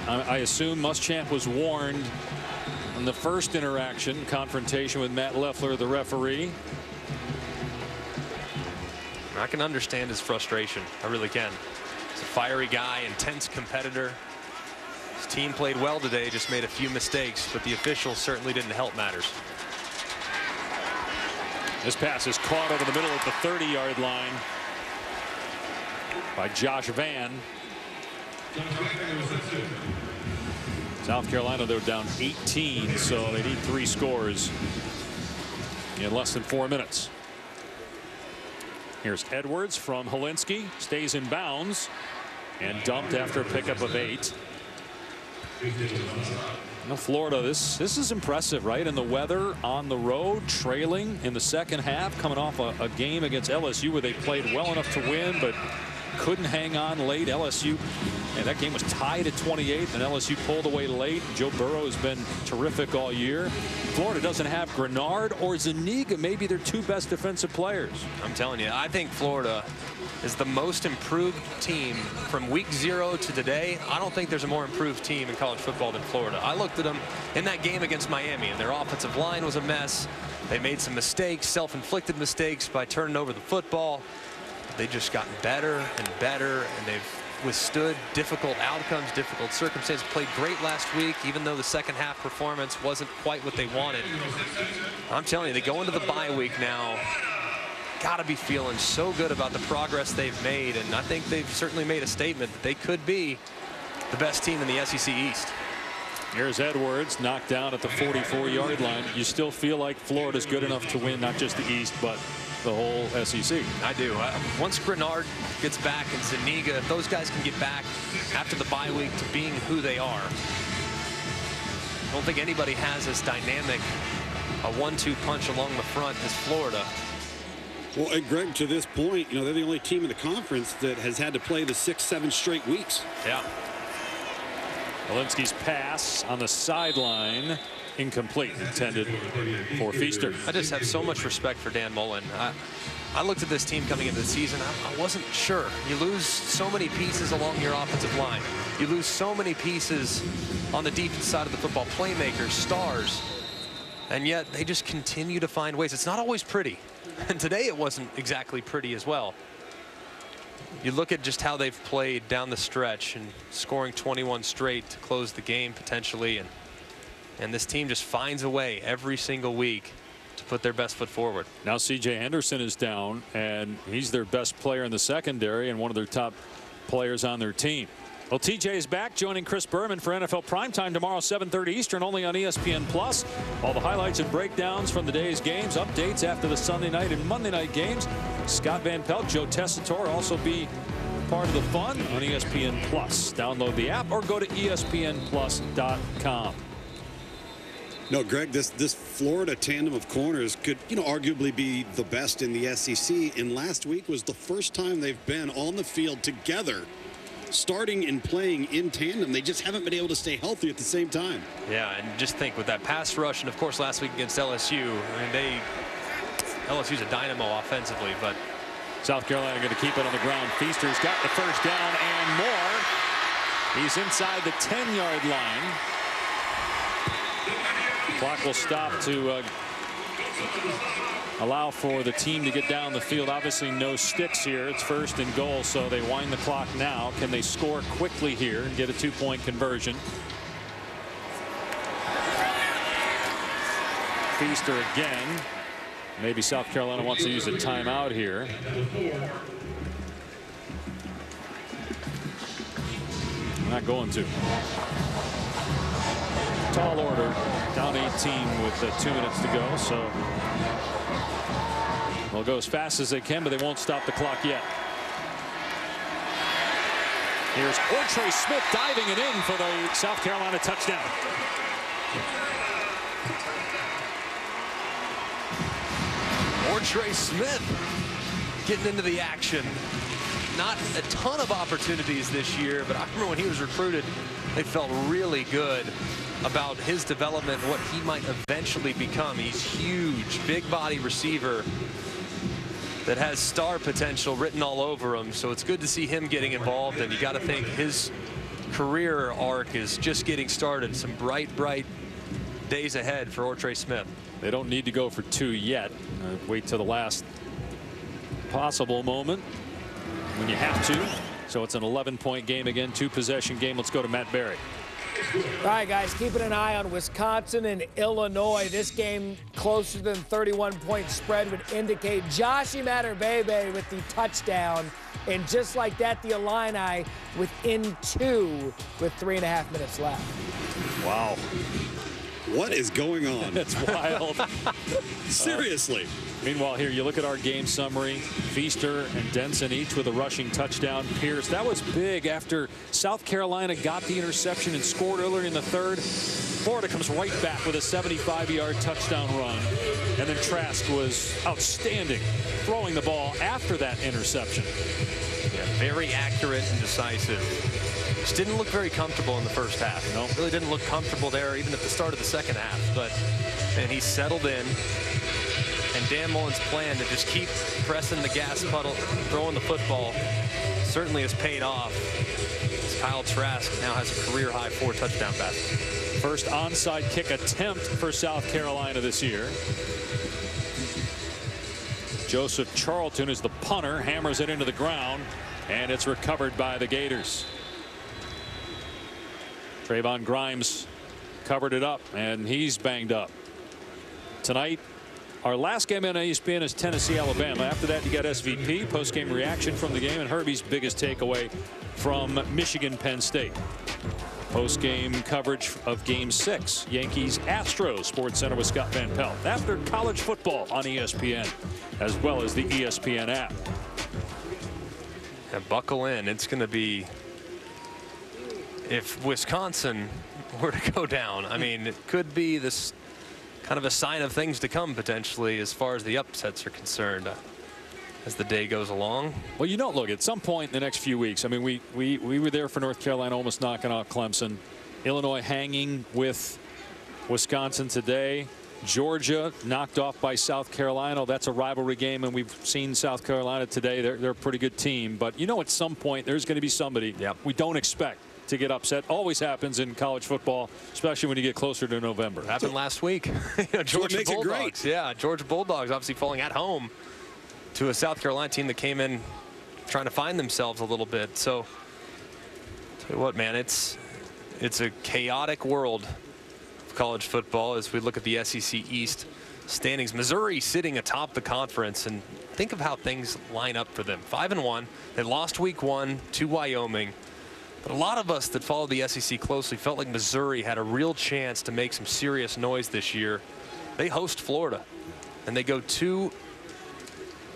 I assume Muschamp was warned in the first confrontation with Matt Leffler, the referee. I can understand his frustration. I really can. He's a fiery guy, intense competitor. His team played well today, just made a few mistakes, but the officials certainly didn't help matters. This pass is caught over the middle at the 30-yard line by Josh Vann. South Carolina, they're down 18, so they need 3 scores in less than 4 minutes. Here's Edwards from Helinski, stays in bounds and dumped after a pickup of 8. Now Florida, this is impressive, right? In the weather, on the road, trailing in the second half, coming off a game against LSU where they played well enough to win but couldn't hang on late. LSU, and that game was tied at 28, and LSU pulled away late. Joe Burrow has been terrific all year. Florida doesn't have Grenard or Zuniga, maybe their 2 best defensive players. I'm telling you, I think Florida is the most improved team from week 0 to today. I don't think there's a more improved team in college football than Florida. I looked at them in that game against Miami, and their offensive line was a mess. They made some mistakes, self-inflicted mistakes by turning over the football. They've just gotten better and better, and they've withstood difficult outcomes, difficult circumstances. Played great last week, even though the second half performance wasn't quite what they wanted. I'm telling you, they go into the bye week now. Got to be feeling so good about the progress they've made, and I think they've certainly made a statement that they could be the best team in the SEC East. Here's Edwards, knocked down at the 44-yard line. You still feel like Florida's good enough to win not just the East, but the whole SEC. I do. Once Grenard gets back and Zuniga, if those guys can get back after the bye week to being who they are, I don't think anybody has as dynamic a 1-2 punch along the front as Florida. Well, and Greg, to this point, you know, they're the only team in the conference that has had to play the 6-7 straight weeks. Yeah. Helinski's pass on the sideline, incomplete, intended for Feaster. I just have so much respect for Dan Mullen. I looked at this team coming into the season. I wasn't sure. You lose so many pieces along your offensive line. You lose so many pieces on the defense side of the football, playmakers, stars, and yet they just continue to find ways. It's not always pretty, and today it wasn't exactly pretty as well. You look at just how they've played down the stretch and scoring 21 straight to close the game potentially, and this team just finds a way every single week to put their best foot forward. Now C.J. Henderson is down, and he's their best player in the secondary and one of their top players on their team. Well, TJ is back, joining Chris Berman for NFL Primetime tomorrow, 7:30 Eastern, only on ESPN+. All the highlights and breakdowns from the day's games, updates after the Sunday night and Monday night games. Scott Van Pelt, Joe Tessitore also be part of the fun on ESPN+. Download the app or go to ESPNplus.com. No, Greg, this Florida tandem of corners could, arguably be the best in the SEC. And last week was the first time they've been on the field together, starting and playing in tandem. They just haven't been able to stay healthy at the same time. Yeah, and just think with that pass rush, and of course last week against LSU, I mean, LSU's a dynamo offensively, but South Carolina going to keep it on the ground. Feaster's got the first down and more. He's inside the 10-yard line. Clock will stop to allow for the team to get down the field. Obviously no sticks here. It's 1st and goal, so they wind the clock now. Can they score quickly here and get a 2-point conversion? Feaster again. Maybe South Carolina wants to use a timeout here. Not going to. Tall order, down 18 with 2 minutes to go, so they'll go as fast as they can, but they won't stop the clock yet. Here's Ortre Smith diving it in for the South Carolina touchdown. Ortre Smith getting into the action. Not a ton of opportunities this year, but I remember when he was recruited, they felt really good about his development, what he might eventually become. He's huge, big body receiver that has star potential written all over him. So it's good to see him getting involved, and you got to think his career arc is just getting started. Some bright days ahead for Ortre Smith. They don't need to go for 2 yet. Wait till the last possible moment when you have to. So it's an 11-point game again, 2-possession game. Let's go to Matt Berry. All right, guys, keeping an eye on Wisconsin and Illinois. This game closer than 31-point spread would indicate Joshi Matterbebe with the touchdown. And just like that, the Illini within 2 with 3.5 minutes left. Wow. What is going on? That's wild. Seriously. Meanwhile, here you look at our game summary. Feaster and Denson each with a rushing touchdown. Pierce, that was big after South Carolina got the interception and scored earlier in the 3rd. Florida comes right back with a 75-yard touchdown run. And then Trask was outstanding throwing the ball after that interception. Yeah, very accurate and decisive. Just didn't look very comfortable in the first half. No, really didn't look comfortable there even at the start of the second half. But and he settled in. And Dan Mullen's plan to just keep pressing the gas pedal, throwing the football, certainly has paid off. Kyle Trask now has a career-high 4 touchdown passes. First onside kick attempt for South Carolina this year. Joseph Charlton is the punter, hammers it into the ground, and it's recovered by the Gators. Trayvon Grimes covered it up, and he's banged up. Tonight, our last game on ESPN is Tennessee-Alabama. After that, you got SVP, post-game reaction from the game, and Herbie's biggest takeaway from Michigan-Penn State. Post-game coverage of Game 6, Yankees-Astros, Sports Center with Scott Van Pelt. After college football on ESPN, as well as the ESPN app. And buckle in. It's going to be, if Wisconsin were to go down, I mean, it could be this kind of a sign of things to come potentially as far as the upsets are concerned as the day goes along. Well, you know, look, at some point in the next few weeks, I mean, we were there for North Carolina almost knocking out Clemson. Illinois hanging with Wisconsin today. Georgia knocked off by South Carolina. That's a rivalry game, and we've seen South Carolina today. They're a pretty good team. But, you know, at some point there's going to be somebody we don't expect to get upset. Always happens in college football, especially when you get closer to November. Happened last week. Georgia Bulldogs. Yeah, Georgia Bulldogs obviously falling at home to a South Carolina team that came in trying to find themselves a little bit. So, tell you what, man, it's a chaotic world of college football as we look at the SEC East standings. Missouri sitting atop the conference, and think of how things line up for them. 5-1. They lost week 1 to Wyoming. But a lot of us that follow the SEC closely felt like Missouri had a real chance to make some serious noise this year. They host Florida, and they go to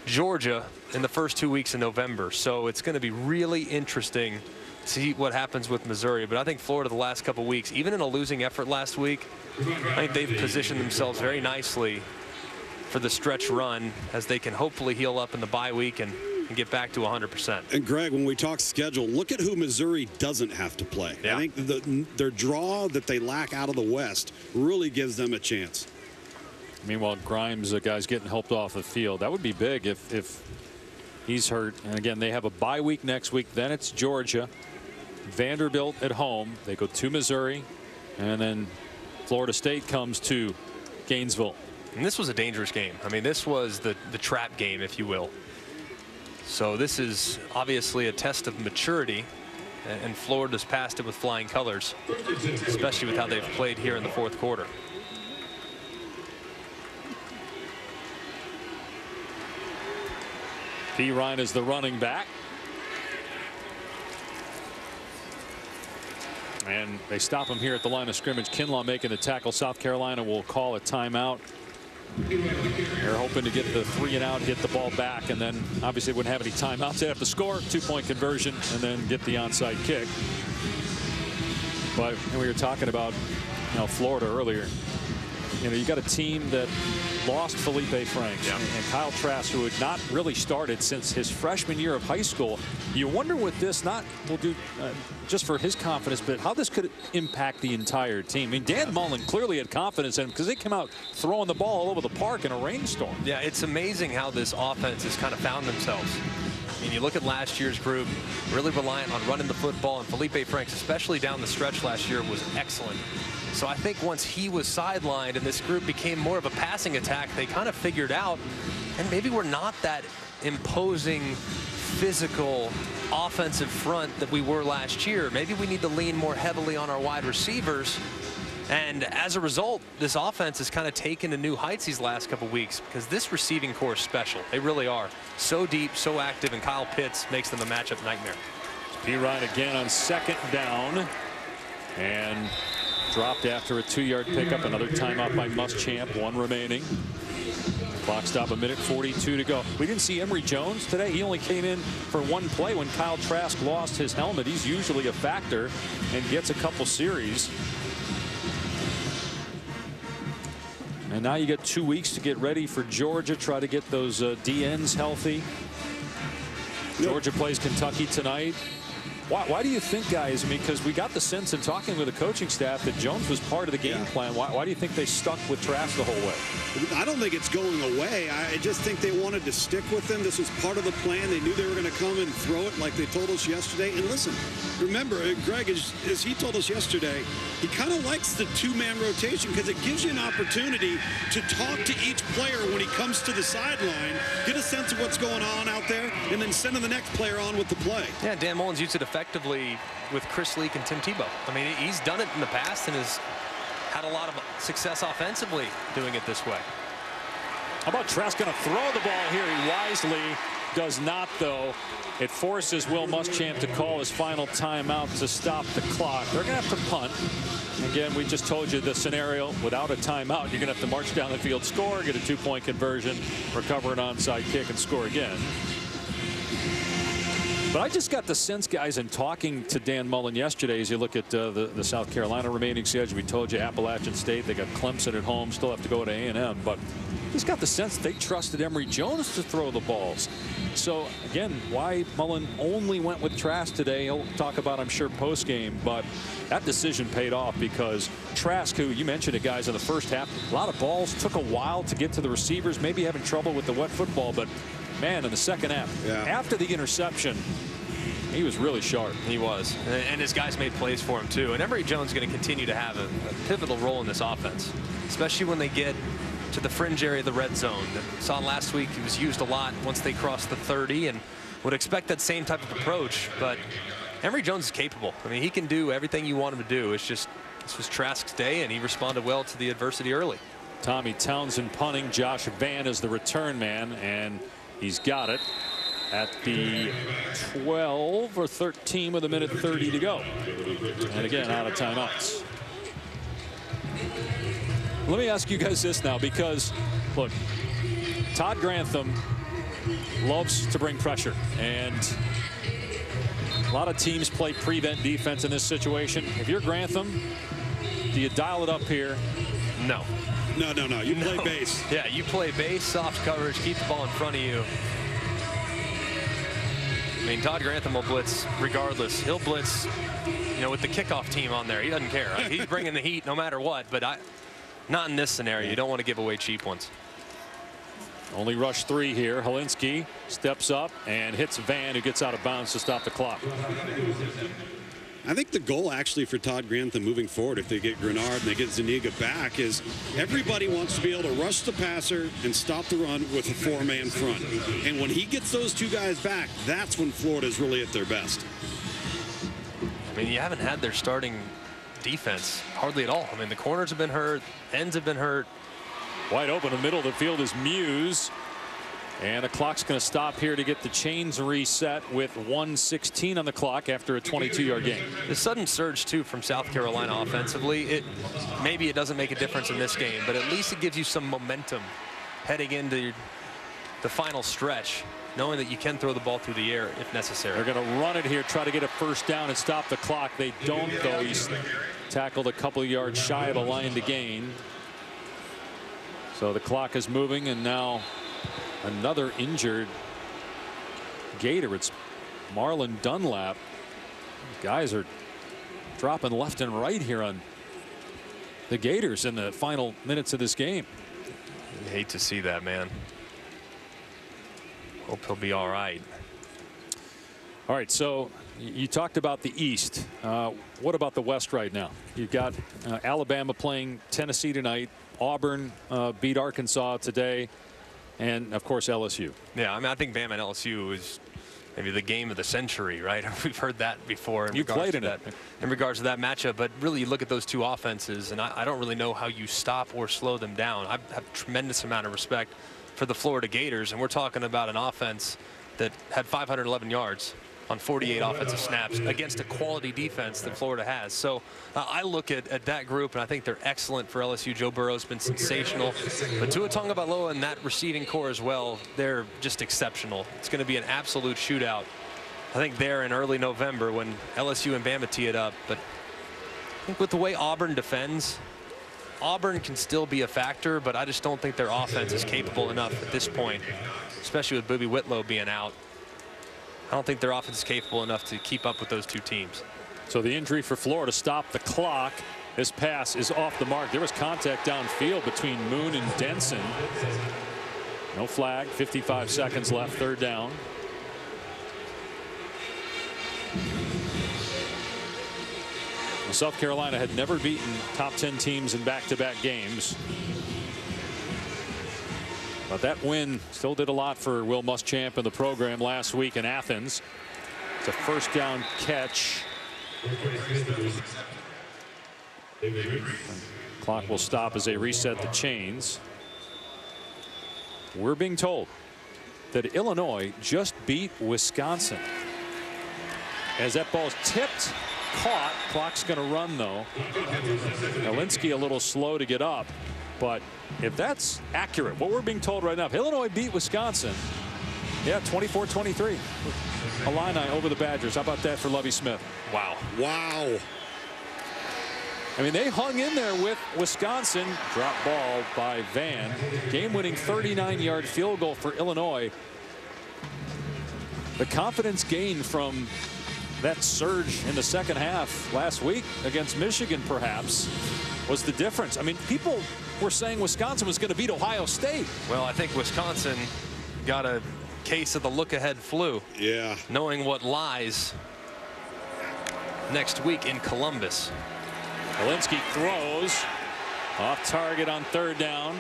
Georgia in the first 2 weeks of November. So it's going to be really interesting to see what happens with Missouri. But I think Florida the last couple weeks, even in a losing effort last week, I think they've positioned themselves very nicely for the stretch run as they can hopefully heal up in the bye week and get back to 100%. And Greg, when we talk schedule, look at who Missouri doesn't have to play. Yeah. I think their draw that they lack out of the West really gives them a chance. Meanwhile, Grimes, the guy's getting helped off the field. That would be big if he's hurt. And again, they have a bye week next week. Then it's Georgia, Vanderbilt at home. They go to Missouri, and then Florida State comes to Gainesville. And this was a dangerous game. I mean, this was the trap game, if you will. So this is obviously a test of maturity, and Florida's passed it with flying colors, especially with how they've played here in the fourth quarter. P. Ryan is the running back. And they stop him here at the line of scrimmage. Kinlaw making the tackle. South Carolina will call a timeout. They're hoping to get the 3 and out, get the ball back, and then obviously wouldn't have any timeouts. They'd have to score, 2-point conversion, and then get the onside kick. But we were talking about Florida earlier. You got a team that lost Felipe Franks and Kyle Trask, who had not really started since his freshman year of high school. You wonder what this will do just for his confidence, but how this could impact the entire team. I mean, Dan Mullen clearly had confidence in him because they came out throwing the ball all over the park in a rainstorm. Yeah, it's amazing how this offense has kind of found themselves. I mean, you look at last year's group, really reliant on running the football, and Felipe Franks, especially down the stretch last year, was excellent. So I think once he was sidelined and this group became more of a passing attack, they kind of figured out, and maybe we're not that imposing, physical, offensive front that we were last year. Maybe we need to lean more heavily on our wide receivers. And as a result, this offense has kind of taken to new heights these last couple weeks, because this receiving core is special. They really are. So deep, so active, and Kyle Pitts makes them a matchup nightmare. P. Ryan again on 2nd down. And dropped after a 2-yard pickup. Another timeout by Muschamp. 1 remaining. Clock stop, 1:42 to go. We didn't see Emory Jones today. He only came in for 1 play when Kyle Trask lost his helmet. He's usually a factor and gets a couple series. And now you get 2 weeks to get ready for Georgia. Try to get those DNs healthy. Georgia plays Kentucky tonight. Why do you think, guys? I mean, because we got the sense in talking with the coaching staff that Jones was part of the game plan. Why do you think they stuck with Trask the whole way? I don't think it's going away. I just think they wanted to stick with him. This was part of the plan. They knew they were going to come and throw it like they told us yesterday. And listen, remember, Greg, as he told us yesterday, he kind of likes the 2-man rotation because it gives you an opportunity to talk to each player when he comes to the sideline, get a sense of what's going on out there, and then send the next player on with the play. Yeah, Dan Mullen's used it effectively with Chris Leak and Tim Tebow. I mean, he's done it in the past and has had a lot of success offensively doing it this way. How about Trask going to throw the ball here? He wisely does not, though. It forces Will Muschamp to call his final timeout to stop the clock. They're going to have to punt. Again, we just told you the scenario. Without a timeout, you're going to have to march down the field, score, get a 2-point conversion, recover an onside kick, and score again. But I just got the sense, guys, in talking to Dan Mullen yesterday, as you look at the South Carolina remaining schedule, we told you Appalachian State, they got Clemson at home, still have to go to A&M, but he's got the sense they trusted Emory Jones to throw the balls. So, again, why Mullen only went with Trask today, he'll talk about, I'm sure, post-game, but that decision paid off because Trask, who you mentioned it, guys, in the first half, a lot of balls, took a while to get to the receivers, maybe having trouble with the wet football, but man, in the second half, after the interception, he was really sharp. He was. And his guys made plays for him, too. And Emory Jones is going to continue to have a pivotal role in this offense, especially when they get to the fringe area of the red zone. Saw last week he was used a lot once they crossed the 30, and would expect that same type of approach. But Emory Jones is capable. I mean, he can do everything you want him to do. It's just this was Trask's day, and he responded well to the adversity early. Tommy Townsend punting. Josh Vann is the return man, and he's got it at the 12 or 13 with 1:30 to go. And again, out of timeouts. Let me ask you guys this now, because look, Todd Grantham loves to bring pressure, and a lot of teams play prevent defense in this situation. If you're Grantham, do you dial it up here? No. No. You play base. Yeah, you play base, soft coverage, keep the ball in front of you. I mean, Todd Grantham will blitz regardless. He'll blitz, with the kickoff team on there. He doesn't care. He's bringing the heat no matter what, but not in this scenario. You don't want to give away cheap ones. Only rush 3 here. Helinski steps up and hits Vann, who gets out of bounds to stop the clock. I think the goal actually for Todd Grantham moving forward, if they get Grenard and they get Zuniga back, is everybody wants to be able to rush the passer and stop the run with a four-man front. And when he gets those two guys back, that's when Florida's really at their best. I mean, you haven't had their starting defense hardly at all. I mean, the corners have been hurt, ends have been hurt. Wide open in the middle of the field is Muse. And the clock's going to stop here to get the chains reset with 1:16 on the clock after a 22-yard game. The sudden surge, too, from South Carolina offensively, maybe it doesn't make a difference in this game, but at least it gives you some momentum heading into the final stretch, knowing that you can throw the ball through the air if necessary. They're going to run it here, try to get a first down and stop the clock. They don't, though. He's tackled a couple yards shy of a line to gain. So the clock is moving, and now another injured Gator. It's Marlon Dunlap. Guys are dropping left and right here on the Gators in the final minutes of this game. I hate to see that, man. Hope he'll be all right. All right, so you talked about the East. What about the West right now? You've got Alabama playing Tennessee tonight. Auburn beat Arkansas today. And, of course, LSU. Yeah, I mean, I think Bama and LSU is maybe the game of the century, right? We've heard that before. You played in it. In regards to that matchup. But really, you look at those two offenses, and I don't really know how you stop or slow them down. I have a tremendous amount of respect for the Florida Gators. And we're talking about an offense that had 511 yards on 48 offensive snaps against a quality defense that Florida has. So I look at that group, and I think they're excellent for LSU. Joe Burrow's been sensational. But Tua Tagovailoa and that receiving core as well, they're just exceptional. It's going to be an absolute shootout, I think, there in early November when LSU and Bama tee it up. But I think with the way Auburn defends, Auburn can still be a factor, but I just don't think their offense is capable enough at this point, especially with Boobie Whitlow being out. I don't think their offense is capable enough to keep up with those two teams. So the injury for Florida stopped the clock. This pass is off the mark. There was contact downfield between Moon and Denson. No flag. 55 seconds left. Third down. Well, South Carolina had never beaten top 10 teams in back-to-back games. But that win still did a lot for Will Muschamp and the program last week in Athens. It's a first down catch. Clock will stop as they reset the chains. We're being told that Illinois just beat Wisconsin. As that ball's tipped, caught. Clock's going to run, though. Alinsky a little slow to get up. But if that's accurate, what we're being told right now, if Illinois beat Wisconsin, yeah, 24-23. Illini over the Badgers. How about that for Lovie Smith? Wow. Wow. I mean, they hung in there with Wisconsin. Drop ball by Van. Game-winning 39-yard field goal for Illinois. The confidence gained from that surge in the second half last week against Michigan, perhaps, was the difference. I mean, people were saying Wisconsin was going to beat Ohio State. Well, I think Wisconsin got a case of the look-ahead flu. Yeah. Knowing what lies next week in Columbus. Alinsky throws off target on third down.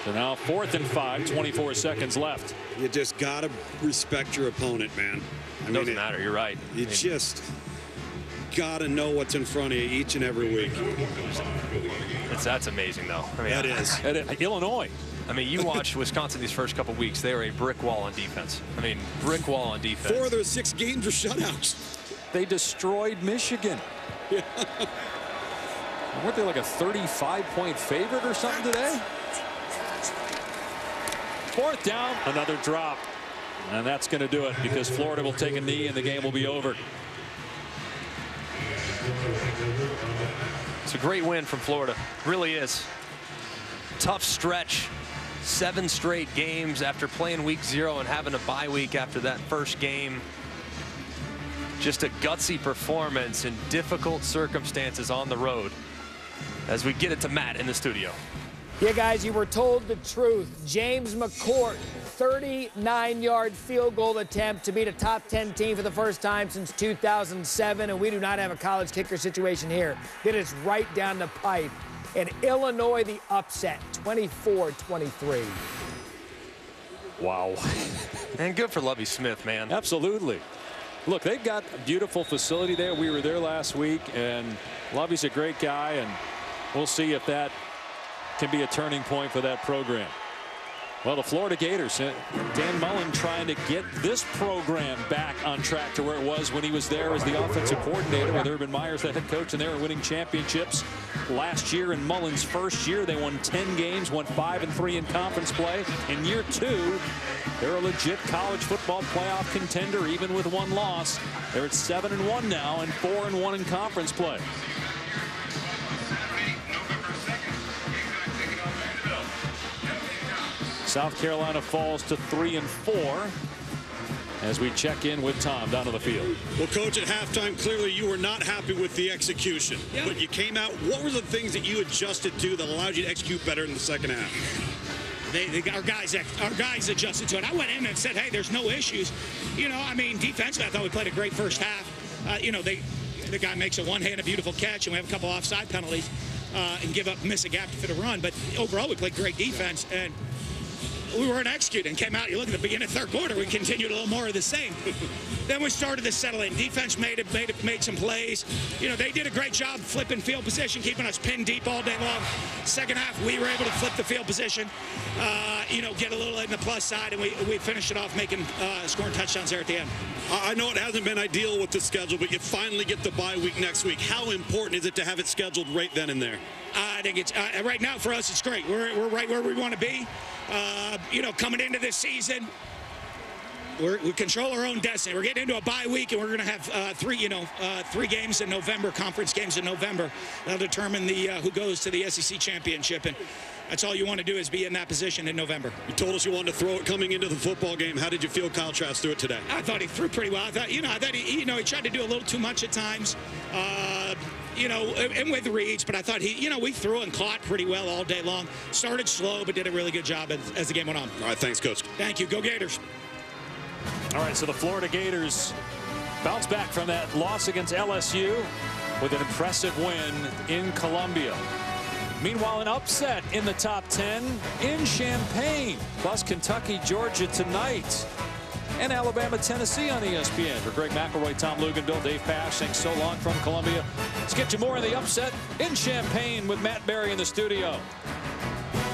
So now 4th and 5, 24 seconds left. You just got to respect your opponent, man. It doesn't matter. You're right. You just got to know what's in front of you each and every week. That's amazing, though. I mean, that is. Illinois. I mean, you watch Wisconsin these first couple weeks. They are a brick wall on defense. I mean, brick wall on defense. 4 of those 6 games were shutouts. They destroyed Michigan. Yeah. Weren't they like a 35-point favorite or something today? 4th down, another drop. And that's going to do it because Florida will take a knee and the game will be over. It's a great win from Florida. Really is. Tough stretch. 7 straight games after playing week 0 and having a bye week after that first game. Just a gutsy performance in difficult circumstances on the road. As we get it to Matt in the studio. Yeah, guys, you were told the truth. James McCourt 39-yard field goal attempt to beat a top 10 team for the first time since 2007, and we do not have a college kicker situation here. It is right down the pipe. And Illinois, the upset, 24-23. Wow. And good for Lovie Smith, man. Absolutely. Look, they've got a beautiful facility there. We were there last week, and Lovie's a great guy, and we'll see if that can be a turning point for that program. Well, the Florida Gators, Dan Mullen trying to get this program back on track to where it was when he was there as the offensive coordinator with Urban Meyers, the head coach, and they were winning championships. Last year in Mullen's first year, they won 10 games, won 5-3 in conference play. In year 2, they're a legit college football playoff contender, even with one loss. They're at 7-1 now and 4-1 in conference play. South Carolina falls to 3-4 as we check in with Tom down on the field. Well, Coach, at halftime, clearly you were not happy with the execution. Yeah. But you came out. What were the things that you adjusted to that allowed you to execute better in the second half? Our guys adjusted to it. I went in and said, hey, there's no issues. You know, I mean, defensively, I thought we played a great first half. You know, the guy makes a one-handed beautiful catch, and we have a couple offside penalties and miss a gap for the run. But overall, we played great defense, and we weren't executing. Came out, you look at the beginning of the third quarter, we continued a little more of the same. Then we started to settle in. Defense made some plays. You know, they did a great job flipping field position, keeping us pinned deep all day long. Second half, we were able to flip the field position, you know, get a little in the plus side, and we finished it off scoring touchdowns there at the end. I know it hasn't been ideal with the schedule, but you finally get the bye week next week. How important is it to have it scheduled right then and there? I think it's right now for us, it's great. We're right where we want to be. You know, coming into this season, we control our own destiny. We're getting into a bye week, and we're going to have three games in November, conference games in November. That'll determine who goes to the SEC championship, and that's all you want to do is be in that position in November. You told us you wanted to throw it coming into the football game. How did you feel Kyle Trask threw it today? I thought he threw pretty well. I thought he tried to do a little too much at times. You know, and with reads, but I thought we threw and caught pretty well all day long. Started slow, but did a really good job as the game went on. All right, thanks, Coach. Thank you. Go Gators. All right, so the Florida Gators bounce back from that loss against LSU with an impressive win in Columbia. Meanwhile, an upset in the top 10 in Champaign, plus Kentucky, Georgia tonight. And Alabama, Tennessee on ESPN. For Greg McElroy, Tom Luganville, Dave Pasch, thanks so long from Columbia. Let's get you more of the upset in Champaign with Matt Berry in the studio.